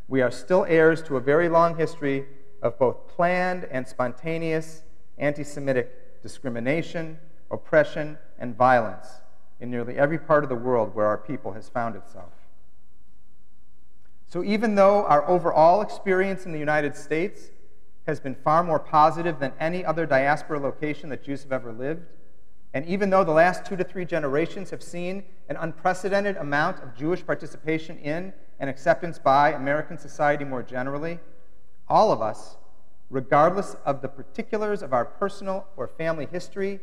we are still heirs to a very long history of both planned and spontaneous anti-Semitic discrimination, oppression, and violence in nearly every part of the world where our people has found itself. So even though our overall experience in the United States has been far more positive than any other diaspora location that Jews have ever lived, and even though the last 2 to 3 generations have seen an unprecedented amount of Jewish participation in and acceptance by American society more generally, all of us, regardless of the particulars of our personal or family history,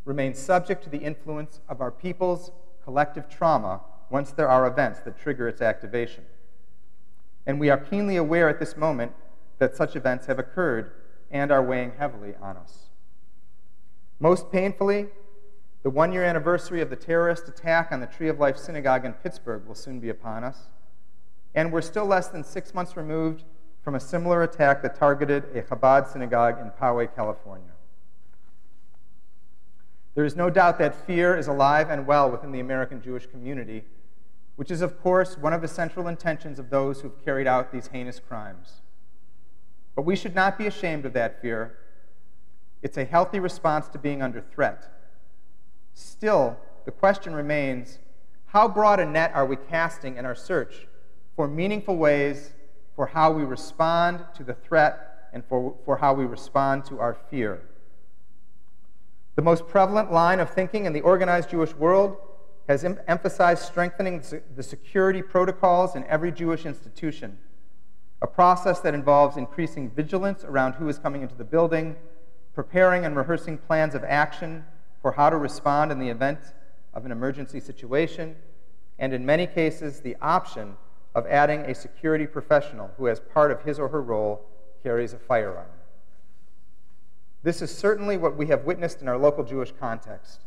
remain subject to the influence of our people's collective trauma once there are events that trigger its activation. And we are keenly aware at this moment that such events have occurred and are weighing heavily on us. Most painfully, the 1-year anniversary of the terrorist attack on the Tree of Life Synagogue in Pittsburgh will soon be upon us, and we're still less than 6 months removed from a similar attack that targeted a Chabad synagogue in Poway, California. There is no doubt that fear is alive and well within the American Jewish community, which is, of course, one of the central intentions of those who've carried out these heinous crimes. But we should not be ashamed of that fear. It's a healthy response to being under threat. Still, the question remains, how broad a net are we casting in our search for meaningful ways for how we respond to the threat and for how we respond to our fear? The most prevalent line of thinking in the organized Jewish world has emphasized strengthening the security protocols in every Jewish institution, a process that involves increasing vigilance around who is coming into the building, preparing and rehearsing plans of action for how to respond in the event of an emergency situation, and in many cases, the option of adding a security professional who, as part of his or her role, carries a firearm. This is certainly what we have witnessed in our local Jewish context.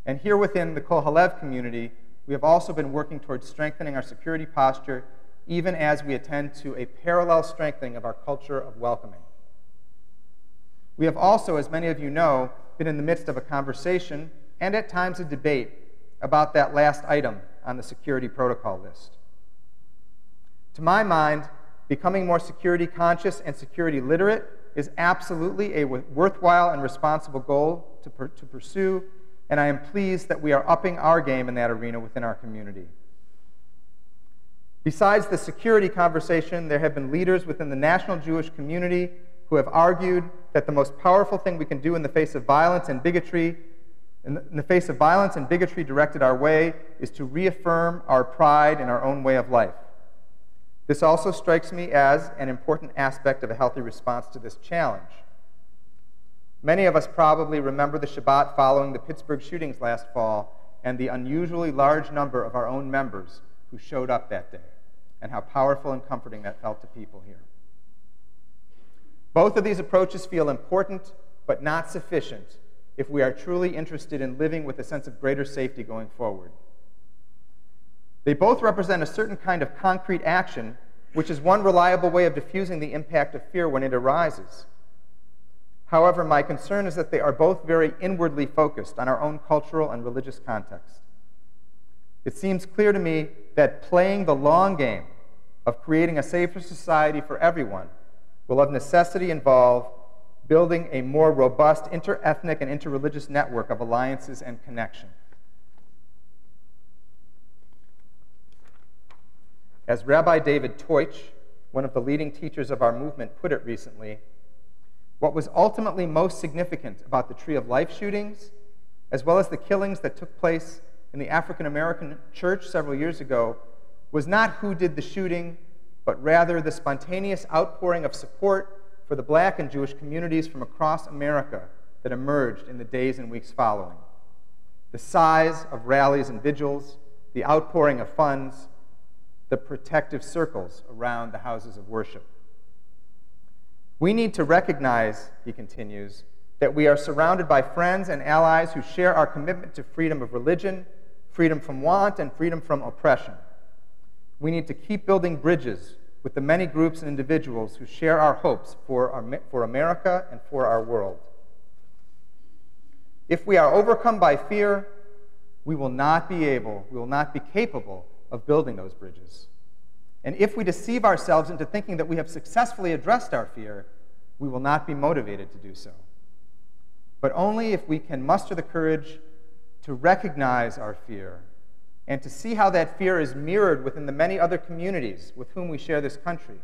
And here within the Kol Halev community, we have also been working towards strengthening our security posture, even as we attend to a parallel strengthening of our culture of welcoming. We have also, as many of you know, been in the midst of a conversation and at times a debate about that last item on the security protocol list. To my mind, becoming more security conscious and security literate is absolutely a worthwhile and responsible goal to pursue, and I am pleased that we are upping our game in that arena within our community. Besides the security conversation, there have been leaders within the national Jewish community who have argued that the most powerful thing we can do in the face of violence and bigotry, directed our way, is to reaffirm our pride in our own way of life. This also strikes me as an important aspect of a healthy response to this challenge. Many of us probably remember the Shabbat following the Pittsburgh shootings last fall and the unusually large number of our own members who showed up that day, and how powerful and comforting that felt to people here. Both of these approaches feel important, but not sufficient if we are truly interested in living with a sense of greater safety going forward. They both represent a certain kind of concrete action, which is one reliable way of diffusing the impact of fear when it arises. However, my concern is that they are both very inwardly focused on our own cultural and religious context. It seems clear to me that playing the long game of creating a safer society for everyone will of necessity involve building a more robust inter-ethnic and inter-religious network of alliances and connection. As Rabbi David Teutsch, one of the leading teachers of our movement, put it recently, what was ultimately most significant about the Tree of Life shootings, as well as the killings that took place in the African American church several years ago, was not who did the shooting, but rather the spontaneous outpouring of support for the Black and Jewish communities from across America that emerged in the days and weeks following. The size of rallies and vigils, the outpouring of funds, the protective circles around the houses of worship. We need to recognize, he continues, that we are surrounded by friends and allies who share our commitment to freedom of religion, freedom from want, and freedom from oppression. We need to keep building bridges with the many groups and individuals who share our hopes for America and for our world. If we are overcome by fear, we will not be capable of building those bridges. And if we deceive ourselves into thinking that we have successfully addressed our fear, we will not be motivated to do so. But only if we can muster the courage to recognize our fear and to see how that fear is mirrored within the many other communities with whom we share this country,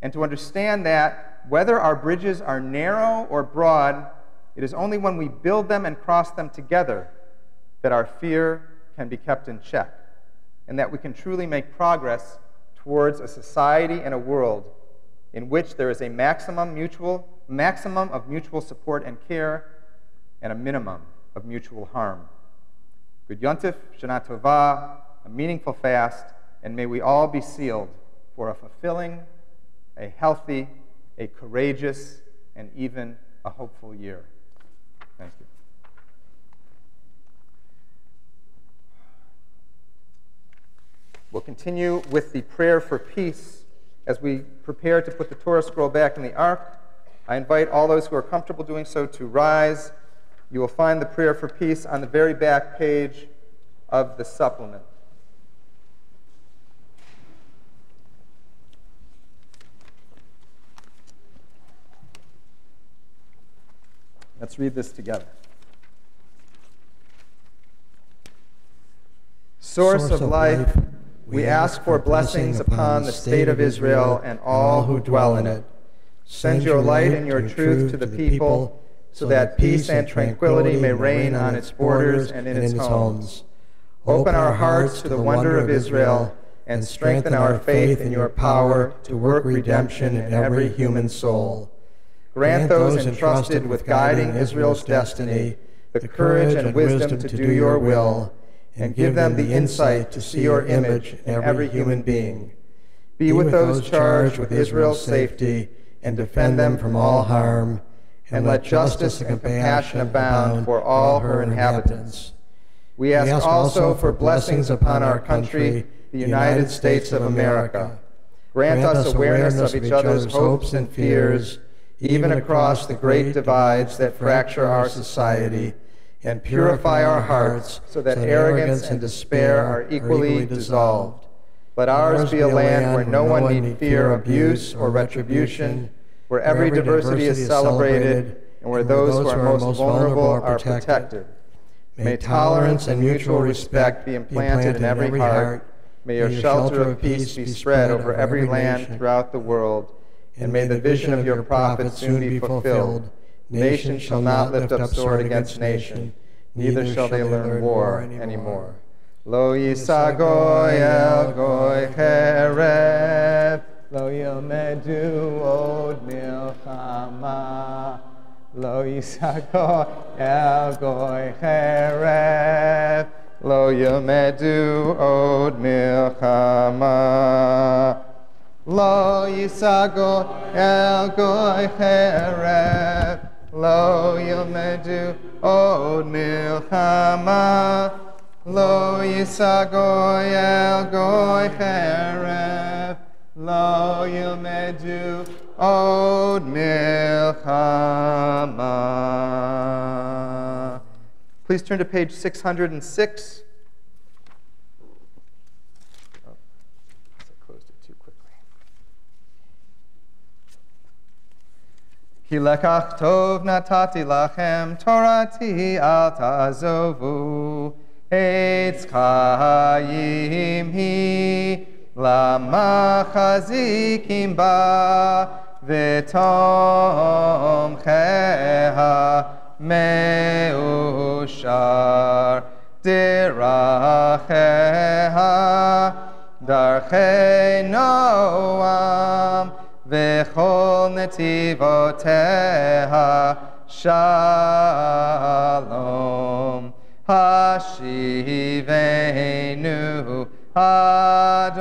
and to understand that whether our bridges are narrow or broad, it is only when we build them and cross them together that our fear can be kept in check, and that we can truly make progress towards a society and a world in which there is a maximum of mutual support and care and a minimum of mutual harm. Good Yontif, Shana Tova, a meaningful fast, and may we all be sealed for a fulfilling, a healthy, a courageous, and even a hopeful year. Thank you. We'll continue with the prayer for peace as we prepare to put the Torah scroll back in the ark. I invite all those who are comfortable doing so to rise. You will find the prayer for peace on the very back page of the supplement. Let's read this together. Source of life, we ask for blessings upon the state of Israel and all who dwell in it. Send your light and your truth to the people, so that peace and tranquility may reign on its borders and in its homes. Open our hearts to the wonder of Israel, and strengthen our faith in your power to work redemption in every human soul. Grant those entrusted with guiding Israel's destiny the courage and wisdom to do your will, and give them the insight to see your image in every human being. Be with those charged with Israel's safety, and defend them from all harm, and let justice and compassion abound for all her inhabitants. We ask also for blessings upon our country, the United States of America. Grant us awareness of each other's hopes and fears, even across the great divides that fracture our society, and purify our hearts so that arrogance and despair are equally dissolved. Let ours be a land where no one need fear abuse or retribution, where every diversity is celebrated, and where those who are most vulnerable are protected. May tolerance and mutual respect be implanted in every heart. May your shelter of peace be spread over every land throughout the world. And may the vision of your prophet soon be fulfilled. Nation shall not lift up sword against nation, neither shall they learn war anymore. Lo yisa goy el goy chereb, lo yilmedu od milchama. Lo yisa goy el goy chereb, lo yilmedu od milchama. Lo yisa goy el goy chereb, lo yilmedu od milchama. Lo yisa goy el goy chereb, lo yilmedu od milchama. Please turn to page 606. Ki lekach tov natati lachem torati al ta'azovu etz chayim hi lama chazikim ba v'tom cheha meushar diracheha darchei noam v'chol netivoteha shalom. Hashivenu Adonai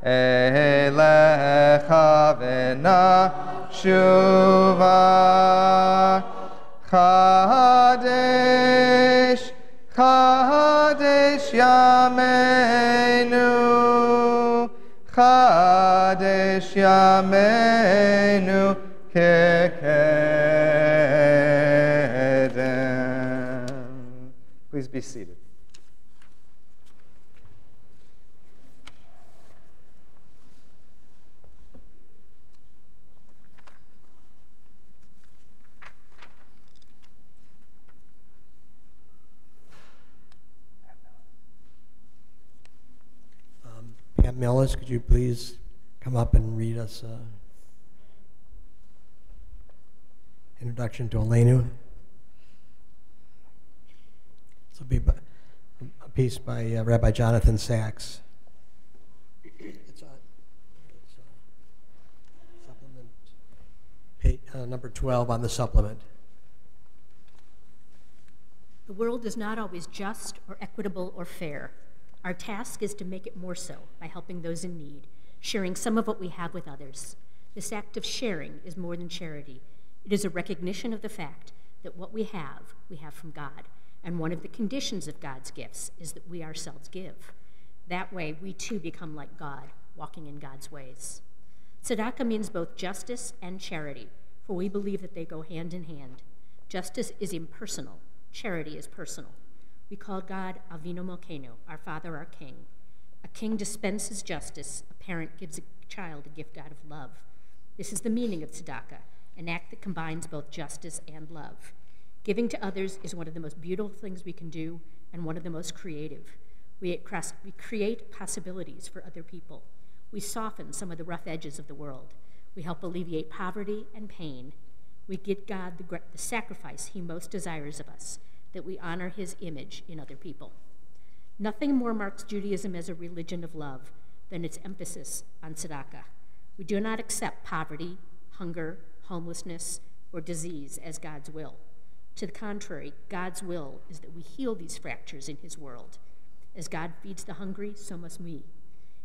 elecha v'nashuva. Chadesh, Chadesh Yam Yesh Yameinu Kekedem. Please be seated. Pam Millis, could you please come up and read us Introduction to Aleinu? This will be a piece by Rabbi Jonathan Sachs. It's supplement, page, number 12 on the supplement. The world is not always just or equitable or fair. Our task is to make it more so by helping those in need, sharing some of what we have with others. This act of sharing is more than charity. It is a recognition of the fact that what we have from God, and one of the conditions of God's gifts is that we ourselves give. That way, we too become like God, walking in God's ways. Tzedakah means both justice and charity, for we believe that they go hand in hand. Justice is impersonal. Charity is personal. We call God Avinu Malkeinu, our Father, our King. A king dispenses justice. A parent gives a child a gift out of love. This is the meaning of tzedakah, an act that combines both justice and love. Giving to others is one of the most beautiful things we can do and one of the most creative. We create possibilities for other people. We soften some of the rough edges of the world. We help alleviate poverty and pain. We give God the sacrifice he most desires of us, that we honor his image in other people. Nothing more marks Judaism as a religion of love than its emphasis on tzedakah. We do not accept poverty, hunger, homelessness, or disease as God's will. To the contrary, God's will is that we heal these fractures in his world. As God feeds the hungry, so must we.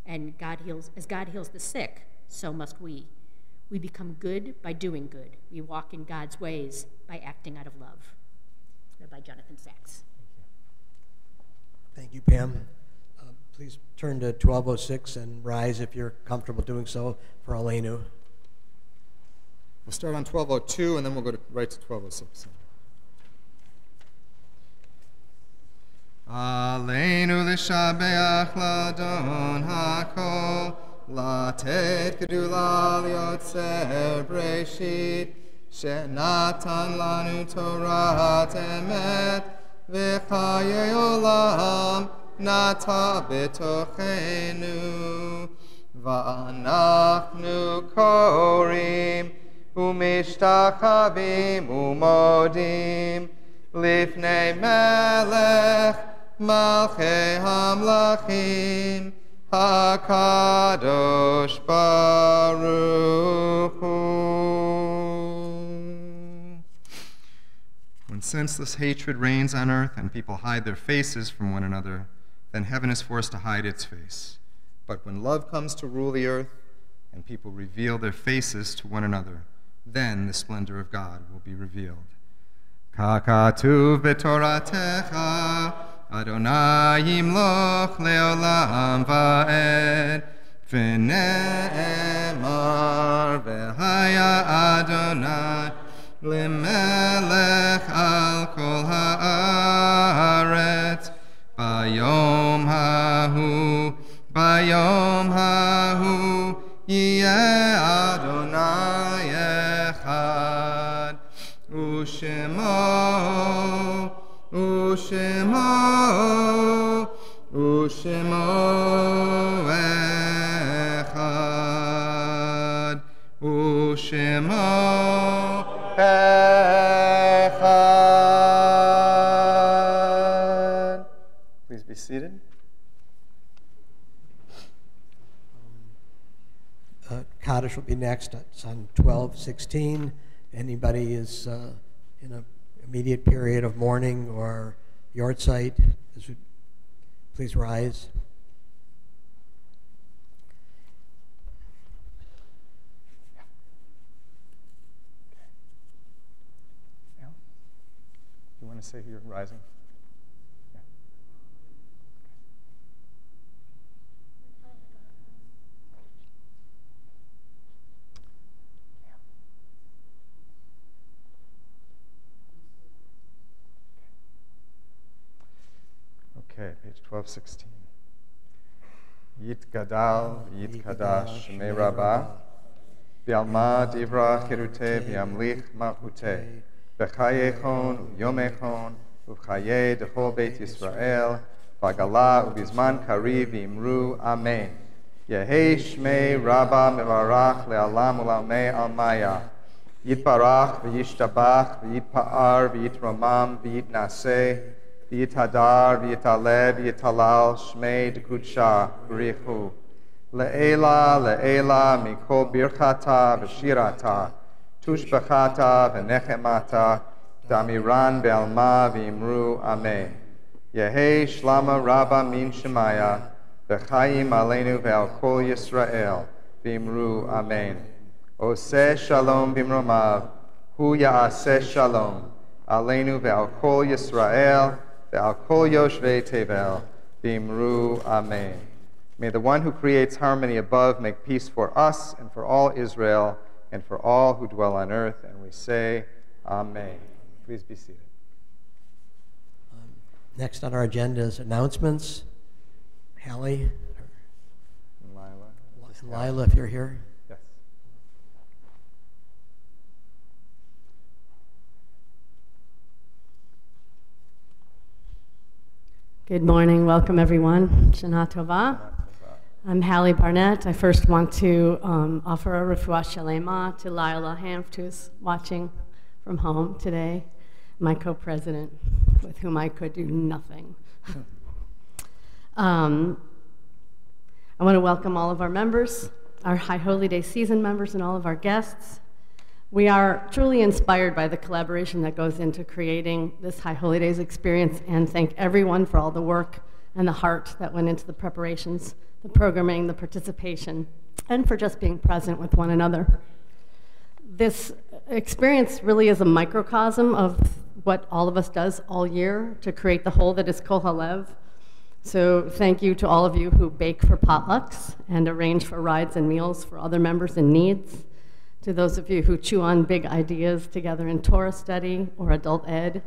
And as God heals the sick, so must we. We become good by doing good. We walk in God's ways by acting out of love. Rabbi Jonathan Sachs. Thank you, Pam. Please turn to 1206 and rise if you're comfortable doing so for Aleinu. We'll start on 1202 and then we'll go right to 1206. Aleinu l'shabeach ladon hakol, latet gedula liotzer breshit, שנתן לנו תורת אמת וחיי עולם נטע בתוכנו ואנחנו קוראים ומשתחווים ומודים לפני מלך מלכי המלכים הקדוש ברוך הוא. When senseless hatred reigns on earth and people hide their faces from one another, then heaven is forced to hide its face. But when love comes to rule the earth and people reveal their faces to one another, then the splendor of God will be revealed. Kakatuv betoratecha, Adonai yimloch leolam va'ed, v'ne'emar v'haya Adonai, Limelech al kol haaretz, bayom hahu, yeh Adonai echad, ushemo echad, ushemo echad. Please be seated. Kaddish will be next. It's on 12:16. Anybody is in an immediate period of mourning or yahrzeit, please rise. You want to say who you're rising? Yeah. Okay, page 1216. Yit Gadal, Yit Kadash, Me Rabbah, Bialma Divra Chirute, Biamlich Malchute, Bechayechon, Yomechon, Uchaye Dechol Beit Yisrael, Bagala Ubizman Kari Vimru, Amen. Yehi Shmei Rabbah Mevarach Le'alam Ulamei Almaya. Yitbarach v'yishtabach v'yitpa'ar v'yitramam v'yitnaseh v'yithadar v'yitaleh v'yitalal shmei d'kudsha b'richu le'ela le'ela mikol birchata v'shirata tushbachata v'nechemata damiran be'alma v'imru amen. Yehi shlama rabba min shemaya v'chayim aleinu ve'al kol Yisrael v'imru amen. Oseh shalom bimromav, hu ya'aseh shalom, aleinu ve'al kol Yisrael, ve'al kol yoshvei tevel, bimru amen. May the one who creates harmony above make peace for us and for all Israel and for all who dwell on earth. And we say, amen. Please be seated. Next on our agenda is announcements. Hallie? Lila, if you're here. Good morning. Welcome, everyone. Shana Tova. I'm Hallie Barnett. I first want to offer a refuah shalema to Lila Hanft, who's watching from home today, my co-president, with whom I could do nothing. I want to welcome all of our members, our High Holy Day season members, and all of our guests. We are truly inspired by the collaboration that goes into creating this High Holy Days experience, and thank everyone for all the work and the heart that went into the preparations, the programming, the participation, and for just being present with one another. This experience really is a microcosm of what all of us does all year to create the whole that is Kol Halev. So thank you to all of you who bake for potlucks and arrange for rides and meals for other members in needs. To those of you who chew on big ideas together in Torah study or adult ed,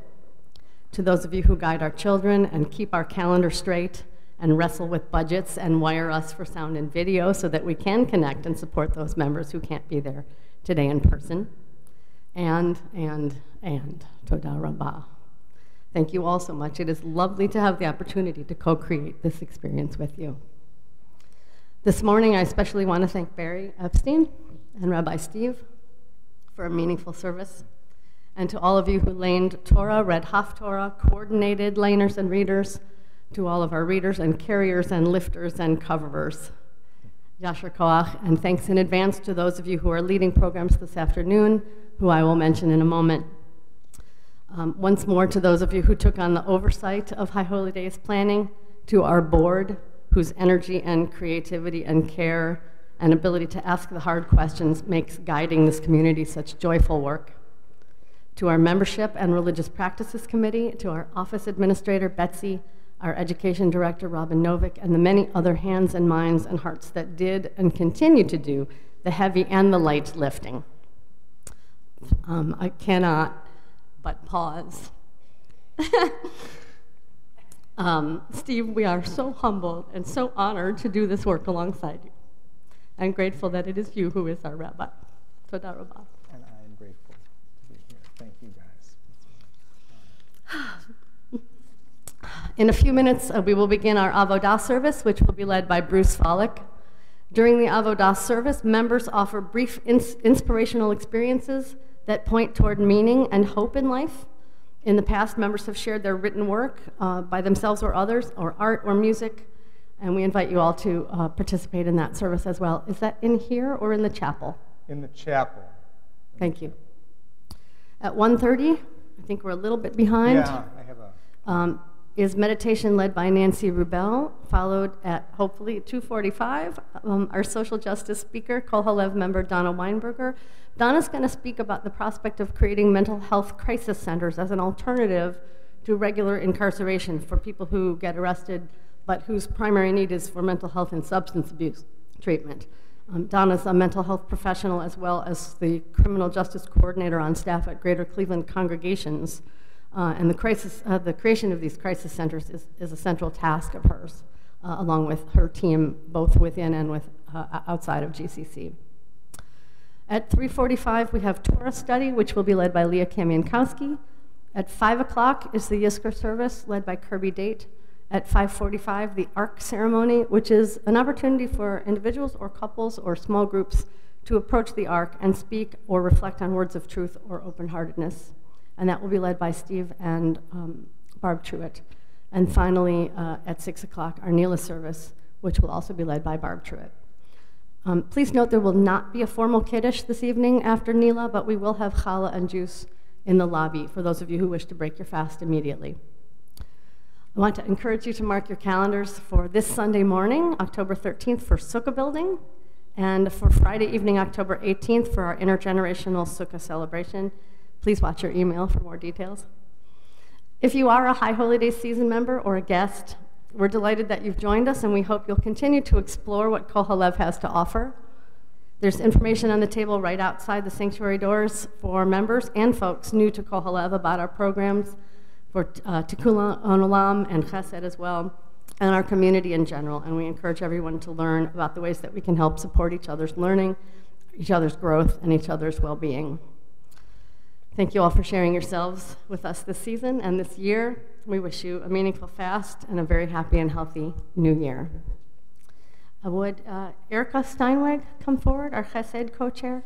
to those of you who guide our children and keep our calendar straight and wrestle with budgets and wire us for sound and video so that we can connect and support those members who can't be there today in person. And Toda Rabbah. Thank you all so much. It is lovely to have the opportunity to co-create this experience with you. This morning, I especially want to thank Barry Epstein and Rabbi Steve for a meaningful service, and to all of you who laned Torah, read Haftorah, coordinated laners and readers, to all of our readers and carriers and lifters and coverers. Yasher Koach, and thanks in advance to those of you who are leading programs this afternoon, who I will mention in a moment. Once more, to those of you who took on the oversight of High Holy Days planning, to our board, whose energy and creativity and care and ability to ask the hard questions makes guiding this community such joyful work. To our membership and religious practices committee, to our office administrator, Betsy, our education director, Robin Novick, and the many other hands and minds and hearts that did and continue to do the heavy and the light lifting. I cannot but pause. Steve, we are so humbled and so honored to do this work alongside you. I'm grateful that it is you who is our rabbi. Toda Rabbah. And I am grateful to be here. Thank you, guys. In a few minutes, we will begin our Avodah Service, which will be led by Bruce Follick. During the Avodah Service, members offer brief inspirational experiences that point toward meaning and hope in life. In the past, members have shared their written work by themselves or others, or art or music, and we invite you all to participate in that service as well. Is that in here or in the chapel? In the chapel. Thank you. At 1:30, I think we're a little bit behind. Yeah, I have a... Is meditation led by Nancy Rubel, followed at hopefully 2:45, our social justice speaker, Kol Halev member Donna Weinberger. Donna's going to speak about the prospect of creating mental health crisis centers as an alternative to regular incarceration for people who get arrested but whose primary need is for mental health and substance abuse treatment. Donna's a mental health professional as well as the criminal justice coordinator on staff at Greater Cleveland Congregations, And the creation of these crisis centers is a central task of hers, along with her team, both within and outside of GCC. At 3:45, we have Torah study, which will be led by Leah Kamienkowski. At 5 o'clock is the Yom Kippur Service, led by Kirby Date. At 5:45, the Ark ceremony, which is an opportunity for individuals or couples or small groups to approach the Ark and speak or reflect on words of truth or open-heartedness. And that will be led by Steve and Barb Truitt. And finally, at 6 o'clock, our Nila service, which will also be led by Barb Truitt. Please note there will not be a formal Kiddush this evening after Nila, but we will have challah and juice in the lobby for those of you who wish to break your fast immediately. I want to encourage you to mark your calendars for this Sunday morning, October 13th, for Sukkah building, and for Friday evening, October 18th, for our intergenerational Sukkah celebration. Please watch your email for more details. If you are a High Holy Day season member or a guest, we're delighted that you've joined us, and we hope you'll continue to explore what Kol Halev has to offer. There's information on the table right outside the sanctuary doors for members and folks new to Kol Halev about our programs, for Tikkun Olam and Chesed as well, and our community in general. And we encourage everyone to learn about the ways that we can help support each other's learning, each other's growth, and each other's well-being. Thank you all for sharing yourselves with us this season and this year. We wish you a meaningful fast and a very happy and healthy new year. Would Erica Steinweg come forward, our Chesed co-chair?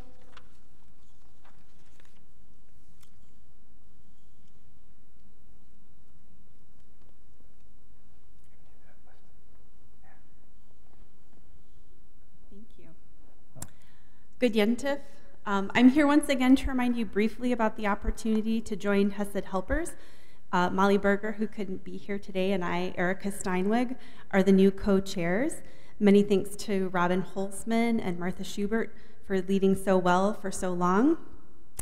Good Yontif. I'm here once again to remind you briefly about the opportunity to join Hesed Helpers. Molly Berger, who couldn't be here today, and I, Erica Steinweg, are the new co-chairs. Many thanks to Robin Holzman and Martha Schubert for leading so well for so long.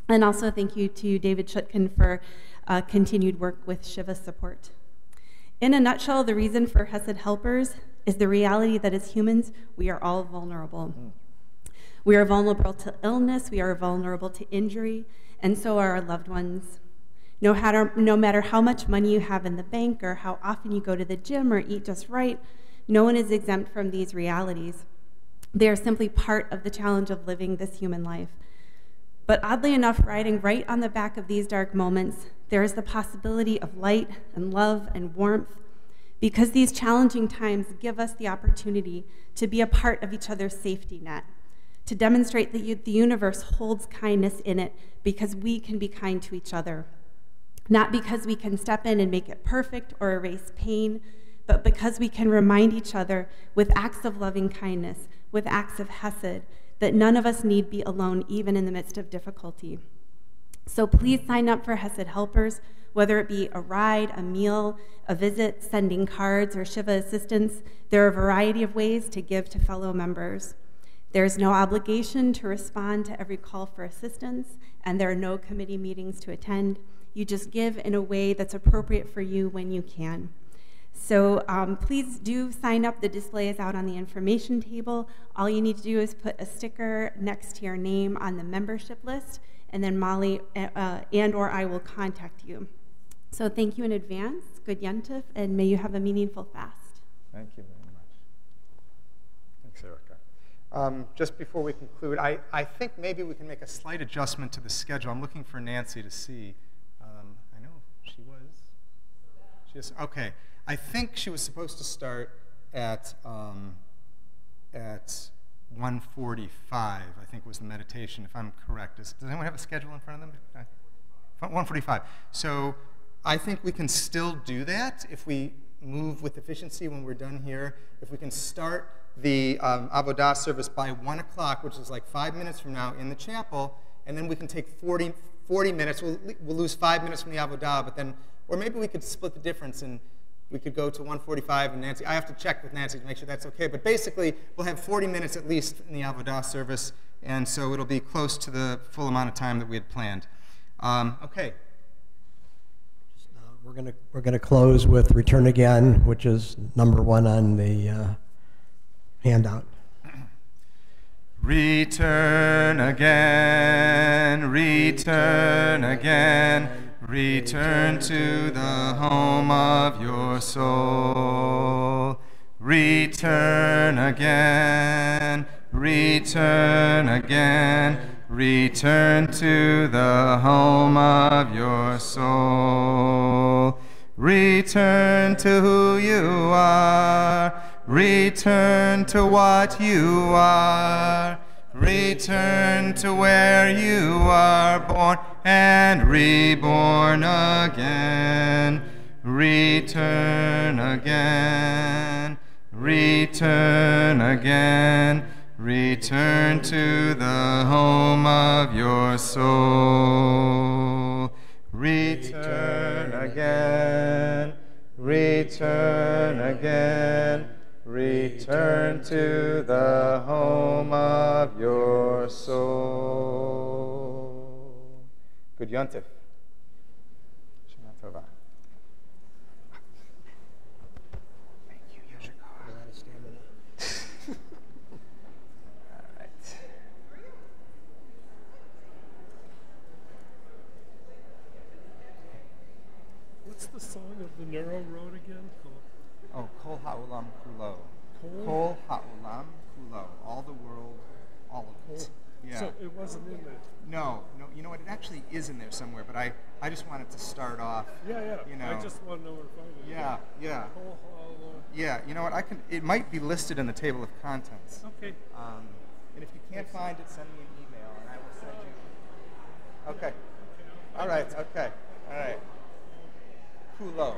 And also thank you to David Schutkin for continued work with Shiva support. In a nutshell, the reason for Hesed Helpers is the reality that as humans, we are all vulnerable. We are vulnerable to illness, we are vulnerable to injury, and so are our loved ones. No matter how much money you have in the bank or how often you go to the gym or eat just right, no one is exempt from these realities. They are simply part of the challenge of living this human life. But oddly enough, riding right on the back of these dark moments, there is the possibility of light and love and warmth, because these challenging times give us the opportunity to be a part of each other's safety net, to demonstrate that the universe holds kindness in it because we can be kind to each other. Not because we can step in and make it perfect or erase pain, but because we can remind each other with acts of loving kindness, with acts of hesed, that none of us need be alone even in the midst of difficulty. So please sign up for Hesed Helpers, whether it be a ride, a meal, a visit, sending cards, or Shiva assistance. There are a variety of ways to give to fellow members. There is no obligation to respond to every call for assistance, and there are no committee meetings to attend. You just give in a way that's appropriate for you when you can. So please do sign up. The display is out on the information table. All you need to do is put a sticker next to your name on the membership list, and then Molly and or I will contact you. So thank you in advance. Good Yontif, and may you have a meaningful fast. Thank you very much. Thanks, Erica. Just before we conclude, I think maybe we can make a slight adjustment to the schedule. I'm looking for Nancy to see. I know she was. She is, okay. I think she was supposed to start at 1:45, I think was the meditation, if I'm correct. Does anyone have a schedule in front of them? 1:45. So I think we can still do that if we move with efficiency when we're done here. If we can start the Avodah service by 1 o'clock, which is like 5 minutes from now in the chapel, and then we can take 40 minutes. We'll lose 5 minutes from the Avodah, but then, or maybe we could split the difference and we could go to 1:45 and Nancy. I have to check with Nancy to make sure that's okay. But basically, we'll have 40 minutes at least in the Avodah service, and so it'll be close to the full amount of time that we had planned. Okay. We're gonna close with Return Again, which is number 1 on the handout. Return again, return again. Return to the home of your soul. Return again, return again, return to the home of your soul. Return to who you are, return to what you are, return to where you are born and reborn again. Return again, return again, return to the home of your soul. Return again, return again, return to the home of your soul. Good Yontif. Shana Tova. What's the song of the Narrow Road again? Oh, Kol Ha'olam Kulo. Kol Ha'olam Kulo. All the world, all of it. Yeah. So it wasn't in there? No. You know what? It actually is in there somewhere, but I just wanted to start off. Yeah. You know. I just want to know where to find it. Yeah. Kol Ha'olam. Yeah. You know what? It might be listed in the table of contents. Okay. And if you can't find it, send me an email, and I will send you. Okay. All right. Okay. All right. Kulo.